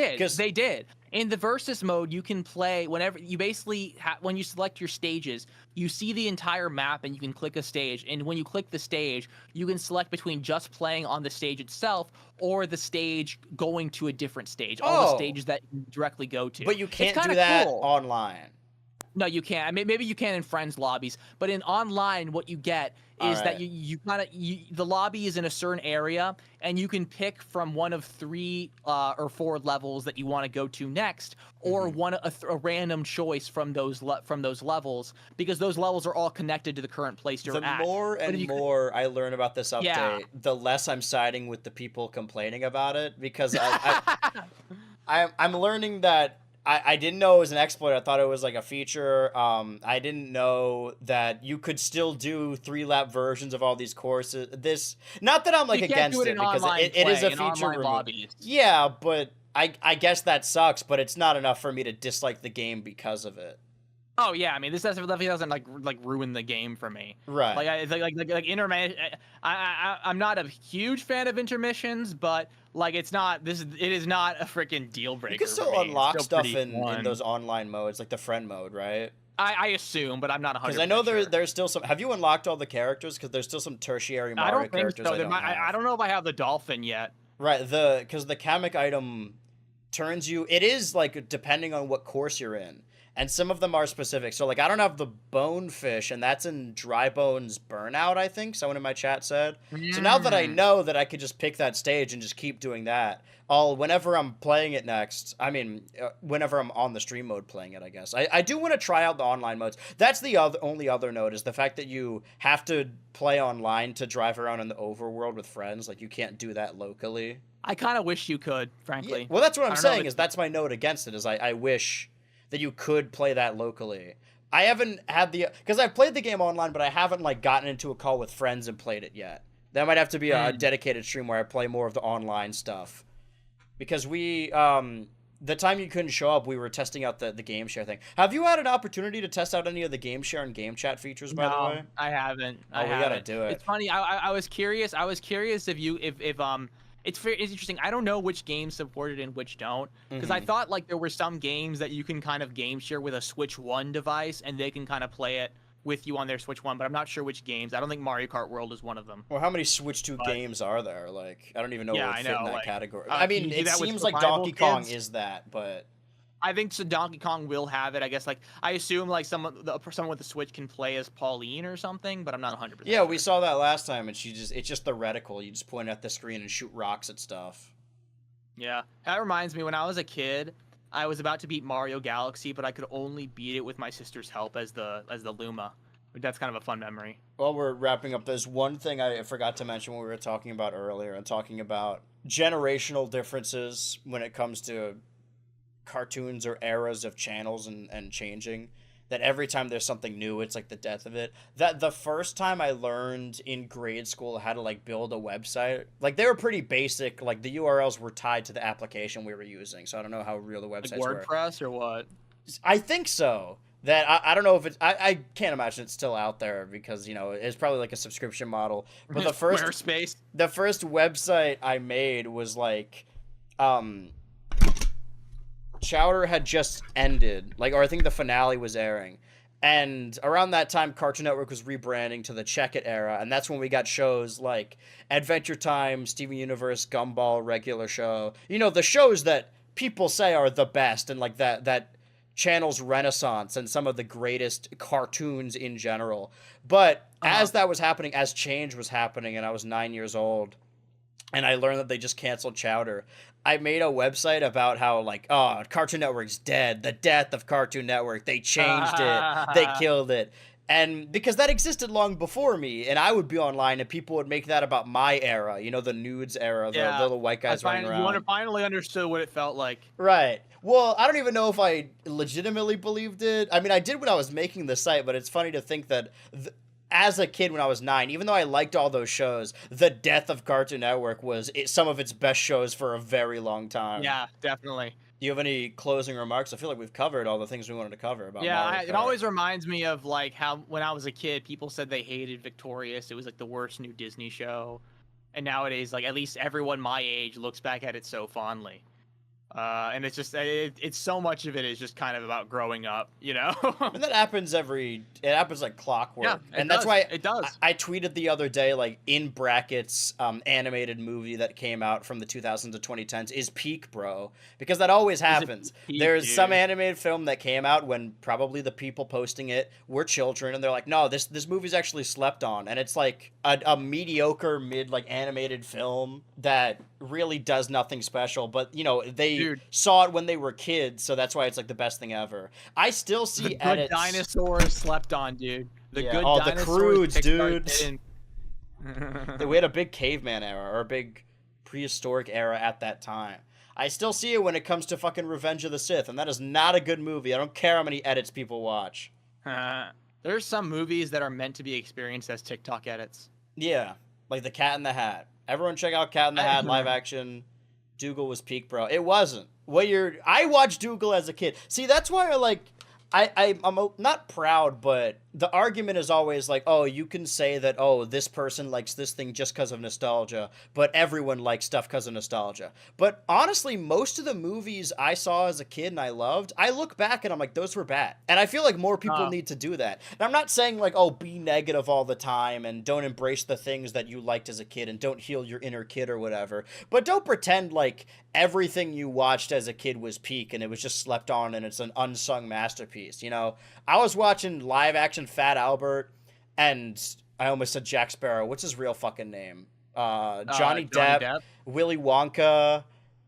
did. In the versus mode, you can play whenever you basically when you select your stages, you see the entire map and you can click a stage, and when you click the stage, you can select between just playing on the stage itself or the stage going to a different stage. All the stages that you directly go to. But you can't do that online. No, you can't. I mean, maybe you can in friends lobbies, but in online, what you get is that the lobby is in a certain area, and you can pick from one of 3 or 4 levels that you want to go to next, or a random choice from those levels, because those levels are all connected to the current place you're at. The more and more I learn about this update, the less I'm siding with the people complaining about it, because I'm learning that. I didn't know it was an exploit. I thought it was like a feature. I didn't know that you could still do 3-lap versions of all these courses. Not that I'm like against it, because it is a feature. Yeah, but I guess that sucks. But it's not enough for me to dislike the game because of it. Oh yeah, I mean this definitely doesn't like ruin the game for me. Right. Like intermission. I'm not a huge fan of intermissions, but like it is not a freaking deal breaker. You can still unlock stuff in those online modes, like the friend mode, right? I assume, but I'm not 100%. Because I know there's still some. Have you unlocked all the characters? Because there's still some tertiary Mario characters. I don't know if I have the dolphin yet. Right. Because the Kamek item turns you. It is like depending on what course you're in. And some of them are specific. So, like, I don't have the bonefish, and that's in Dry Bones Burnout, I think. Someone in my chat said. So now that I know that I could just pick that stage and just keep doing that, whenever I'm playing it next, whenever I'm on the stream mode playing it, I guess. I do want to try out the online modes. That's the only other note, is the fact that you have to play online to drive around in the overworld with friends. Like, you can't do that locally. I kind of wish you could, frankly. Yeah. Well, that's what I'm saying, is that's my note against it, is I wish that you could play that locally. I haven't had because I've played the game online, but I haven't like gotten into a call with friends and played it yet. That might have to be a dedicated stream where I play more of the online stuff. Because we, the time you couldn't show up, we were testing out the game share thing. Have you had an opportunity to test out any of the game share and game chat features, by the way? No, I haven't. We gotta do it. It's funny. I was curious. if it's interesting. I don't know which games supported and which don't, because I thought like there were some games that you can kind of game share with a Switch 1 device, and they can kind of play it with you on their Switch 1, but I'm not sure which games. I don't think Mario Kart World is one of them. Well, how many Switch 2 games are there? Like, I don't even know what would fit in that category. I mean, it seems like Donkey Kong is that, but I think so Donkey Kong will have it. I guess, like, I assume, like, someone with the Switch can play as Pauline or something, but I'm not 100%. Yeah, we saw that last time, and it's just the reticle. You just point at the screen and shoot rocks at stuff. Yeah. That reminds me, when I was a kid, I was about to beat Mario Galaxy, but I could only beat it with my sister's help as the Luma. That's kind of a fun memory. While we're wrapping up, there's one thing I forgot to mention when we were talking about earlier, and talking about generational differences when it comes to cartoons or eras of channels and changing. That every time there's something new, it's like the death of it. That the first time I learned in grade school how to like build a website, like they were pretty basic. Like the URLs were tied to the application we were using, so I don't know how real the websites were. Like WordPress or what? I think so. That I don't know if it's I can't imagine it's still out there, because it's probably like a subscription model. But the first website I made was like Chowder had just ended, or I think the finale was airing, and around that time Cartoon Network was rebranding to the Check It era, and that's when we got shows like Adventure Time, Steven Universe, Gumball, Regular Show, the shows that people say are the best, and like that channel's renaissance and some of the greatest cartoons in general. But as that was happening, as change was happening, and I was 9 years old, and I learned that they just canceled Chowder, I made a website about how, Cartoon Network's dead. The death of Cartoon Network. They changed it. They killed it. And because that existed long before me, and I would be online, and people would make that about my era, the nudes era, the little white guys running around. You finally understood what it felt like. Right. Well, I don't even know if I legitimately believed it. I mean, I did when I was making the site, but it's funny to think that as a kid when I was 9, even though I liked all those shows, the death of Cartoon Network was some of its best shows for a very long time. Yeah, definitely. Do you have any closing remarks? I feel like we've covered all the things we wanted to cover about Yeah, Mario Kart. it always reminds me of like how when I was a kid, people said they hated Victorious. It was like the worst new Disney show, and nowadays, like at least everyone my age looks back at it so fondly. And it's just it's so much of it is just kind of about growing up, you know. And that happens it happens like clockwork. Yeah, and that's why it does. I tweeted the other day, like, in brackets, animated movie that came out from the 2000s to 2010s is peak, bro. Because that always happens. There's some animated film that came out when probably the people posting it were children, and they're like, no, this movie's actually slept on. And it's like a mediocre mid, like, animated film that really does nothing special. But, you know, they saw it when they were kids, so that's why it's like the best thing ever. I still see the edits. Good dinosaurs slept on, dude. The good the dinosaurs, crudes, dude. We had a big caveman era, or a big prehistoric era at that time. I still see it when it comes to fucking Revenge of the Sith, and that is not a good movie. I don't care how many edits people watch. There's some movies that are meant to be experienced as TikTok edits. Yeah, like The Cat in the Hat. Everyone check out Cat in the Hat live action. Dougal was peak, bro. It wasn't. I watched Dougal as a kid. See, that's why I'm not proud, but the argument is always like, oh, you can say that, oh, this person likes this thing just because of nostalgia, but everyone likes stuff because of nostalgia. But honestly, most of the movies I saw as a kid and I loved, I look back and I'm like, those were bad. And I feel like more people need to do that. And I'm not saying like, oh, be negative all the time and don't embrace the things that you liked as a kid and don't heal your inner kid or whatever. But don't pretend like everything you watched as a kid was peak and it was just slept on and it's an unsung masterpiece. You know, I was watching live action Fat Albert, and I almost said Jack Sparrow. What's his real fucking name? Johnny Depp, Willy Wonka,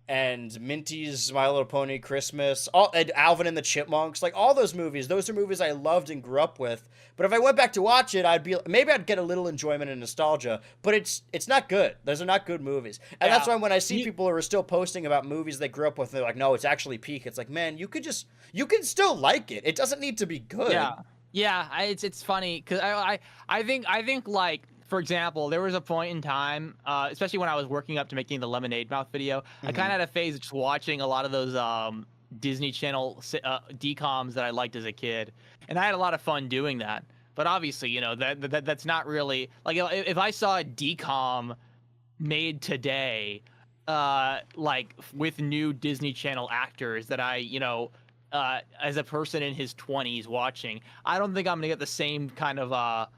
and Minty's My Little Pony Christmas, and Alvin and the Chipmunks, like all those movies. Those are movies I loved and grew up with. But if I went back to watch it, I'd get a little enjoyment and nostalgia. But it's not good. Those are not good movies. And that's why when I see people who are still posting about movies they grew up with, they're like, no, it's actually peak. It's like, man, you can still like it. It doesn't need to be good. Yeah, it's funny because I think like, for example, there was a point in time, especially when I was working up to making the Lemonade Mouth video, I kind of had a phase of just watching a lot of those Disney Channel DComs that I liked as a kid, and I had a lot of fun doing that. But obviously, you know, that's not really like, if I saw a DCom made today, like with new Disney Channel actors that I, you know, as a person in his 20s watching, I don't think I'm gonna get the same kind of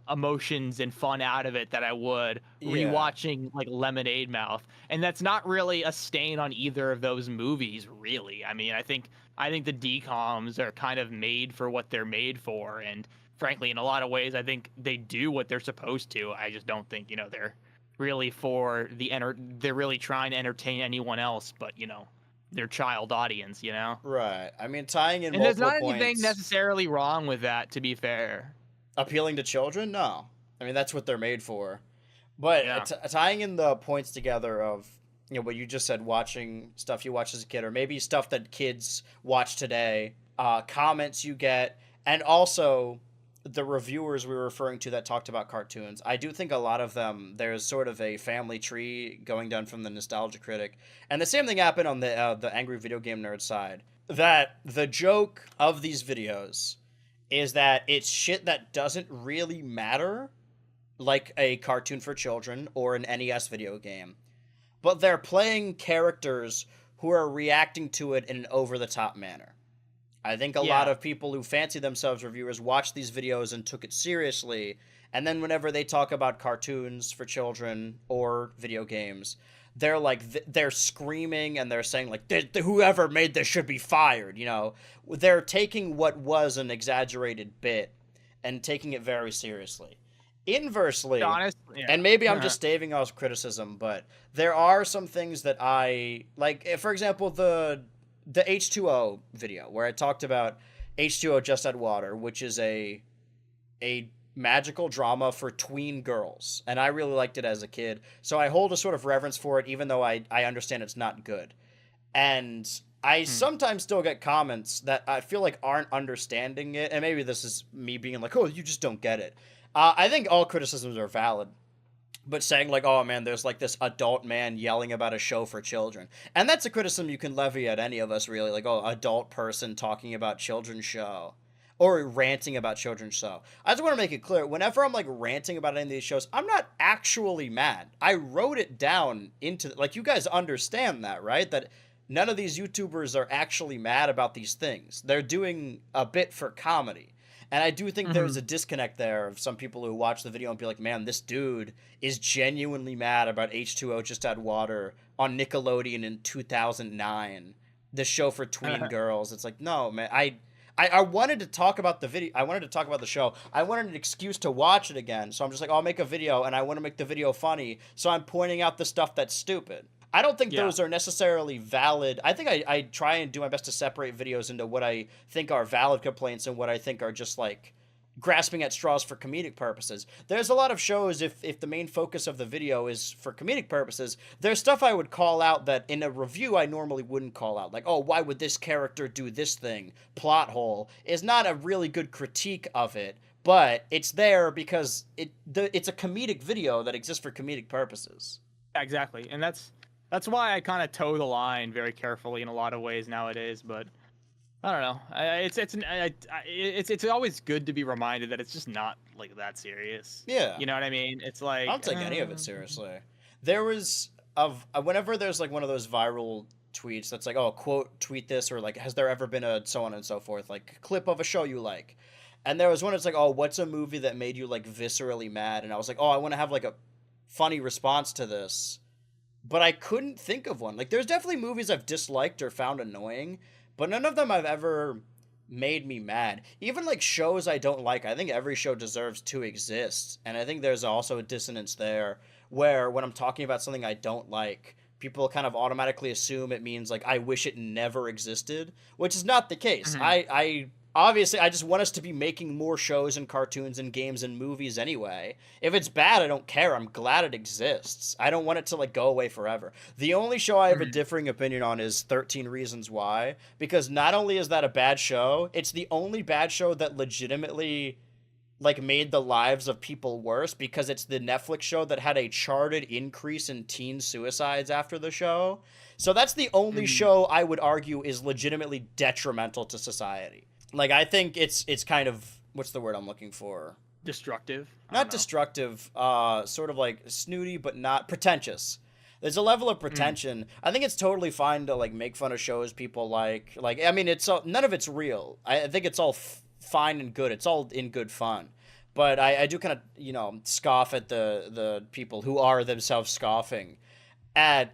emotions and fun out of it that I would rewatching like Lemonade Mouth. And that's not really a stain on either of those movies, really. I mean, I think the DComs are kind of made for what they're made for, and frankly, in a lot of ways, I think they do what they're supposed to. I just don't think, you know, they're really they're really trying to entertain anyone else but, you know, their child audience, you know? Right. I mean, tying in and there's not points, anything necessarily wrong with that, to be fair. Appealing to children? No. I mean, that's what they're made for. But tying in the points together of, you know, what you just said, watching stuff you watched as a kid, or maybe stuff that kids watch today, comments you get, and also the reviewers we were referring to that talked about cartoons. I do think a lot of them, there's sort of a family tree going down from the Nostalgia Critic. And the same thing happened on the Angry Video Game Nerd side. That the joke of these videos is that it's shit that doesn't really matter, like a cartoon for children or an NES video game. But they're playing characters who are reacting to it in an over-the-top manner. I think a lot of people who fancy themselves reviewers watched these videos and took it seriously, and then whenever they talk about cartoons for children or video games, they're like, they're screaming and they're saying like, whoever made this should be fired, you know? They're taking what was an exaggerated bit and taking it very seriously. Inversely, and maybe I'm just staving off criticism, but there are some things that I like. For example, the H2O video where I talked about H2O Just Add Water, which is a magical drama for tween girls, and I really liked it as a kid, so I hold a sort of reverence for it, even though I understand it's not good. And I sometimes still get comments that I feel like aren't understanding it, and maybe this is me being like, oh, you just don't get it. I think all criticisms are valid, but saying like, oh man, there's like this adult man yelling about a show for children, and that's a criticism you can levy at any of us, really. Like, oh, adult person talking about children's show. Or ranting about children's show. I just want to make it clear, whenever I'm like ranting about any of these shows, I'm not actually mad. I wrote it down into, like, you guys understand that, right? That none of these YouTubers are actually mad about these things. They're doing a bit for comedy. And I do think there's a disconnect there of some people who watch the video and be like, man, this dude is genuinely mad about H2O Just Add Water on Nickelodeon in 2009. The show for tween girls. It's like, no, man, I wanted to talk about the video. I wanted to talk about the show. I wanted an excuse to watch it again. So I'm just like, I'll make a video, and I want to make the video funny. So I'm pointing out the stuff that's stupid. I don't think those are necessarily valid. I think I try and do my best to separate videos into what I think are valid complaints and what I think are just like grasping at straws for comedic purposes. There's a lot of shows, if the main focus of the video is for comedic purposes, there's stuff I would call out that in a review I normally wouldn't call out. Like, oh, why would this character do this thing? Plot hole is not a really good critique of it, but it's there because it's a comedic video that exists for comedic purposes. Exactly, and that's why I kind of toe the line very carefully in a lot of ways nowadays, but I don't know. It's always good to be reminded that it's just not like that serious. Yeah, you know what I mean. It's like I don't take any of it seriously. There was whenever there's like one of those viral tweets that's like, oh, quote tweet this, or like, has there ever been a so on and so forth, like clip of a show you like, and there was one that's like, oh, what's a movie that made you like viscerally mad, and I was like, oh, I want to have like a funny response to this, but I couldn't think of one. Like, there's definitely movies I've disliked or found annoying, but none of them have ever made me mad. Even like shows I don't like, I think every show deserves to exist. And I think there's also a dissonance there where when I'm talking about something I don't like, people kind of automatically assume it means like I wish it never existed, which is not the case. I obviously, I just want us to be making more shows and cartoons and games and movies anyway. If it's bad, I don't care. I'm glad it exists. I don't want it to like go away forever. The only show I have a differing opinion on is 13 Reasons Why, because not only is that a bad show, it's the only bad show that legitimately like made the lives of people worse, because it's the Netflix show that had a charted increase in teen suicides after the show. So that's the only show I would argue is legitimately detrimental to society. Like, I think it's kind of, what's the word I'm looking for? Destructive? Not destructive, sort of like snooty, but not pretentious. There's a level of pretension. I think it's totally fine to, like, make fun of shows people like, I mean, none of it's real. I think it's all fine and good. It's all in good fun. But I do kind of, scoff at the people who are themselves scoffing at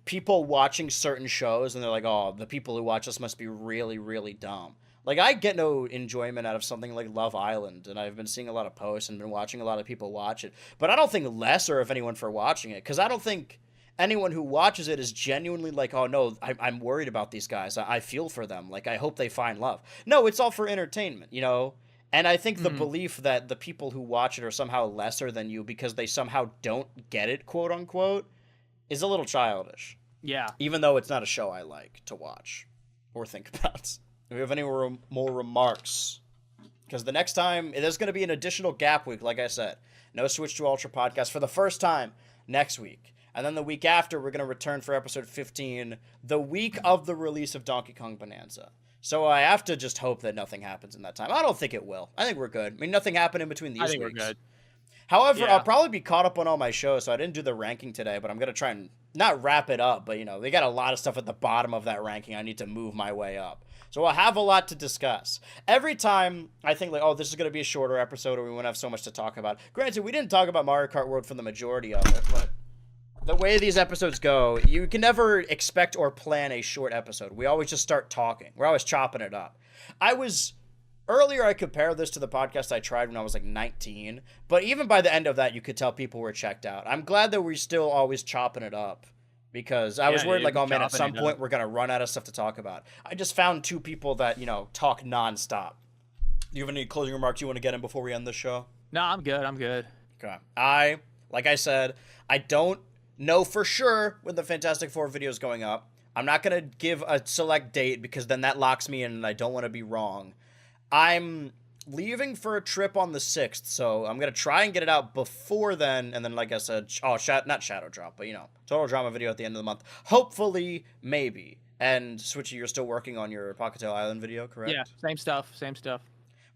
people watching certain shows, and they're like, oh, the people who watch this must be really, really dumb. Like, I get no enjoyment out of something like Love Island, and I've been seeing a lot of posts and been watching a lot of people watch it. But I don't think lesser of anyone for watching it, because I don't think anyone who watches it is genuinely like, oh, no, I'm worried about these guys. I feel for them. Like, I hope they find love. No, it's all for entertainment, And I think the belief that the people who watch it are somehow lesser than you because they somehow don't get it, quote unquote, is a little childish. Yeah. Even though it's not a show I like to watch or think about. Do we have any more remarks? Because the next time, there's going to be an additional gap week, like I said. No Switch to Ultra podcast for the first time next week. And then the week after, we're going to return for episode 15, the week of the release of Donkey Kong Bonanza. So I have to just hope that nothing happens in that time. I don't think it will. I think we're good. I mean, nothing happened in between these weeks. I think we're good. However, I'll probably be caught up on all my shows, so I didn't do the ranking today, but I'm going to try and not wrap it up, but, they got a lot of stuff at the bottom of that ranking. I need to move my way up. So I'll have a lot to discuss. Every time I think like, oh, this is going to be a shorter episode or we won't have so much to talk about. Granted, we didn't talk about Mario Kart World for the majority of it, but the way these episodes go, you can never expect or plan a short episode. We always just start talking. We're always chopping it up. Earlier, I compared this to the podcast I tried when I was like 19, but even by the end of that, you could tell people were checked out. I'm glad that we're still always chopping it up. Because I was worried, like, oh, man, at some point we're going to run out of stuff to talk about. I just found two people that, talk nonstop. Do you have any closing remarks you want to get in before we end the show? No, I'm good. Okay. Like I said, I don't know for sure when the Fantastic Four video is going up. I'm not going to give a select date because then that locks me in and I don't want to be wrong. I'm leaving for a trip on the 6th, so I'm going to try and get it out before then. And then, like I said, not Shadow Drop, but, Total Drama video at the end of the month. Hopefully, maybe. And Switchy, you're still working on your Pocketail Island video, correct? Yeah, same stuff.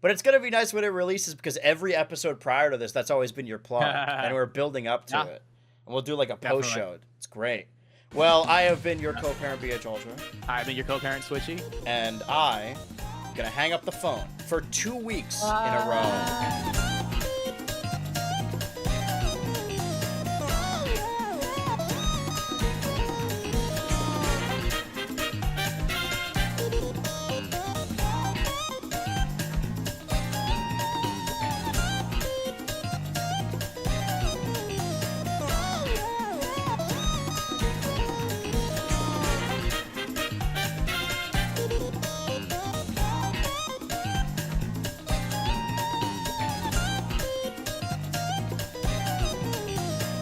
But it's going to be nice when it releases because every episode prior to this, that's always been your plug. And we're building up to it. And we'll do like a post show. It's great. Well, I have been your co-parent, BH Ultra. I've been your co-parent, Switchy. And I am going to hang up the phone for 2 weeks in a row.